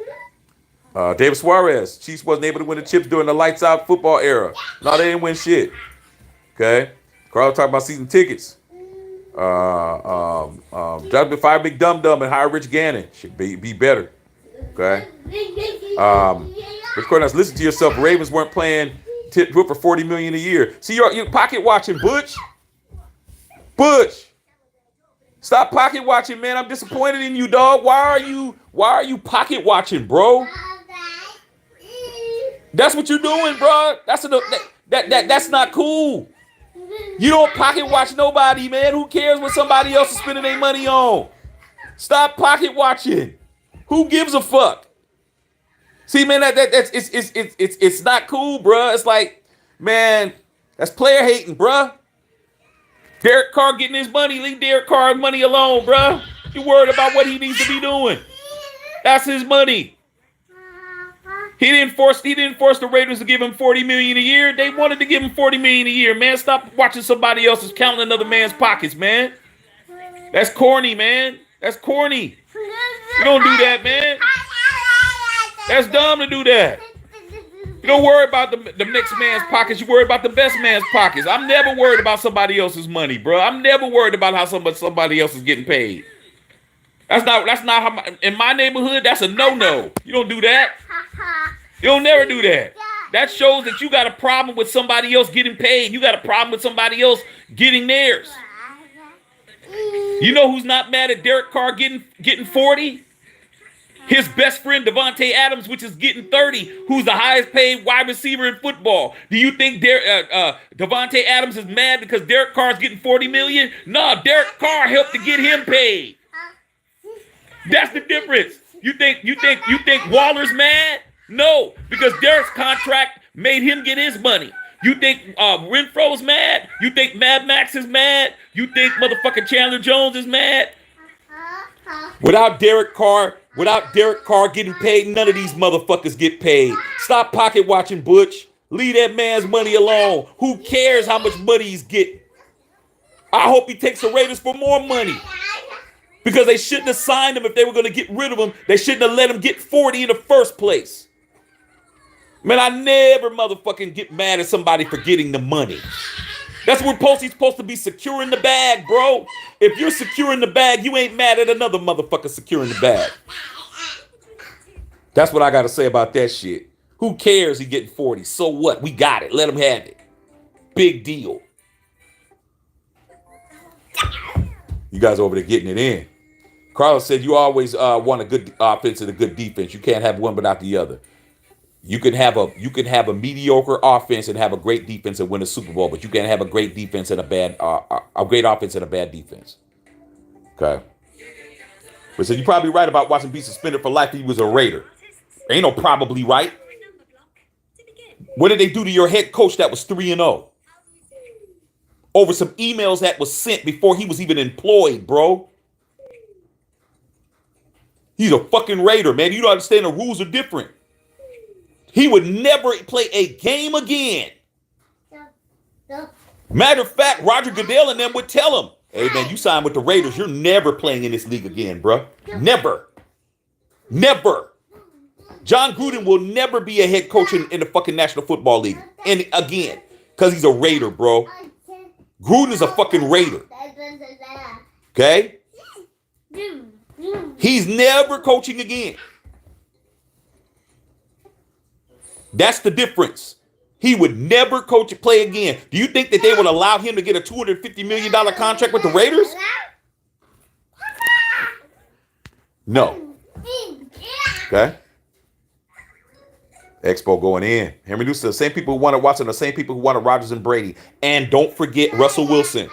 David Suarez. Chiefs wasn't able to win the chips during the lights out football era. No, they didn't win shit. Okay. Carl talking about season tickets. Judgment Fire Big Dum Dum and hire Rich Gannon. Should be better. Okay. Rich Cornell, listen to yourself. Ravens weren't playing for $40 million a year. See, you're pocket watching, Butch. Butch. Stop pocket watching, man. I'm disappointed in you, dog. Why are you pocket watching, bro? That's what you're doing, bro. That's not cool. You don't pocket watch nobody, man. Who cares what somebody else is spending their money on? Stop pocket watching. Who gives a fuck? See, man, it's not cool, bro. It's like, man, that's player hating, bro. Derek Carr getting his money. Leave Derek Carr's money alone, bro. You worried about what he needs to be doing? That's his money. He didn't force the Raiders to give him $40 million a year. They wanted to give him $40 million a year, man. Stop watching somebody else's counting another man's pockets, man. That's corny, man. That's corny. You don't do that, man. That's dumb to do that. You don't worry about the next man's pockets. You worry about the best man's pockets. I'm never worried about somebody else's money, bro. I'm never worried about how somebody else is getting paid. That's not how in my neighborhood, that's a no-no. You don't do that. You don't never do that. That shows that you got a problem with somebody else getting paid. You got a problem with somebody else getting theirs. You know who's not mad at Derek Carr getting 40? His best friend, Devontae Adams, which is getting 30, who's the highest paid wide receiver in football. Do you think Devontae Adams is mad because Derek Carr is getting $40 million? No, Derek Carr helped to get him paid. That's the difference. You think Waller's mad? No, because Derek's contract made him get his money. You think Renfro's mad? You think Mad Max is mad? You think motherfucking Chandler Jones is mad? Without Derek Carr getting paid, none of these motherfuckers get paid. Stop pocket watching, Butch. Leave that man's money alone. Who cares how much money he's getting? I hope he takes the Raiders for more money. Because they shouldn't have signed him if they were going to get rid of him. They shouldn't have let him get 40 in the first place. Man, I never motherfucking get mad at somebody for getting the money. That's where Posey's supposed to be securing the bag, bro. If you're securing the bag, you ain't mad at another motherfucker securing the bag. That's what I got to say about that shit. Who cares he getting 40? So what? We got it. Let him have it. Big deal. You guys over there getting it in. Carlos said you always want a good offense and a good defense. You can't have one without the other. You can have a mediocre offense and have a great defense and win a Super Bowl, but you can't have a great defense and a great offense and a bad defense. Okay. But so you're probably right about watching be suspended for life. He was a Raider. Ain't no probably right. What did they do to your head coach that was 3-0? Over some emails that was sent before he was even employed, bro. He's a fucking Raider, man. You don't understand the rules are different. He would never play a game again. Matter of fact, Roger Goodell and them would tell him, hey, man, you signed with the Raiders. You're never playing in this league again, bro. Never. Never. John Gruden will never be a head coach in the fucking National Football League. And again, because he's a Raider, bro. Gruden is a fucking Raider. Okay? He's never coaching again. That's the difference. He would never coach and play again. Do you think that they would allow him to get a $250 million contract with the Raiders? No. Okay. Expo going in. Henry Lewis said the same people who wanted Watson, the same people who wanted Rodgers and Brady. And don't forget Russell Wilson.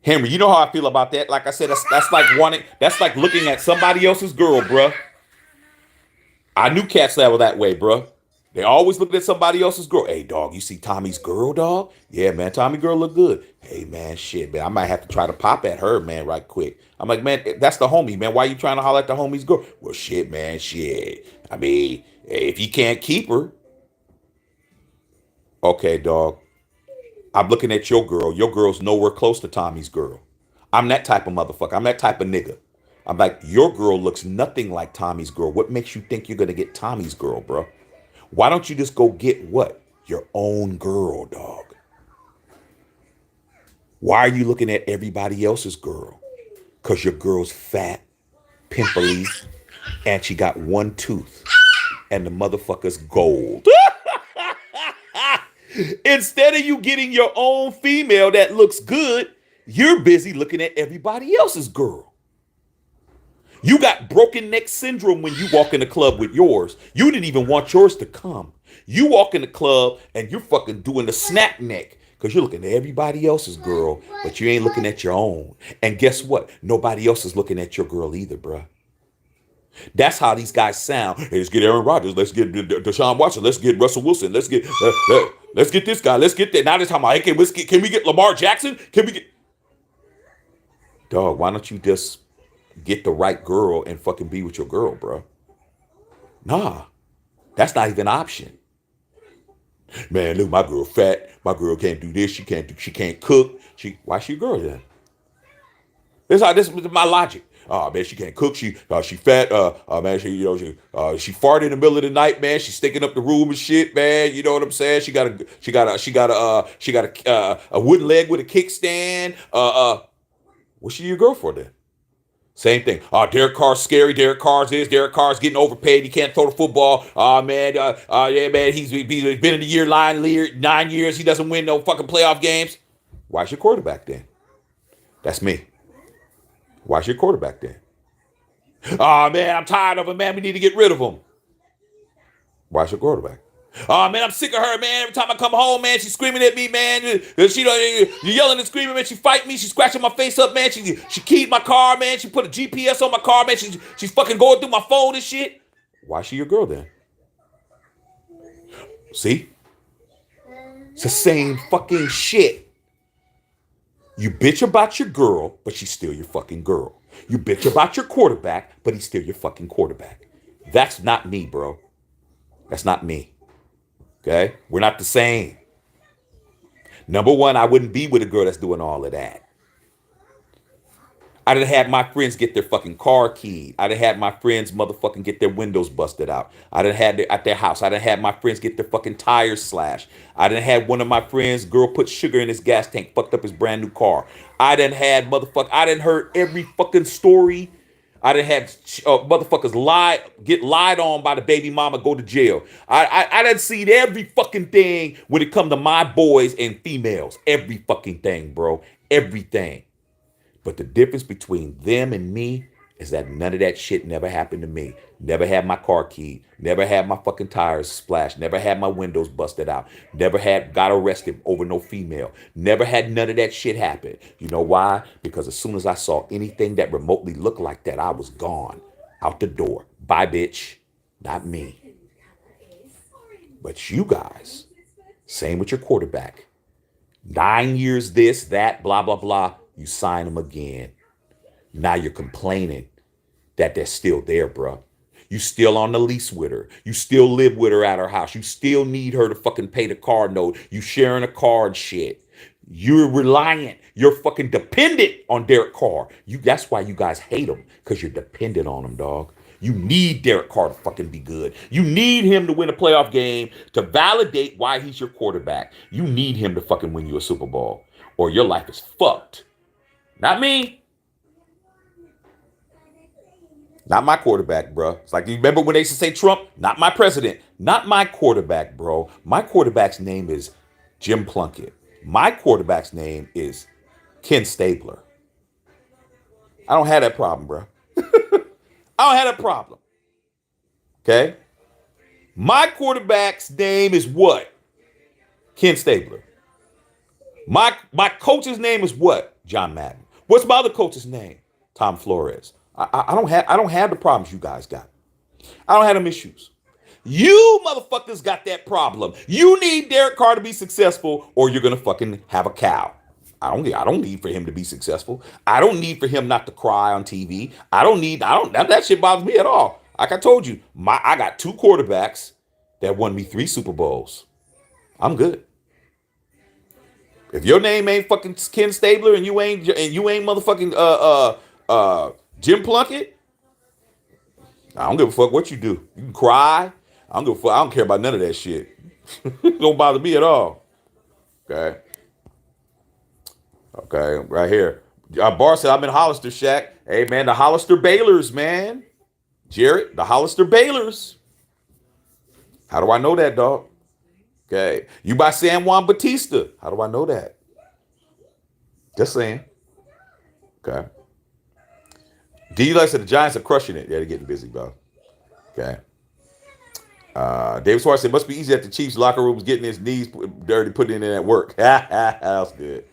Henry, you know how I feel about that. Like I said, that's like looking at somebody else's girl, bruh. I knew cats that were that way, bruh. They always looked at somebody else's girl. Hey, dog, you see Tommy's girl, dog? Yeah, man, Tommy girl look good. Hey, man, shit, man, I might have to try to pop at her, man, right quick. I'm like, man, that's the homie, man. Why you trying to holler at the homie's girl? Well, shit, man, shit. I mean, if you can't keep her. Okay, dog. I'm looking at your girl. Your girl's nowhere close to Tommy's girl. I'm that type of motherfucker. I'm that type of nigga. I'm like, your girl looks nothing like Tommy's girl. What makes you think you're going to get Tommy's girl, bro? Why don't you just go get what? Your own girl, dog. Why are you looking at everybody else's girl? Because your girl's fat, pimply, and she got one tooth. And the motherfucker's gold. Instead of you getting your own female that looks good, you're busy looking at everybody else's girl. You got broken neck syndrome when you walk in the club with yours. You didn't even want yours to come. You walk in the club and you're fucking doing the snap neck because you're looking at everybody else's girl, but you ain't looking at your own. And guess what? Nobody else is looking at your girl either, bruh. That's how these guys sound. Hey, let's get Aaron Rodgers. Let's get Deshaun Watson. Let's get Russell Wilson. Let's get this guy. Let's get that. Now this time, hey, can we get Lamar Jackson? Can we get? Dog, why don't you just get the right girl and fucking be with your girl, bro? Nah, that's not even an option. Man, look, my girl fat. My girl can't do this. She can't cook. Why she a girl then? This is my logic. Oh man, she can't cook. She fat. Man, she farted in the middle of the night. Man, she's stinking up the room and shit. Man, you know what I'm saying? She got a wooden leg with a kickstand. What's she your girl for then? Same thing. Derek Carr's scary. Derek Carr's getting overpaid. He can't throw the football. Man, yeah, man, he's been in the year 9 years. He doesn't win no fucking playoff games. Why's your quarterback then? That's me. Why's your quarterback then? Man, I'm tired of him, man. We need to get rid of him. Why's your quarterback? Man, I'm sick of her, man. Every time I come home, man, she's screaming at me, man. You're yelling and screaming, man. She fight me. She's scratching my face up, man. She keyed my car, man. She put a GPS on my car, man. She's fucking going through my phone and shit. Why's she your girl then? See? It's the same fucking shit. You bitch about your girl, but she's still your fucking girl. You bitch about your quarterback, but he's still your fucking quarterback. That's not me, bro. That's not me. Okay? We're not the same. Number one, I wouldn't be with a girl that's doing all of that. I done had my friends get their fucking car keyed. I done had my friends motherfucking get their windows busted out. I done had at their house. I done had my friends get their fucking tires slashed. I done had one of my friends, girl, put sugar in his gas tank, fucked up his brand new car. I done had I done heard every fucking story. I done had motherfuckers get lied on by the baby mama, go to jail. I done seen every fucking thing when it come to my boys and females. Every fucking thing, bro. Everything. But the difference between them and me is that none of that shit never happened to me. Never had my car keyed. Never had my fucking tires splashed. Never had my windows busted out. Never got arrested over no female. Never had none of that shit happen. You know why? Because as soon as I saw anything that remotely looked like that, I was gone. Out the door. Bye, bitch. Not me. But you guys, same with your quarterback. 9 years this, that, blah, blah, blah. You sign them again. Now you're complaining that they're still there, bro. You still on the lease with her. You still live with her at her house. You still need her to fucking pay the car note. You sharing a car and shit. You're reliant. You're fucking dependent on Derek Carr. That's why you guys hate him, because you're dependent on him, dog. You need Derek Carr to fucking be good. You need him to win a playoff game to validate why he's your quarterback. You need him to fucking win you a Super Bowl, or your life is fucked. Not me. Not my quarterback, bro. It's like, you remember when they used to say Trump? Not my president. Not my quarterback, bro. My quarterback's name is Jim Plunkett. My quarterback's name is Ken Stabler. I don't have that problem, bro. I don't have that problem. Okay? My quarterback's name is what? Ken Stabler. My coach's name is what? John Madden. What's my other coach's name? Tom Flores. I don't have the problems you guys got. I don't have them issues. You motherfuckers got that problem. You need Derek Carr to be successful, or you're gonna fucking have a cow. I don't need for him to be successful. I don't need for him not to cry on TV. That shit bothers me at all. Like I told you, I got 2 quarterbacks that won me 3 Super Bowls. I'm good. If your name ain't fucking Ken Stabler and you ain't motherfucking Jim Plunkett, I don't give a fuck what you do. You can cry. I don't give a fuck. I don't care about none of that shit. It don't bother me at all. Okay. Okay, right here. Bar said, I'm in Hollister, Shaq. Hey, man, the Hollister Baylors, man. Jared, the Hollister Baylors. How do I know that, dog? Okay. You by San Juan Batista. How do I know that? Just saying. Okay. D-Lex said the Giants are crushing it. Yeah, they're getting busy, bro. Okay. David Suarez said, must be easy at the Chiefs locker rooms getting his knees dirty, putting it in at work. That's good.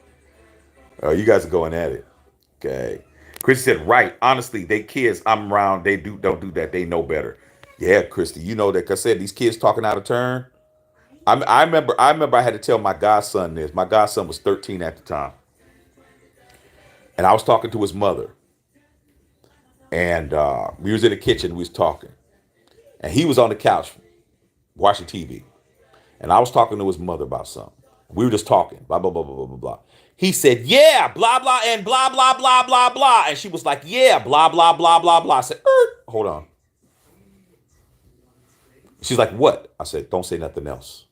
You guys are going at it. Okay. Christy said, right. Honestly, they kids, I'm around, they don't do that. They know better. Yeah, Christy, you know that. Cause I said these kids talking out of turn. I remember I had to tell my godson this. My godson was 13 at the time. And I was talking to his mother. And we was in the kitchen, we was talking. And he was on the couch watching TV. And I was talking to his mother about something. We were just talking, blah, blah, blah, blah, blah, blah, blah. He said, yeah, blah, blah, and blah, blah, blah, blah, blah. And she was like, yeah, blah, blah, blah, blah, blah. I said, hold on. She's like, what? I said, don't say nothing else.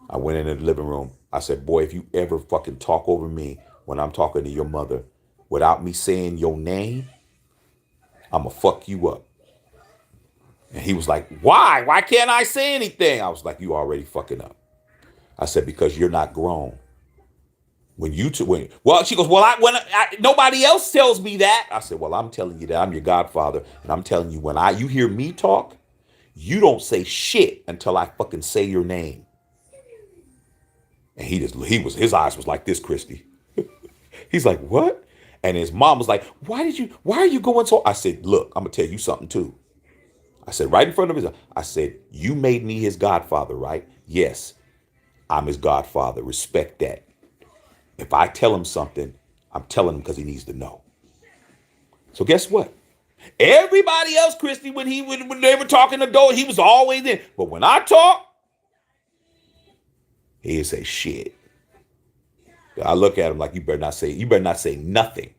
I went into the living room. I said, boy, if you ever fucking talk over me when I'm talking to your mother without me saying your name, I'm going to fuck you up. And he was like, why? Why can't I say anything? I was like, you already fucking up. I said, because you're not grown. Well, she goes, well, nobody else tells me that. I said, well, I'm telling you that I'm your godfather. And I'm telling you, when you hear me talk, you don't say shit until I fucking say your name. And his eyes was like this, Christy. He's like, what? And his mom was like, why are you going so? I said, look, I'm going to tell you something too. I said, right in front of his, I said, you made me his godfather, right? Yes, I'm his godfather. Respect that. If I tell him something, I'm telling him because he needs to know. So guess what? Everybody else, Christy, when they were talking to Doe, he was always in. But when I talk, he didn't say shit. I look at him like, you better not say nothing.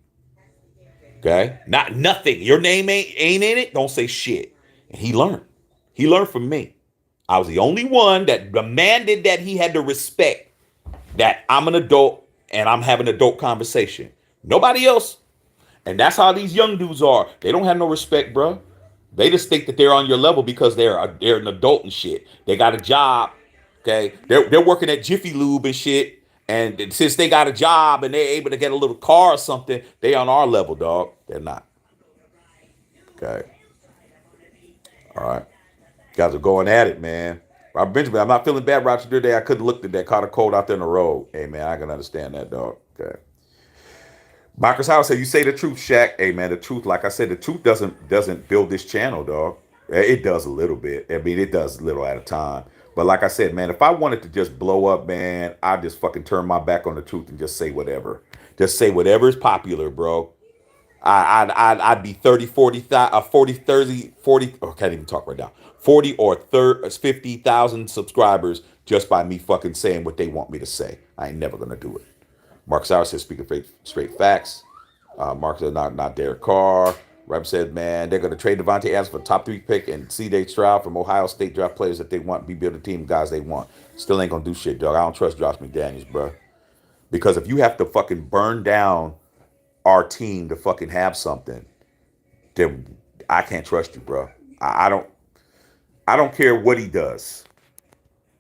Okay? Not nothing. Your name ain't in it. Don't say shit. And he learned. He learned from me. I was the only one that demanded that he had to respect that I'm an adult and I'm having an adult conversation. Nobody else. And that's how these young dudes are. They don't have no respect, bro. They just think that they're on your level because they're an adult and shit. They got a job. Okay, they're working at Jiffy Lube and shit. And since they got a job and they're able to get a little car or something, they on our level, dog. They're not. Okay. All right. Guys are going at it, man. Robert Benjamin, I'm not feeling bad, Roger. Today I couldn't look at that. Caught a cold out there in the road. Hey, man, I can understand that, dog. Okay. Marcus Howard said, "You say the truth, Shaq." Hey, man, the truth. Like I said, the truth doesn't build this channel, dog. It does a little bit. I mean, it does a little at a time. But like I said, man, if I wanted to just blow up, man, I'd just fucking turn my back on the truth and just say whatever. Just say whatever is popular, bro. I'd be 30, 40, 40, 30, 40, oh, can't even talk right now. 40 or 30, 50,000 subscribers just by me fucking saying what they want me to say. I ain't never going to do it. Mark Sauer says, speaking straight facts. Mark said, not Derek Carr. Rep said, man, they're going to trade Devontae Adams for top 3 pick and C.J. Stroud from Ohio State, draft players that they want, be build a team, guys they want. Still ain't going to do shit, dog. I don't trust Josh McDaniels, bro. Because if you have to fucking burn down our team to fucking have something, then I can't trust you, bro. I don't care what he does.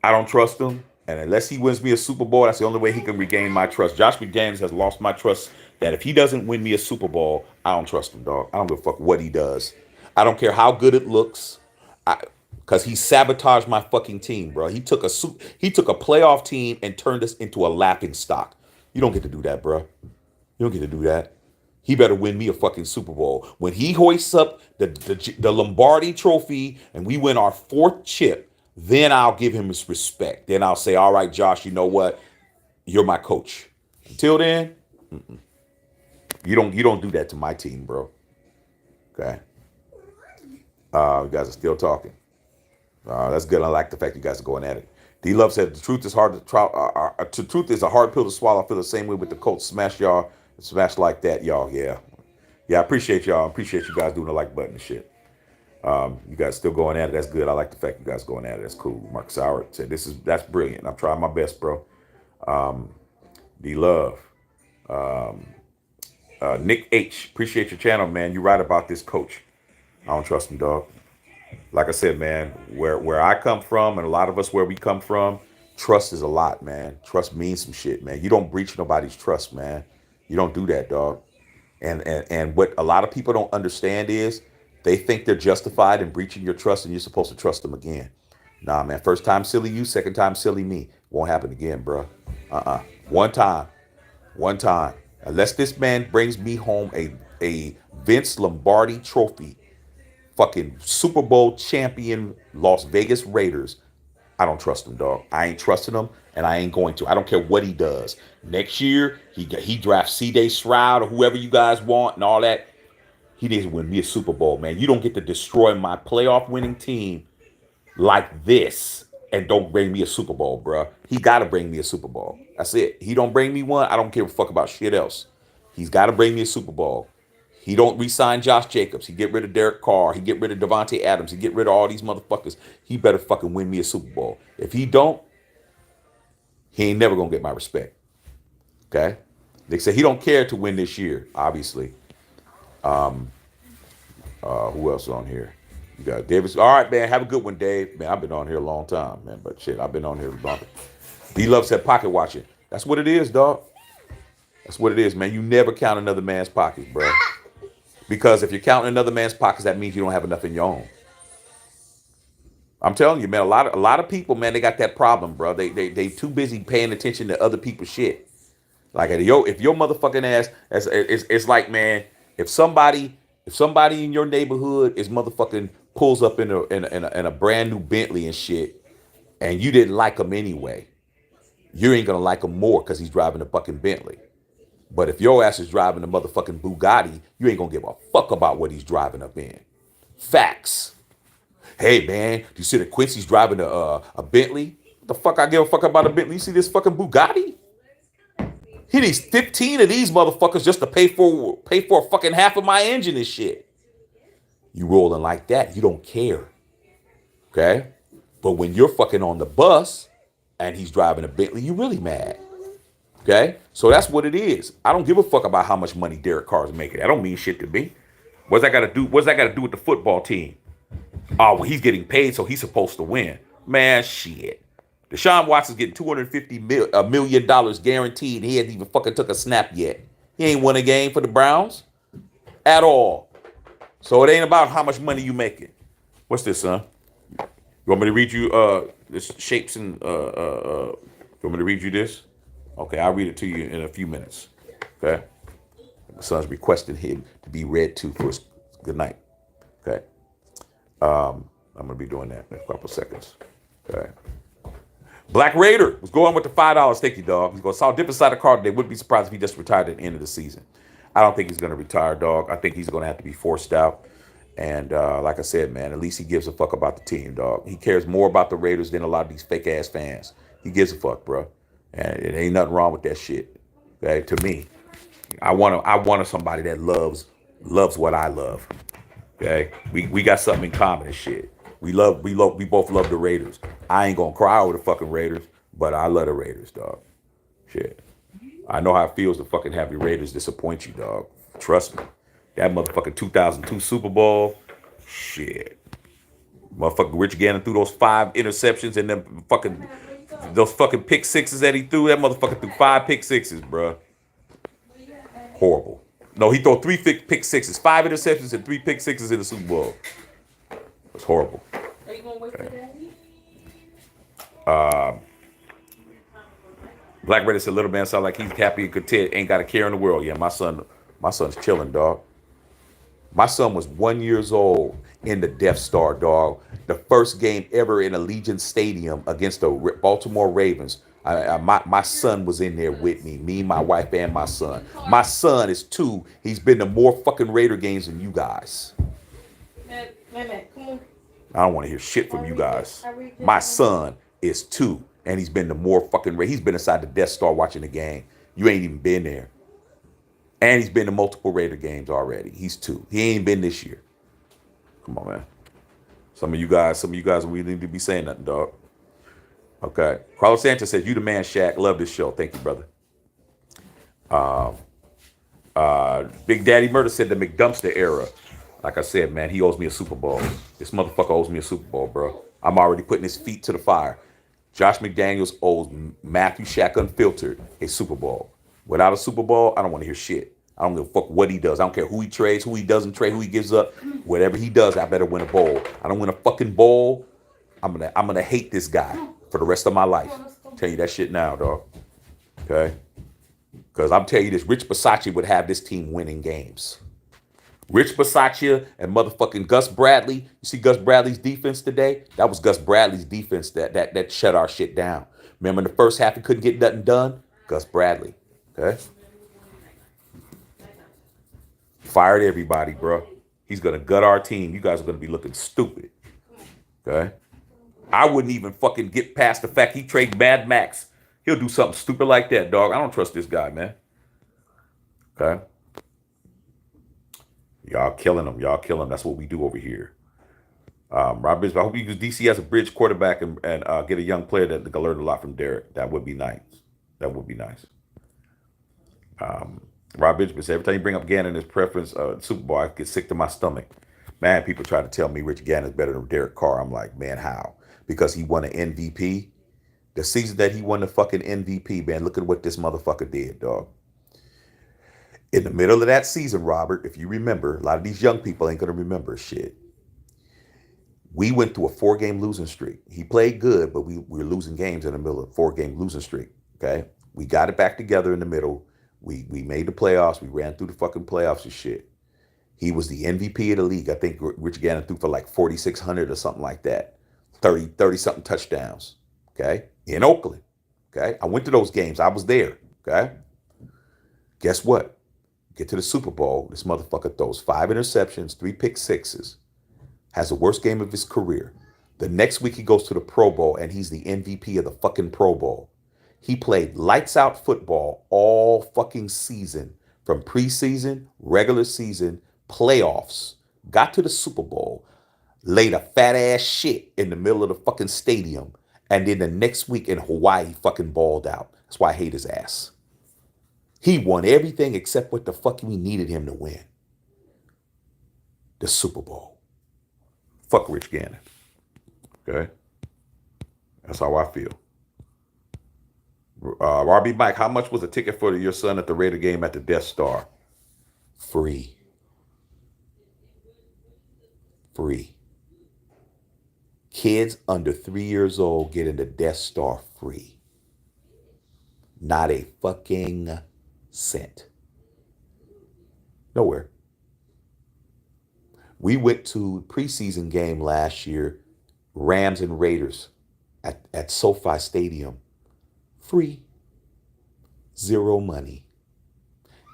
I don't trust him. And unless he wins me a Super Bowl, that's the only way he can regain my trust. Josh McDaniels has lost my trust that if he doesn't win me a Super Bowl, I don't trust him, dog. I don't give a fuck what he does. I don't care how good it looks. Because he sabotaged my fucking team, bro. He took a playoff team and turned us into a laughing stock. You don't get to do that, bro. You don't get to do that. He better win me a fucking Super Bowl. When he hoists up the Lombardi trophy and we win our 4th chip, then I'll give him his respect. Then I'll say, all right, Josh, you know what? You're my coach. Until then, you don't do that to my team, bro. Okay. You guys are still talking. That's good. I like the fact you guys are going at it. D Love said the truth is hard to try. The truth is a hard pill to swallow. I feel the same way with the Colts. Smash y'all. Smash like that, y'all. Yeah. Yeah, I appreciate y'all. I appreciate you guys doing the like button and shit. You guys still going at it. That's good. I like the fact you guys going at it. That's cool. Mark Sauer said that's brilliant. I'm trying my best, bro. D Love. Nick H. Appreciate your channel, man. You're right about this coach. I don't trust him, dog. Like I said, man, where I come from and a lot of us where we come from, trust is a lot, man. Trust means some shit, man. You don't breach nobody's trust, man. You don't do that, dog. And what a lot of people don't understand is they think they're justified in breaching your trust and you're supposed to trust them again. Nah, man. First time silly you, second time silly me. Won't happen again, bro. One time. Unless this man brings me home a Vince Lombardi trophy, fucking Super Bowl champion Las Vegas Raiders, I don't trust him, dog. I ain't trusting him, and I ain't going to. I don't care what he does. Next year, he drafts C.J. Stroud or whoever you guys want and all that. He needs to win me a Super Bowl, man. You don't get to destroy my playoff winning team like this and don't bring me a Super Bowl, bro. He got to bring me a Super Bowl. That's it. He don't bring me one, I don't give a fuck about shit else. He's got to bring me a Super Bowl. He don't re-sign Josh Jacobs. He get rid of Derek Carr. He get rid of Devontae Adams. He get rid of all these motherfuckers. He better fucking win me a Super Bowl. If he don't, he ain't never gonna get my respect. Okay? They say he don't care to win this year, obviously. Who else on here? You got Davis. All right, man. Have a good one, Dave. Man, I've been on here a long time, man. But shit, I've been on here long. D-Love said pocket watching. That's what it is, dog. That's what it is, man. You never count another man's pockets, bro. Because if you're counting another man's pockets, that means you don't have enough in your own. I'm telling you, man, a lot of people, man, they got that problem, bro. They too busy paying attention to other people's shit. Like if your motherfucking ass, it's like, man, if somebody in your neighborhood is motherfucking pulls up in a brand new Bentley and shit, and you didn't like him anyway, you ain't gonna like him more because he's driving a fucking Bentley. But if your ass is driving a motherfucking Bugatti, you ain't gonna give a fuck about what he's driving up in. Facts. Hey, man, do you see that Quincy's driving a Bentley? What the fuck I give a fuck about a Bentley? You see this fucking Bugatti? He needs 15 of these motherfuckers just to pay for a fucking half of my engine and shit. You rolling like that, you don't care. Okay? But when you're fucking on the bus and he's driving a Bentley, you really mad. Okay? So that's what it is. I don't give a fuck about how much money Derek Carr is making. That don't mean shit to me. What's that got to do? What's that got to do with the football team? Oh, well, he's getting paid, so he's supposed to win. Man, shit. Deshaun Watson's getting $250 million guaranteed. He hasn't even fucking took a snap yet. He ain't won a game for the Browns at all. So it ain't about how much money you making. What's this, son? You want me to read you this shapes and you want me to read you this? Okay, I'll read it to you in a few minutes. Okay. My son's requesting him to be read to for his good night. Okay. I'm gonna be doing that in a couple of seconds. Okay. Black Raider was going with the $5 sticky dog. He's going to saw a different side of the card today. Wouldn't be surprised if he just retired at the end of the season. I don't think he's going to retire, dog. I think he's going to have to be forced out. And like I said, man, at least he gives a fuck about the team, dog. He cares more about the Raiders than a lot of these fake ass fans. He gives a fuck, bro. And it ain't nothing wrong with that shit. Okay, to me, I want somebody that loves what I love. Okay, we got something in common and shit. We both love the Raiders. I ain't gonna cry over the fucking Raiders, but I love the Raiders, dog. Shit. I know how it feels to fucking have your Raiders disappoint you, dog. Trust me. That motherfucking 2002 Super Bowl, shit. Motherfucking Rich Gannon threw those 5 interceptions and those fucking pick sixes that he threw. That motherfucker threw 5 pick sixes, bro. Horrible. No, he threw 3 pick sixes, 5 interceptions and 3 pick sixes in the Super Bowl. It was horrible. Are you gonna wait for Daddy? Black Raider said, "Little man sound like he's happy and content, ain't got a care in the world." Yeah, my son's chilling, dog. My son was 1 year old in the Death Star, dog. The first game ever in Allegiant Stadium against the Baltimore Ravens. My son was in there with me, my wife, and my son. My son is 2. He's been to more fucking Raider games than you guys. Come on. I don't want to hear shit from you guys. My son is 2, and he's been to more fucking He's been inside the Death Star watching the game. You ain't even been there. And he's been to multiple Raider games already. He's 2. He ain't been this year. Come on, man. Some of you guys, we need to be saying nothing, dog. Okay. Carlos Sanchez says, "You the man, Shaq. Love this show." Thank you, brother. Big Daddy Murder said the McDumpster era. Like I said, man, he owes me a Super Bowl. This motherfucker owes me a Super Bowl, bro. I'm already putting his feet to the fire. Josh McDaniels owes Matthew Shaq Unfiltered a Super Bowl. Without a Super Bowl, I don't want to hear shit. I don't give a fuck what he does. I don't care who he trades, who he doesn't trade, who he gives up. Whatever he does, I better win a bowl. I don't win a fucking bowl, I'm gonna hate this guy for the rest of my life. I'll tell you that shit now, dog. Okay? Because I'm telling you this, Rich Bisaccia would have this team winning games. Rich Bisaccia and motherfucking Gus Bradley. You see Gus Bradley's defense today? That was Gus Bradley's defense that shut our shit down. Remember in the first half he couldn't get nothing done? Gus Bradley. Okay? Fired everybody, bro. He's going to gut our team. You guys are going to be looking stupid. Okay? I wouldn't even fucking get past the fact he traded Mad Max. He'll do something stupid like that, dog. I don't trust this guy, man. Okay? Y'all killing him. Y'all killing him. That's what we do over here. Rob Bridge, I hope you use DC as a bridge quarterback and get a young player that can learn a lot from Derek. That would be nice. That would be nice. Rob Benjamin said, every time you bring up Gannon as preference Super Bowl, I get sick to my stomach. Man, people try to tell me Rich Gannon is better than Derek Carr. I'm like, man, how? Because he won an MVP. The season that he won the fucking MVP, man, look at what this motherfucker did, dog. In the middle of that season, Robert, if you remember, a lot of these young people ain't going to remember shit. We went through a 4-game losing streak. He played good, but we were losing games in the middle of a 4-game losing streak, okay? We got it back together in the middle. We made the playoffs. We ran through the fucking playoffs and shit. He was the MVP of the league. I think Rich Gannon threw for like 4,600 or something like that. 30-something touchdowns, okay? In Oakland, okay? I went to those games. I was there, okay? Guess what? Get to the Super Bowl. This motherfucker throws 5 interceptions, 3 pick sixes, has the worst game of his career. The next week he goes to the Pro Bowl and he's the MVP of the fucking Pro Bowl. He played lights out football all fucking season, from preseason, regular season, playoffs, got to the Super Bowl, laid a fat ass shit in the middle of the fucking stadium, and then the next week in Hawaii fucking balled out. That's why I hate his ass. He won everything except what the fuck we needed him to win. The Super Bowl. Fuck Rich Gannon. Okay? That's how I feel. RB Mike, how much was a ticket for your son at the Raider game at the Death Star? Free. Free. Kids under 3 years old get in the Death Star free. Not a fucking cent. Nowhere. We went to preseason game last year, Rams and Raiders at SoFi Stadium. Free. Zero money.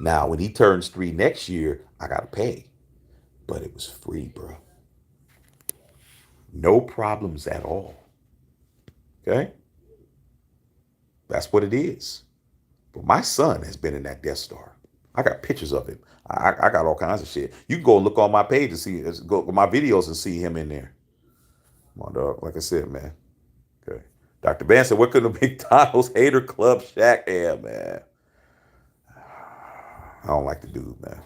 Now, when he turns 3 next year, I got to pay. But it was free, bro. No problems at all. Okay? That's what it is. But my son has been in that Death Star. I got pictures of him. I got all kinds of shit. You can go and look on my page and see, go my videos and see him in there. Come on, dog. Like I said, man. Okay. Dr. Van said, what could the McDonald's hater club Shaq have, man? I don't like the dude, man.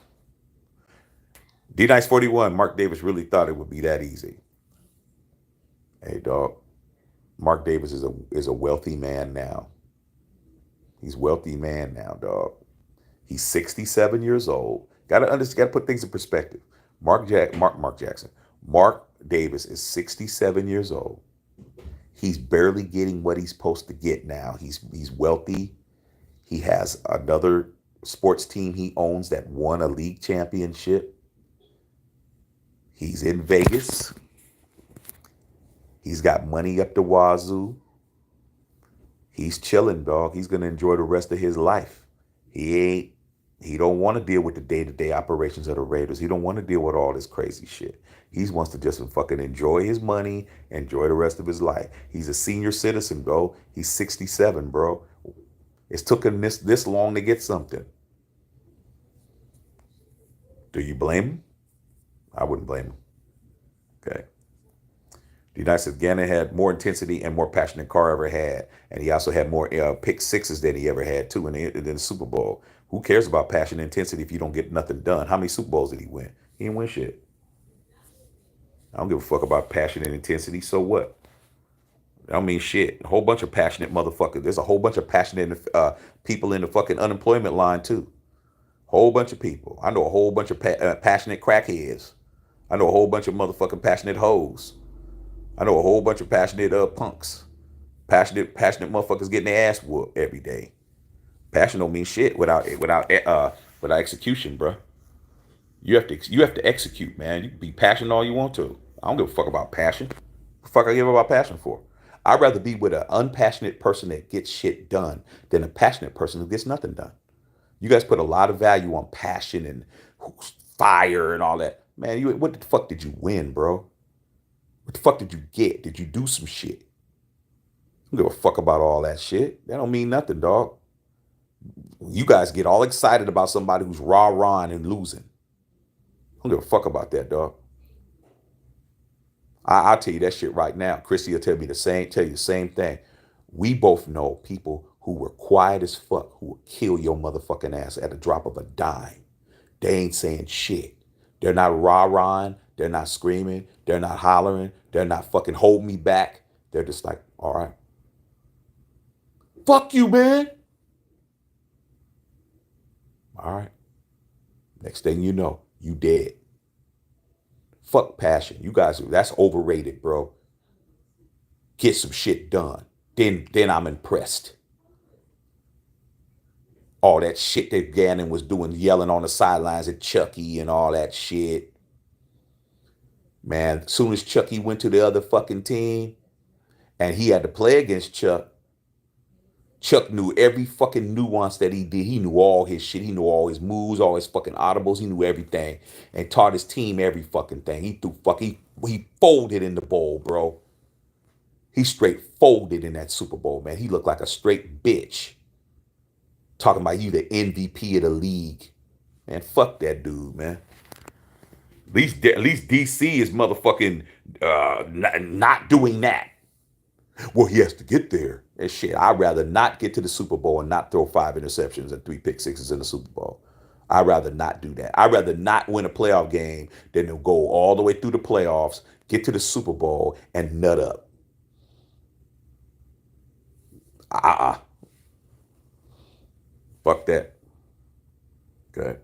D-Nice 41, Mark Davis really thought it would be that easy. Hey, dog. Mark Davis is a wealthy man now. He's a wealthy man now, dog. He's 67 years old. Got to put things in perspective. Mark Davis is 67 years old. He's barely getting what he's supposed to get now. He's wealthy. He has another sports team he owns that won a league championship. He's in Vegas. He's got money up the wazoo. He's chilling, dog. He's going to enjoy the rest of his life. He don't want to deal with the day-to-day operations of the Raiders. He don't want to deal with all this crazy shit. He wants to just fucking enjoy his money, enjoy the rest of his life. He's a senior citizen, bro. He's 67, bro. It's took him this long to get something. Do you blame him? I wouldn't blame him. Okay. D-Nice says Gannon had more intensity and more passion than Carr ever had. And he also had more pick sixes than he ever had, too, in the Super Bowl. Who cares about passion and intensity if you don't get nothing done? How many Super Bowls did he win? He didn't win shit. I don't give a fuck about passion and intensity. So what? I don't mean shit. A whole bunch of passionate motherfuckers. There's a whole bunch of passionate people in the fucking unemployment line, too. Whole bunch of people. I know a whole bunch of passionate crackheads. I know a whole bunch of motherfucking passionate hoes. I know a whole bunch of passionate punks. Passionate motherfuckers getting their ass whooped every day. Passion don't mean shit without execution, bro. You have to execute, man. You can be passionate all you want to. I don't give a fuck about passion. What the fuck I give about passion for? I'd rather be with an unpassionate person that gets shit done than a passionate person who gets nothing done. You guys put a lot of value on passion and fire and all that. Man, what the fuck did you win, bro? What the fuck did you get? Did you do some shit? I don't give a fuck about all that shit. That don't mean nothing, dog. You guys get all excited about somebody who's rah-rahing and losing. I don't give a fuck about that, dog. I'll tell you that shit right now. Chrissy will tell you the same thing. We both know people who were quiet as fuck who will kill your motherfucking ass at a drop of a dime. They ain't saying shit. They're not rah-rahing. They're not screaming. They're not hollering. They're not fucking hold me back. They're just like, all right. Fuck you, man. All right. Next thing you know, you dead. Fuck passion. You guys, that's overrated, bro. Get some shit done. Then I'm impressed. All that shit that Gannon was doing, yelling on the sidelines at Chucky and all that shit. Man, as soon as Chucky went to the other fucking team and he had to play against Chuck knew every fucking nuance that he did. He knew all his shit. He knew all his moves, all his fucking audibles. He knew everything and taught his team every fucking thing. He folded in the bowl, bro. He straight folded in that Super Bowl, man. He looked like a straight bitch. Talking about you, the MVP of the league. Man, fuck that dude, man. At least DC is motherfucking not doing that. Well, he has to get there. And shit, I'd rather not get to the Super Bowl and not throw 5 interceptions and 3 pick sixes in the Super Bowl. I'd rather not do that. I'd rather not win a playoff game than to go all the way through the playoffs, get to the Super Bowl, and nut up. Uh-uh. Fuck that. Okay.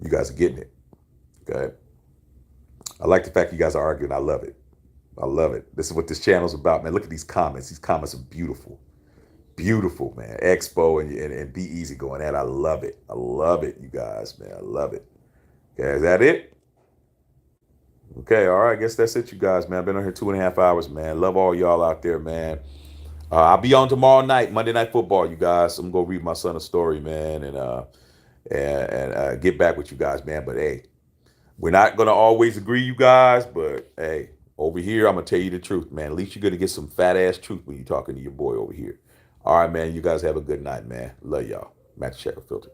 You guys are getting it. Okay. I like the fact you guys are arguing. I love it. I love it. This is what this channel's about, man. Look at these comments. These comments are beautiful. Beautiful, man. Expo and Be Easy going at. I love it. I love it, you guys, man. I love it. Okay, is that it? Okay, all right. I guess that's it, you guys, man. I've been on here 2.5 hours, man. Love all y'all out there, man. I'll be on tomorrow night, Monday Night Football, you guys. I'm gonna read my son a story, man, and get back with you guys, man. But hey, we're not gonna always agree, you guys. But hey, over here, I'm gonna tell you the truth, man. At least you're gonna get some fat ass truth when you're talking to your boy over here. All right, man. You guys have a good night, man. Love y'all. Max Checker Filter.